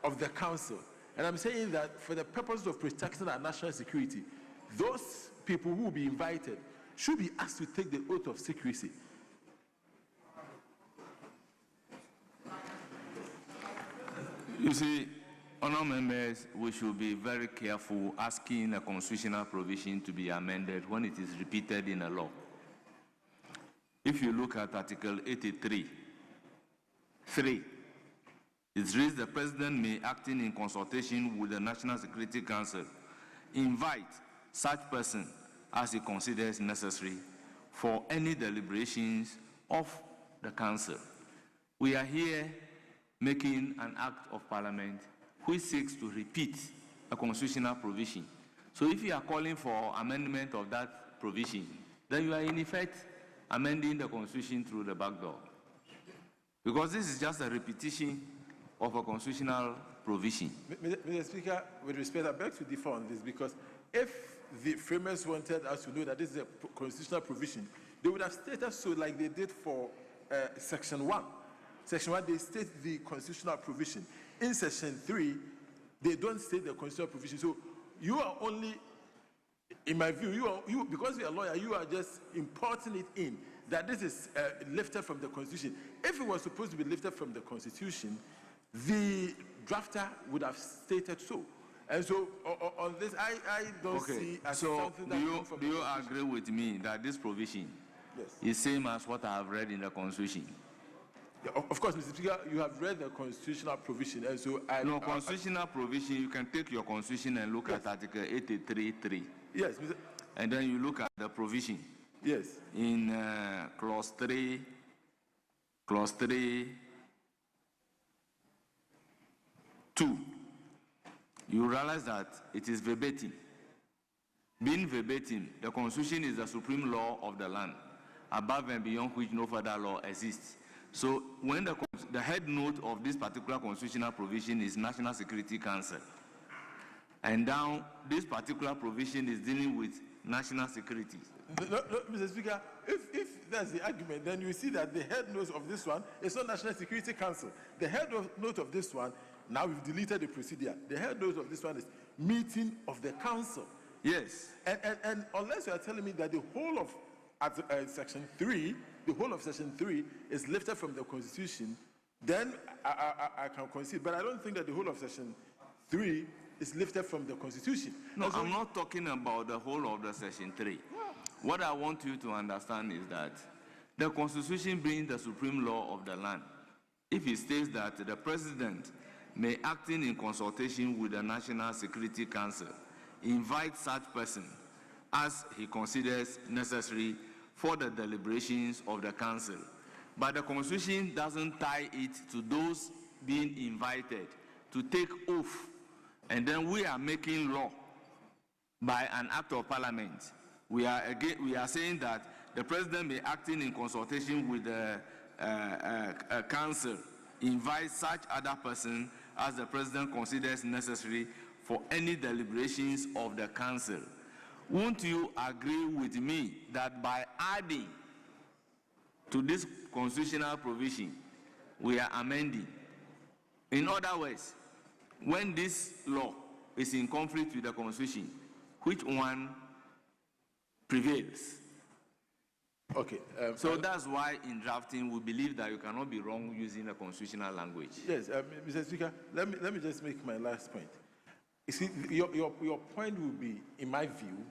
of the Council. And I'm saying that for the purposes of protecting our national security, those people who will be invited should be asked to take the oath of secrecy. You see, honourable members, we should be very careful asking a constitutional provision to be amended when it is repeated in a law. If you look at Article 83, 3, it reads the President may, acting in consultation with the National Security Council, invite such person as he considers necessary for any deliberations of the council. We are here making an act of parliament which seeks to repeat a constitutional provision. So if you are calling for amendment of that provision, then you are in effect amending the constitution through the back door. Because this is just a repetition of a constitutional provision. Mr. Speaker, with respect, I beg to differ on this, because if the framers wanted us to know that this is a constitutional provision, they would have stated so like they did for Section 1. Section 1, they state the constitutional provision. In Section 3, they don't state the constitutional provision. So you are only, in my view, because you're a lawyer, you are just importing it in, that this is lifted from the Constitution. If it was supposed to be lifted from the Constitution, the drafter would have stated so. And so on this, I don't see as something that comes from do you agree with me that this provision is same as what I have read in the Constitution? Yeah, of course, Mr. Speaker, you have read the constitutional provision, and so constitutional provision, you can take your Constitution and look at Article 83.3. Yes, Mr. And then you look at the provision. Yes. In clause 3, 2, you realize that it is verbatim. Being verbatim, the Constitution is the supreme law of the land, above and beyond which no further law exists. So when the head note of this particular constitutional provision is National Security Council, and now this particular provision is dealing with national security. No, Mr. Speaker, if that's the argument, then you see that the head note of this one is not National Security Council. The head note of this one, now we've deleted the procedure. The head note of this one is meeting of the council. Yes. And unless you are telling me that the whole of Section 3, the whole of Section 3 is lifted from the Constitution, then I can concede. But I don't think that the whole of Section 3 is lifted from the Constitution. No, I'm not talking about the whole of the Section 3. What I want you to understand is that the Constitution being the supreme law of the land, if it states that the President may, acting in consultation with the National Security Council, invite such person as he considers necessary for the deliberations of the Council. But the Constitution doesn't tie it to those being invited to take oath, and then we are making law by an act of parliament. We are saying that the President may, acting in consultation with the Council, invite such other person as the President considers necessary for any deliberations of the Council. Won't you agree with me that by adding to this constitutional provision, we are amending? In other words, when this law is in conflict with the Constitution, which one prevails? Okay. So that's why in drafting we believe that you cannot be wrong using the constitutional language. Yes, Mr. Speaker, let me just make my last point. You see, your point will be, in my view,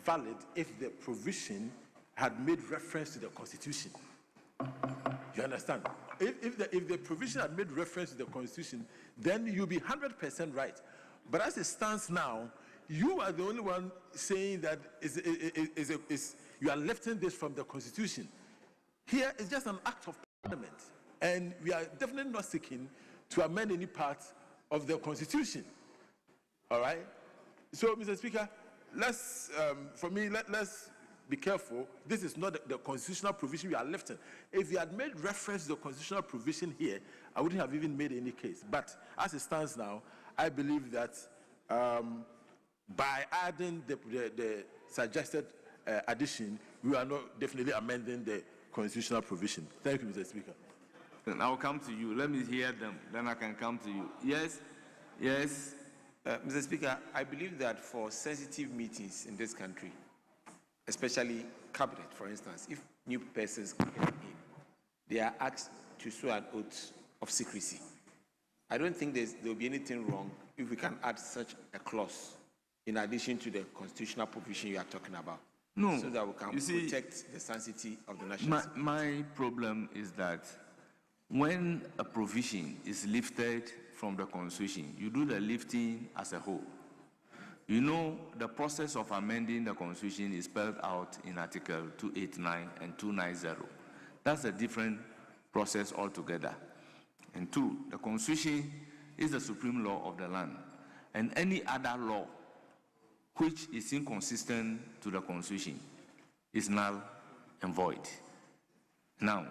valid if the provision had made reference to the Constitution. You understand? If the provision had made reference to the Constitution, then you'll be 100% right. But as it stands now, you are the only one saying that you are lifting this from the Constitution. Here is just an act of parliament, and we are definitely not seeking to amend any part of the Constitution. All right? So, Mr. Speaker, let's be careful. This is not the constitutional provision we are lifting. If you had made reference to the constitutional provision here, I wouldn't have even made any case. But as it stands now, I believe that by adding the suggested addition, we are not definitely amending the constitutional provision. Thank you, Mr. Speaker. Then I'll come to you. Let me hear them. Then I can come to you. Yes? Yes? Mr. Speaker, I believe that for sensitive meetings in this country, especially cabinet, for instance, if new persons come in, they are asked to swear an oath of secrecy. I don't think there will be anything wrong if we can add such a clause in addition to the constitutional provision you are talking about. No. So that we can protect the sanctity of the national security. My problem is that when a provision is lifted from the Constitution, you do the lifting as a whole. You know, the process of amending the Constitution is spelled out in Article 289 and 290. That's a different process altogether. And two, the Constitution is the supreme law of the land, and any other law which is inconsistent to the Constitution is null and void. Now,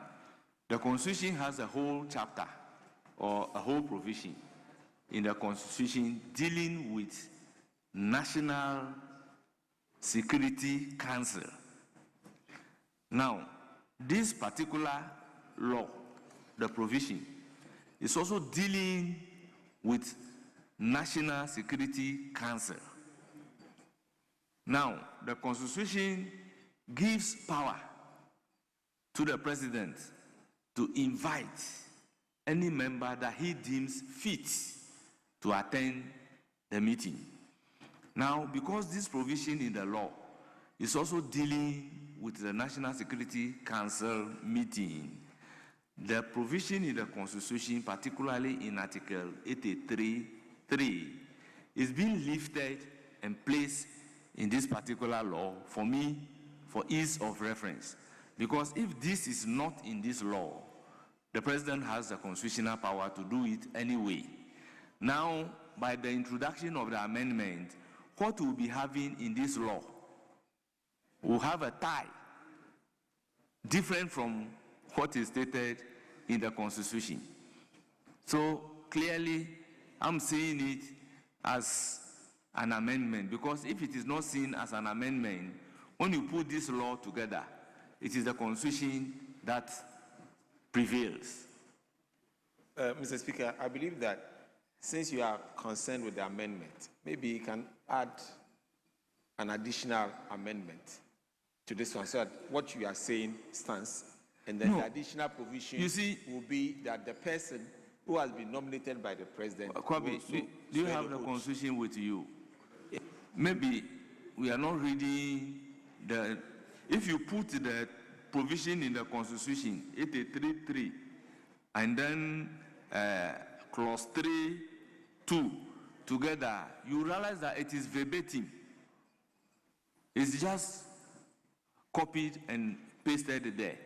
the Constitution has a whole chapter or a whole provision in the Constitution dealing with National Security Council. Now, this particular law, the provision, is also dealing with National Security Council. Now, the Constitution gives power to the president to invite any member that he deems fit to attend the meeting. Now, because this provision in the law is also dealing with the National Security Council meeting, the provision in the Constitution, particularly in Article 83(3), is being lifted and placed in this particular law for me, for ease of reference. Because if this is not in this law, the president has the constitutional power to do it anyway. Now, by the introduction of the amendment, what we'll be having in this law will have a tie different from what is stated in the Constitution. So clearly, I'm seeing it as an amendment, because if it is not seen as an amendment, when you put this law together, it is the Constitution that prevails. Mr. Speaker, I believe that since you are concerned with the amendment, maybe you can add an additional amendment to this one so that what you are saying stands, and then the additional provision will be that the person who has been nominated by the president. Kwabi, do you have the Constitution with you? Maybe we are not reading the. If you put the provision in the Constitution, 83(3), and then clause 3(2) together, you realize that it is verbatim. It's just copied and pasted there.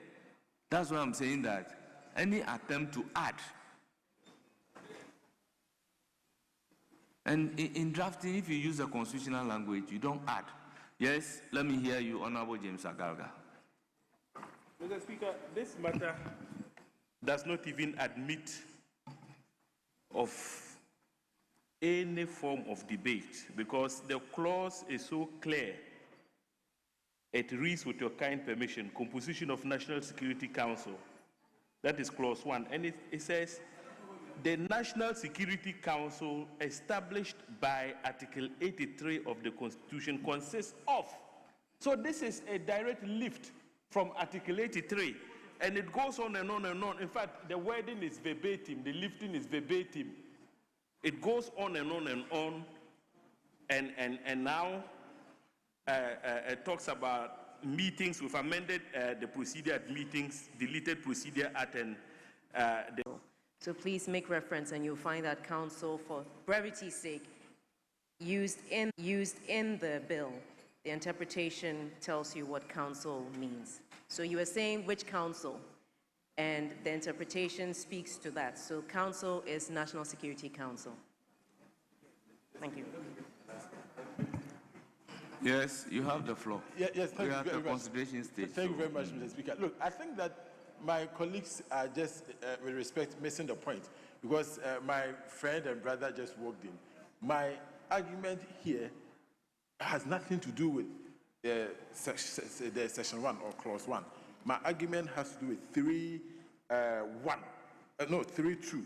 That's why I'm saying that any attempt to add, and in drafting, if you use the constitutional language, you don't add. Yes, let me hear you, Honorable James Agalga. Mr. Speaker, this matter does not even admit of any form of debate, because the clause is so clear. It reads, with your kind permission, composition of National Security Council. That is clause 1. And it says, the National Security Council established by Article 83 of the Constitution consists of. So this is a direct lift from Article 83. And it goes on and on and on. In fact, the wording is verbatim. The lifting is verbatim. It goes on and on and on. And now it talks about meetings. We've amended the procedure at meetings, deleted procedure at an... So please make reference, and you'll find that council, for brevity's sake, used in the bill. The interpretation tells you what council means. So you were saying which council, and the interpretation speaks to that. So council is National Security Council. Thank you. Yes, you have the floor. Yes, thank you very much. Consideration stage. Thank you very much, Mr. Speaker. Look, I think that my colleagues are just, with respect, missing the point, because my friend and brother just walked in. My argument here has nothing to do with the section 1 or clause 1. My argument has to do with 3(2).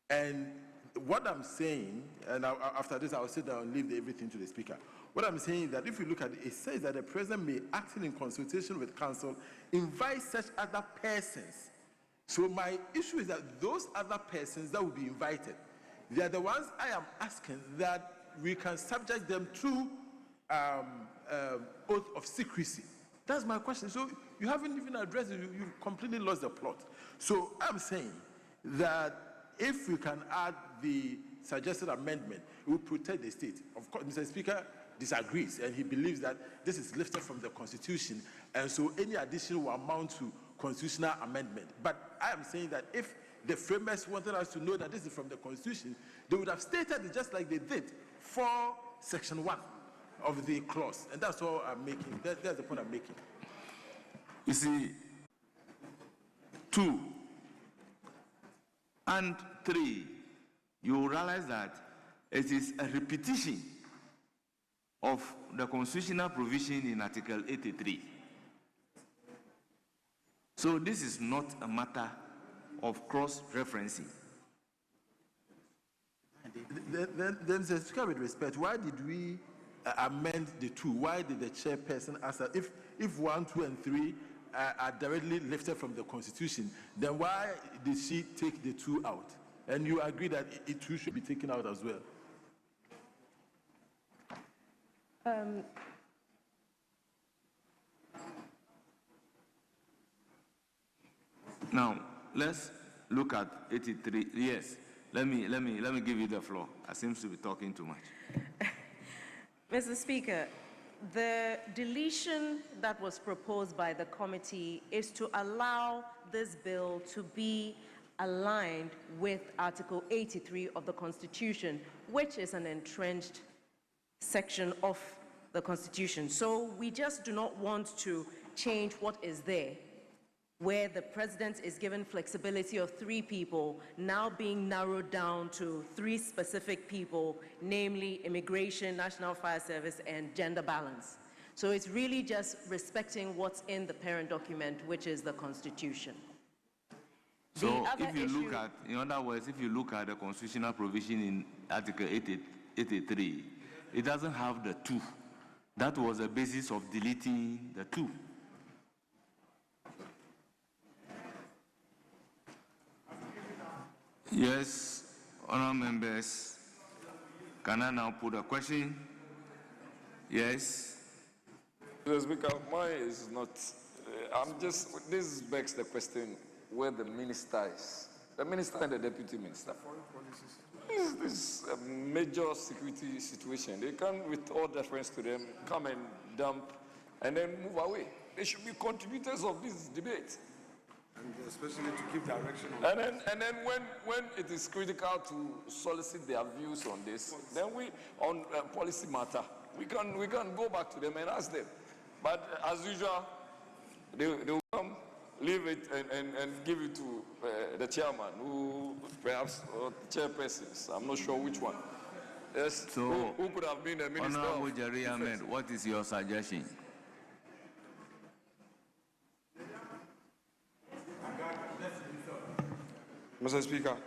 And what I'm saying, and after this I'll sit down and leave everything to the Speaker. What I'm saying is that if you look at it, it says that the President may, acting in consultation with Council, invite such other persons. So my issue is that those other persons that will be invited, they are the ones I am asking that we can subject them to oath of secrecy. That's my question. So you haven't even addressed it. You've completely lost the plot. So I'm saying that if we can add the suggested amendment, it will protect the state. Of course, Mr. Speaker disagrees, and he believes that this is lifted from the Constitution, and so any addition will amount to constitutional amendment. But I am saying that if the framers wanted us to know that this is from the Constitution, they would have stated it just like they did for Section 1 of the clause. And that's all I'm making. That's the point I'm making. You see, 2 and 3, you will realize that it is a repetition of the constitutional provision in Article 83. So this is not a matter of cross-referencing. Then, Mr. Speaker, with respect, why did we amend the 2? Why did the chairperson ask that if 1, 2, and 3 are directly lifted from the Constitution, then why did she take the 2 out? And you agree that it too should be taken out as well? Now, let's look at 83. Yes, let me give you the floor. I seem to be talking too much. Mr. Speaker, the deletion that was proposed by the committee is to allow this bill to be aligned with Article 83 of the Constitution, which is an entrenched section of the Constitution. So we just do not want to change what is there, where the president is given flexibility of 3 people, now being narrowed down to 3 specific people, namely immigration, National Fire Service, and gender balance. So it's really just respecting what's in the parent document, which is the Constitution. So if you look at, in other words, if you look at the constitutional provision in Article 83, it doesn't have the 2. That was the basis of deleting the 2. Yes, honourable members, can I now put a question? Yes. Mr. Speaker, mine is not. This begs the question where the minister is. The minister and the deputy minister. This is a major security situation. They can, with all deference to them, come and dump and then move away. They should be contributors of this debate. And especially to give direction on and then when it is critical to solicit their views on this, then on policy matter, we can go back to them and ask them. But as usual, they will come, leave it and give it to the chairman, who perhaps, or chairpersons, I'm not sure which one. Yes, so who could have been a minister? Honorable Jerry Ahmed, what is your suggestion? Mr. Speaker.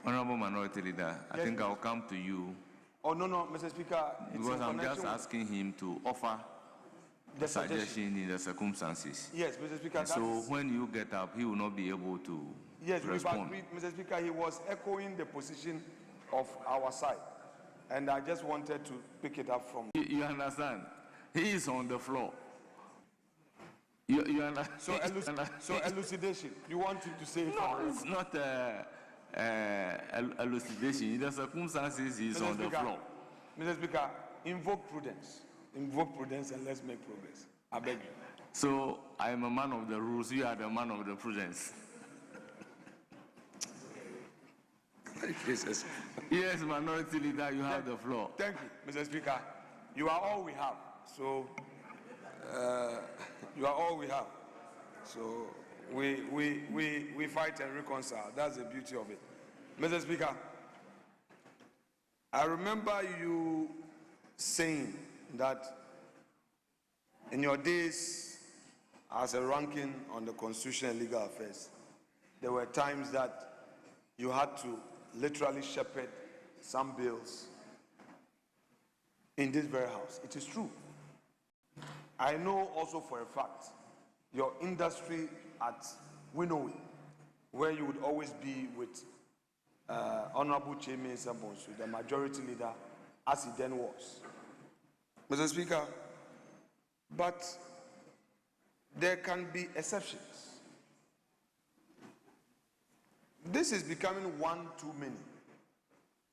Honorable Minority Leader, I think I'll come to you. Oh, no, Mr. Speaker. Because I'm just asking him to offer the suggestion in the circumstances. Yes, Mr. Speaker. So when you get up, he will not be able to respond. Yes, Mr. Speaker, he was echoing the position of our side. And I just wanted to pick it up from... You understand? He is on the floor. You understand? So elucidation. You want him to say it? No, it's not elucidation. In the circumstances, he's on the floor. Mr. Speaker, invoke prudence. Invoke prudence and let's make progress. I beg you. So I am a man of the rules. You are the man of the prudence. Yes, Minority Leader, you have the floor. Thank you, Mr. Speaker. You are all we have. So you are all we have. So we fight and reconcile. That's the beauty of it. Mr. Speaker, I remember you saying that in your days as a ranking on the Constitution and Legal Affairs, there were times that you had to literally shepherd some bills in this very house. It is true. I know also for a fact your industry at Winnowing, where you would always be with Honorable Cheme Sabonsu, the majority leader, as he then was. Mr. Speaker, but there can be exceptions. this is becoming one too many.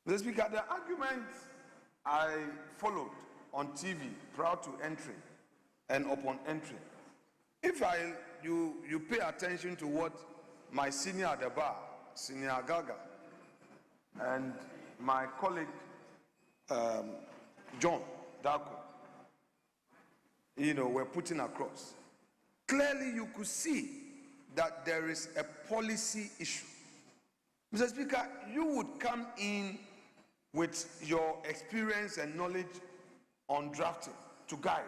Mr. Speaker, the argument I followed on TV prior to entering and upon entering, if you pay attention to what my senior at the bar, Senior Gaga, and my colleague John Darko, were putting across, clearly you could see that there is a policy issue. Mr. Speaker, you would come in with your experience and knowledge on drafting to guide,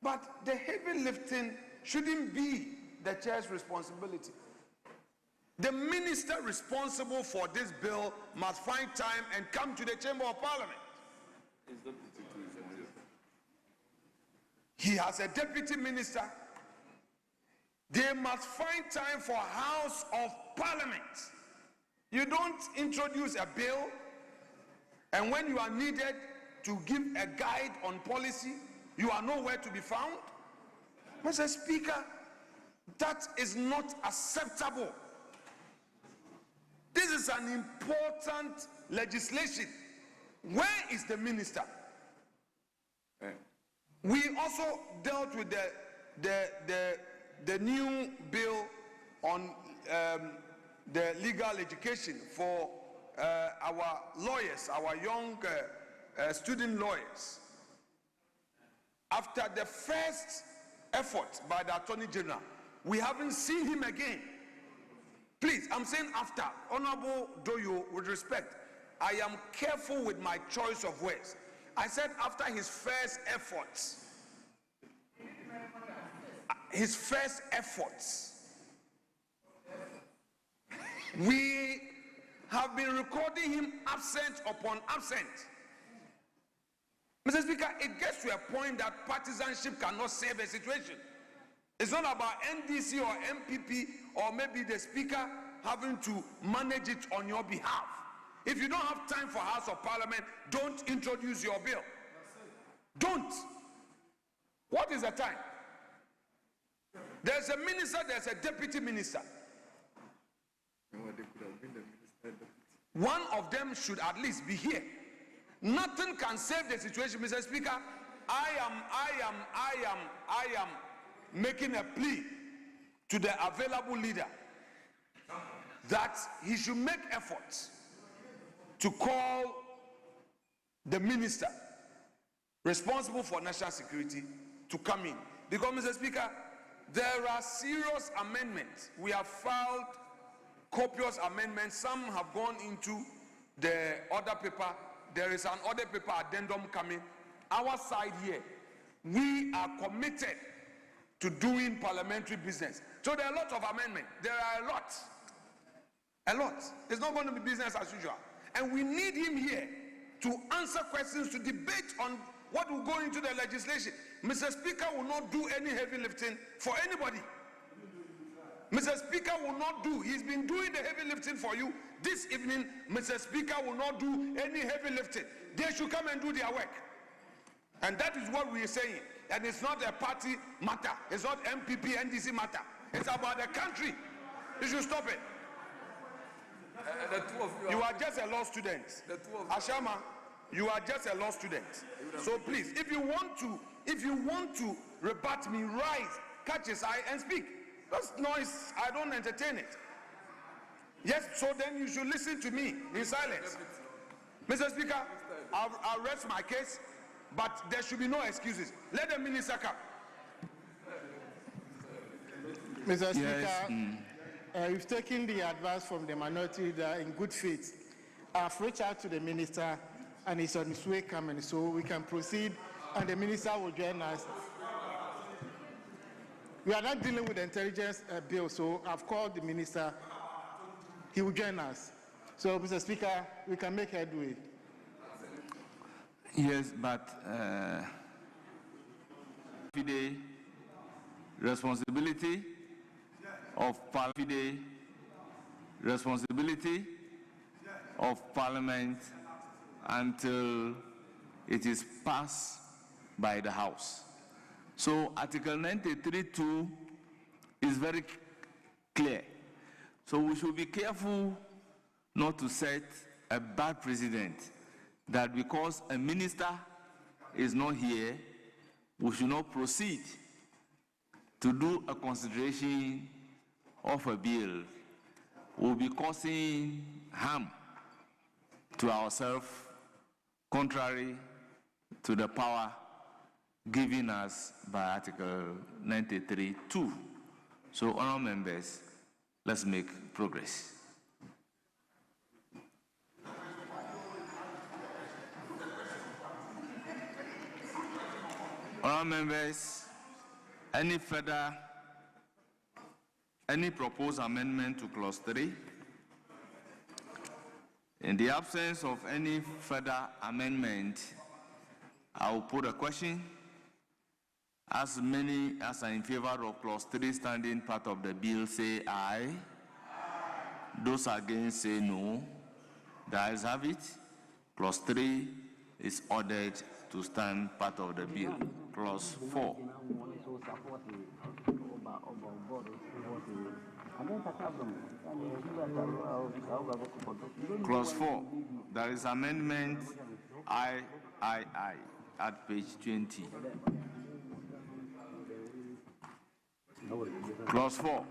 but the heavy lifting shouldn't be the chair's responsibility. The minister responsible for this bill must find time and come to the Chamber of Parliament. He has a deputy minister. They must find time for House of Parliament. You don't introduce a bill, and when you are needed to give a guide on policy, you are nowhere to be found. Mr. Speaker, that is not acceptable. This is an important legislation. Where is the minister? We also dealt with the new bill on the legal education for our lawyers, our young student lawyers. After the first effort by the Attorney General, we haven't seen him again. Please, I'm saying after. Honorable Doyo, with respect, I am careful with my choice of words. I said after his first efforts. We have been recording him absent upon absent. Mr. Speaker, it gets to a point that partisanship cannot save a situation. It's not about NDC or MPP or maybe the Speaker having to manage it on your behalf. If you don't have time for House of Parliament, don't introduce your bill. Don't. What is the time? There's a minister, there's a deputy minister. One of them should at least be here. Nothing can save the situation, Mr. Speaker. I am making a plea to the available leader that he should make efforts to call the minister responsible for national security to come in. Because, Mr. Speaker, there are serious amendments. We have filed copious amendments. Some have gone into the order paper. There is an order paper addendum coming. Our side here, we are committed to doing parliamentary business. So there are a lot of amendments. There are a lot. A lot. It's not going to be business as usual. And we need him here to answer questions, to debate on what will go into the legislation. Mr. Speaker will not do any heavy lifting for anybody. Mr. Speaker will not do. He's been doing the heavy lifting for you. This evening, Mr. Speaker will not do any heavy lifting. They should come and do their work. And that is what we are saying. And it's not a party matter. It's not MPP, NDC matter. It's about the country. You should stop it. You are just a law student. Ashama, you are just a law student. So please, if you want to rebut me, rise, catch his eye and speak. That's noise. I don't entertain it. Yes, so then you should listen to me in silence. Mr. Speaker, I'll rest my case, but there should be no excuses. Let the minister come. Mr. Speaker, you've taken the advice from the minority leader in good faith. I've reached out to the minister, and he's on his way coming, so we can proceed, and the minister will join us. We are not dealing with the intelligence bill, so I've called the minister. He will join us. So, Mr. Speaker, we can make headway. Yes, but the responsibility of Parliament until it is passed by the House. So Article 93(2) is very clear. So we should be careful not to set a bad precedent that because a minister is not here, we should not proceed to do a consideration of a bill. We'll be causing harm to ourselves, contrary to the power given us by Article 93(2). So, honourable members, let's make progress. Honourable members, any proposed amendment to clause 3? In the absence of any further amendment, I will put a question. As many as are in favor of clause 3 standing part of the bill say aye. Those against say no. The ayes have it. Clause 3 is ordered to stand part of the bill. Clause 4. Clause 4. There is amendment I at page 20. Clause 4.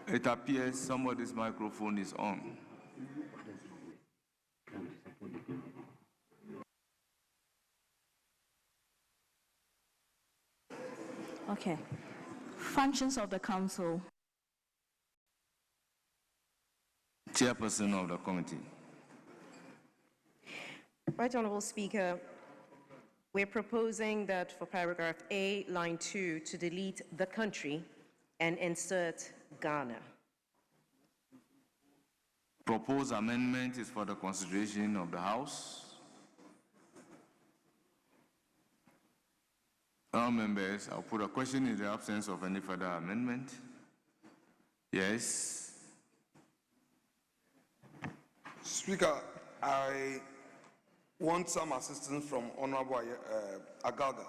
It appears somebody's microphone is on. Okay. Functions of the council. Chairperson of the committee. Right, Honourable Speaker, we're proposing that for paragraph A, line 2, to delete the country and insert Ghana. Proposed amendment is for the consideration of the House. All members, I'll put a question in the absence of any further amendment. Yes. Speaker, I want some assistance from Honorable Agalga.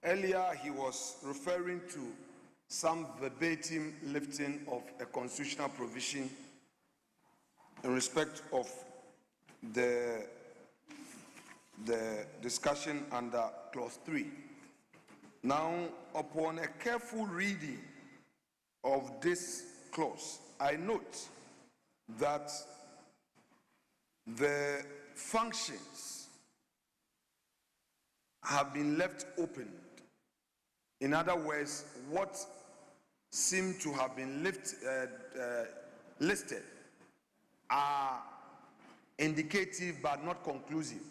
Earlier, he was referring to some verbatim lifting of a constitutional provision in respect of the discussion under clause 3. Now, upon a careful reading of this clause, I note that the functions have been left open. In other words, what seem to have been listed are indicative but not conclusive.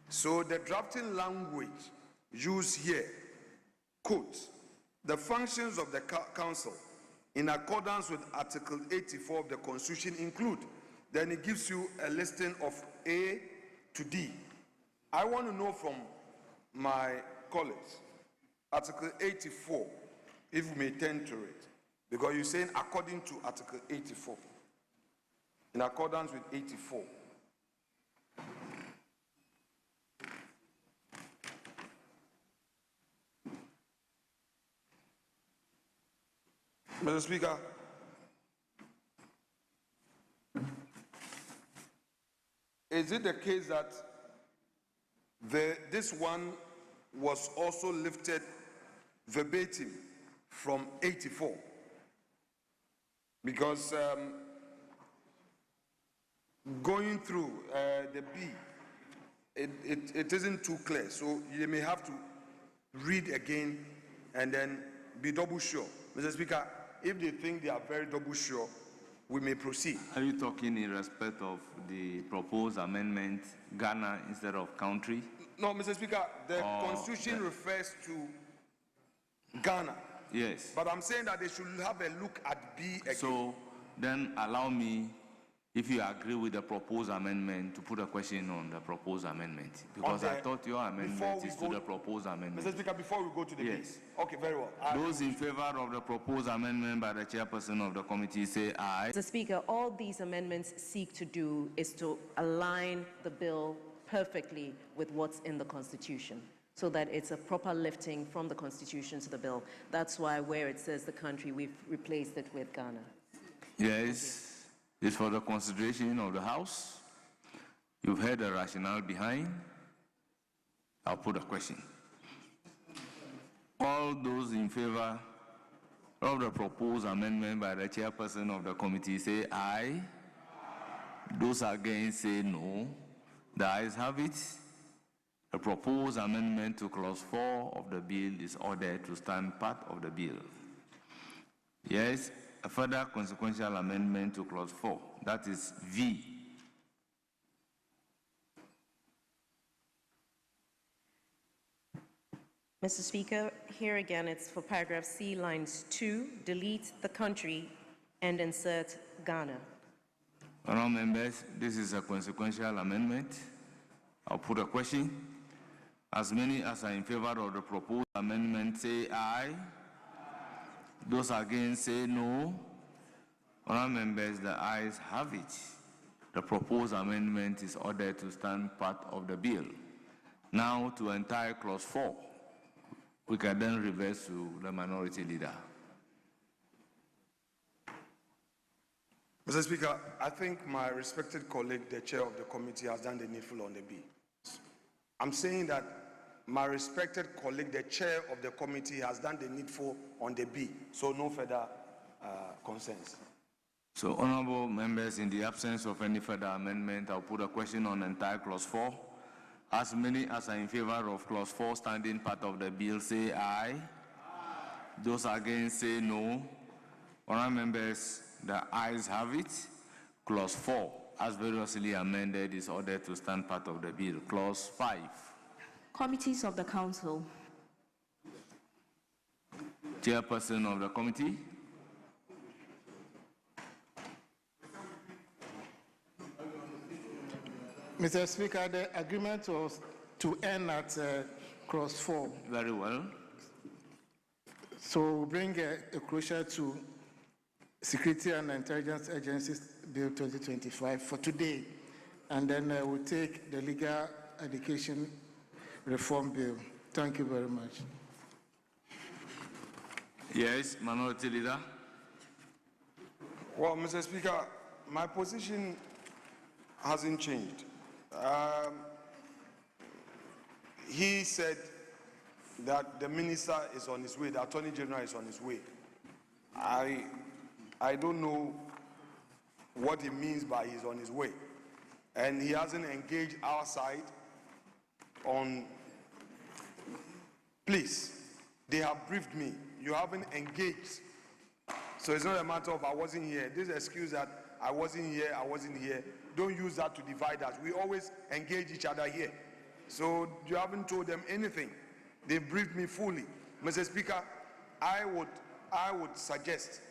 So the drafting language used here, quote, the functions of the council in accordance with Article 84 of the Constitution include, then it gives you a listing of A to D. I want to know from my colleagues, Article 84, if we may turn to it, because you're saying according to Article 84, in accordance with 84. Mr. Speaker, is it the case that this one was also lifted verbatim from 84? Because going through the B, it isn't too clear. So you may have to read again and then be double sure. Mr. Speaker, if they think they are very double sure, we may proceed. Are you talking in respect of the proposed amendment, Ghana instead of country? No, Mr. Speaker, the Constitution refers to Ghana. Yes. But I'm saying that they should have a look at B again. So then allow me, if you agree with the proposed amendment, to put a question on the proposed amendment. Because I thought your amendment is to the proposed amendment. Mr. Speaker, before we go to the yes. B. Okay, very well. Those in favor of the proposed amendment by the chairperson of the committee say aye. Mr. Speaker, all these amendments seek to do is to align the bill perfectly with what's in the Constitution, so that it's a proper lifting from the Constitution to the bill. That's why where it says the country, we've replaced it with Ghana. Yes, it's for the consideration of the House. You've heard the rationale behind. I'll put a question. All those in favor of the proposed amendment by the chairperson of the committee say aye. Those against say no. The ayes have it. The proposed amendment to clause 4 of the bill is ordered to stand part of the bill. Yes, a further consequential amendment to clause 4, that is V. Mr. Speaker, here again, it's for paragraph C, lines 2, delete the country and insert Ghana. Honourable members, this is a consequential amendment. I'll put a question. As many as are in favor of the proposed amendment say aye. Those against say no. Honourable members, the ayes have it. The proposed amendment is ordered to stand part of the bill. Now to entire clause 4. We can then reverse to the minority leader. Mr. Speaker, I think my respected colleague, the chair of the committee, has done the needful on the bill. I'm saying that my respected colleague, the chair of the committee, has done the needful on the bill, so no further concerns. So, honourable members, in the absence of any further amendment, I'll put a question on entire clause 4. As many as are in favor of clause 4 standing part of the bill say aye. Those against say no. Honourable members, the ayes have it. Clause 4, as variously amended, is ordered to stand part of the bill. Clause 5. Committees of the Council. Chairperson of the committee. Mr. Speaker, the agreement was to end at clause 4. Very well. So we'll bring a closure to Security and Intelligence Agencies Bill 2025 for today, and then we'll take the Legal Education Reform Bill. Thank you very much. Yes, Minority Leader. Well, Mr. Speaker, my position hasn't changed. He said that the minister is on his way, the Attorney General is on his way. I don't know what he means by he's on his way. And he hasn't engaged our side on, please, they have briefed me. You haven't engaged. So it's not a matter of I wasn't here. This excuse that I wasn't here, don't use that to divide us. We always engage each other here. So you haven't told them anything. They briefed me fully. Mr. Speaker, I would suggest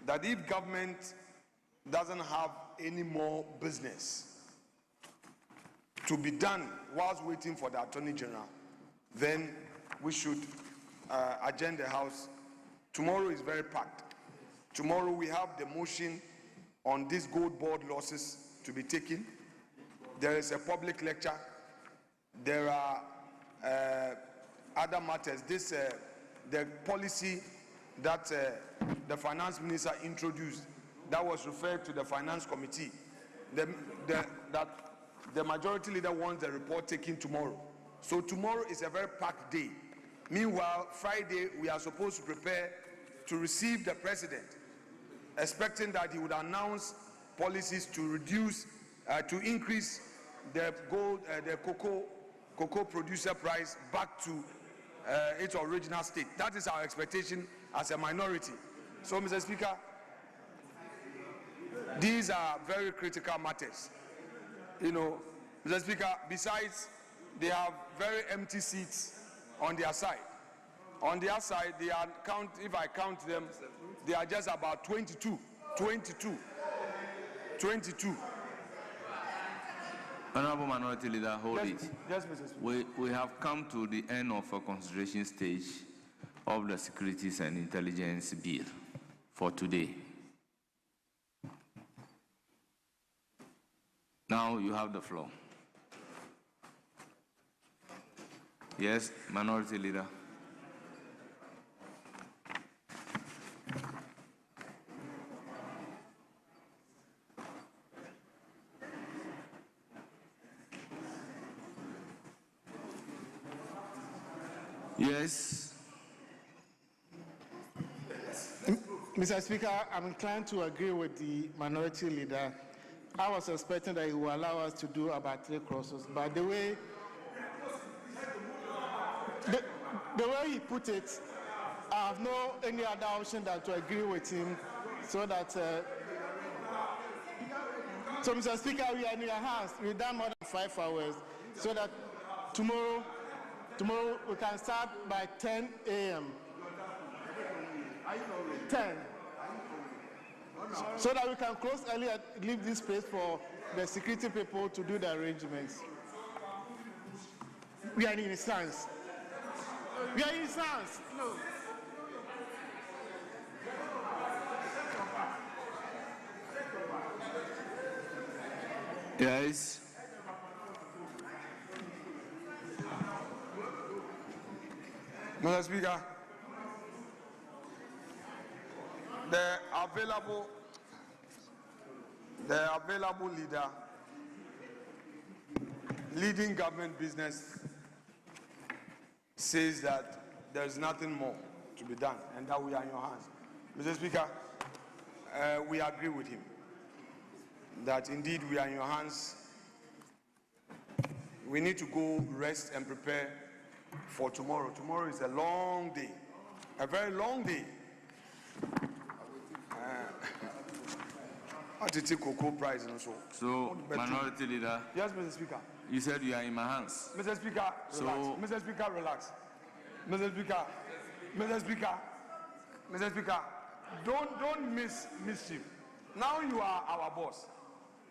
that if government doesn't have any more business to be done whilst waiting for the Attorney General, then we should adjourn the House. Tomorrow is very packed. Tomorrow we have the motion on these gold board losses to be taken. There is a public lecture. There are other matters. The policy that the finance minister introduced, that was referred to the finance committee, that the majority leader wants the report taken tomorrow. So tomorrow is a very packed day. Meanwhile, Friday, we are supposed to prepare to receive the president, expecting that he would announce policies to reduce, to increase the cocoa producer price back to its original state. That is our expectation as a minority. So, Mr. Speaker, these are very critical matters. You know, Mr. Speaker, besides, they have very empty seats on their side. On their side, they are if I count them, they are just about 22. Honourable Minority Leader, hold it. Yes, Mr. Speaker. We have come to the end of a consideration stage of the Securities and Intelligence Bill for today. Now you have the floor. Yes, Minority Leader. Yes. Mr. Speaker, I'm inclined to agree with the minority leader. I was expecting that he will allow us to do about 3 crosses, but the way he put it, I have no any other option than to agree with him, so that. So, Mr. Speaker, we are in your hands. We've done more than 5 hours, so that tomorrow we can start by 10 a.m. 10. So that we can close early and leave this space for the security people to do the arrangements. We are in his hands. We are in his hands. No. Yes. Mr. Speaker, the available leader leading government business says that there is nothing more to be done and that we are in your hands. Mr. Speaker, we agree with him that indeed we are in your hands. We need to go rest and prepare for tomorrow. Tomorrow is a long day, a very long day. Prize and so Minority Leader. Yes, Mr. Speaker. You said you are in my hands. Mr. Speaker, relax. So, Mr. Speaker, relax. Mr. Speaker, Mr. Speaker, don't miss mischief. Now you are our boss.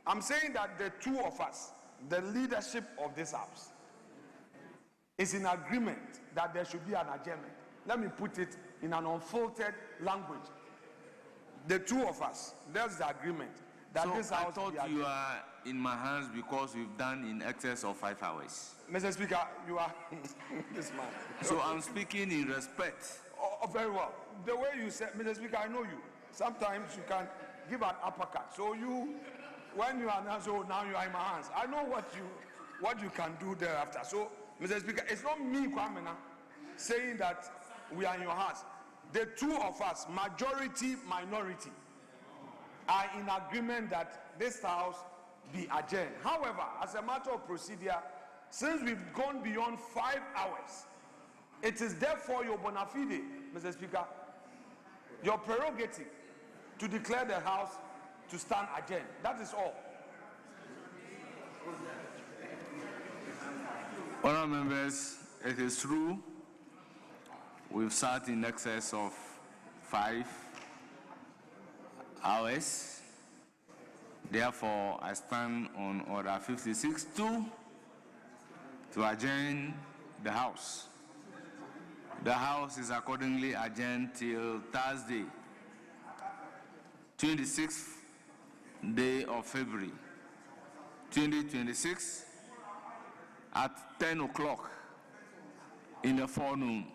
I'm saying that the two of us, the leadership of this house, is in agreement that there should be an adjournment. Let me put it in an unfiltered language. The two of us, that's the agreement. That so this house I thought you are in my hands because we've done in excess of 5 hours. Mr. Speaker, you are this man. So I'm speaking in respect. Oh, very well. The way you said, Mr. Speaker, I know you. Sometimes you can give an uppercut. So you, when you are now, so now you are in my hands. I know what you can do thereafter. So, Mr. Speaker, it's not me, Kwamena, saying that we are in your hands. The two of us, majority, minority, are in agreement that this house be adjourned. However, as a matter of procedure, since we've gone beyond 5 hours, it is therefore your bona fide, Mr. Speaker, your prerogative to declare the house to stand adjourned. That is all. Honourable members, it is true we've sat in excess of 5 hours. Therefore, I stand on Order 56-2 to adjourn the House. The House is accordingly adjourned till Thursday, 26th day of February, 2026, at 10 o'clock in the forenoon.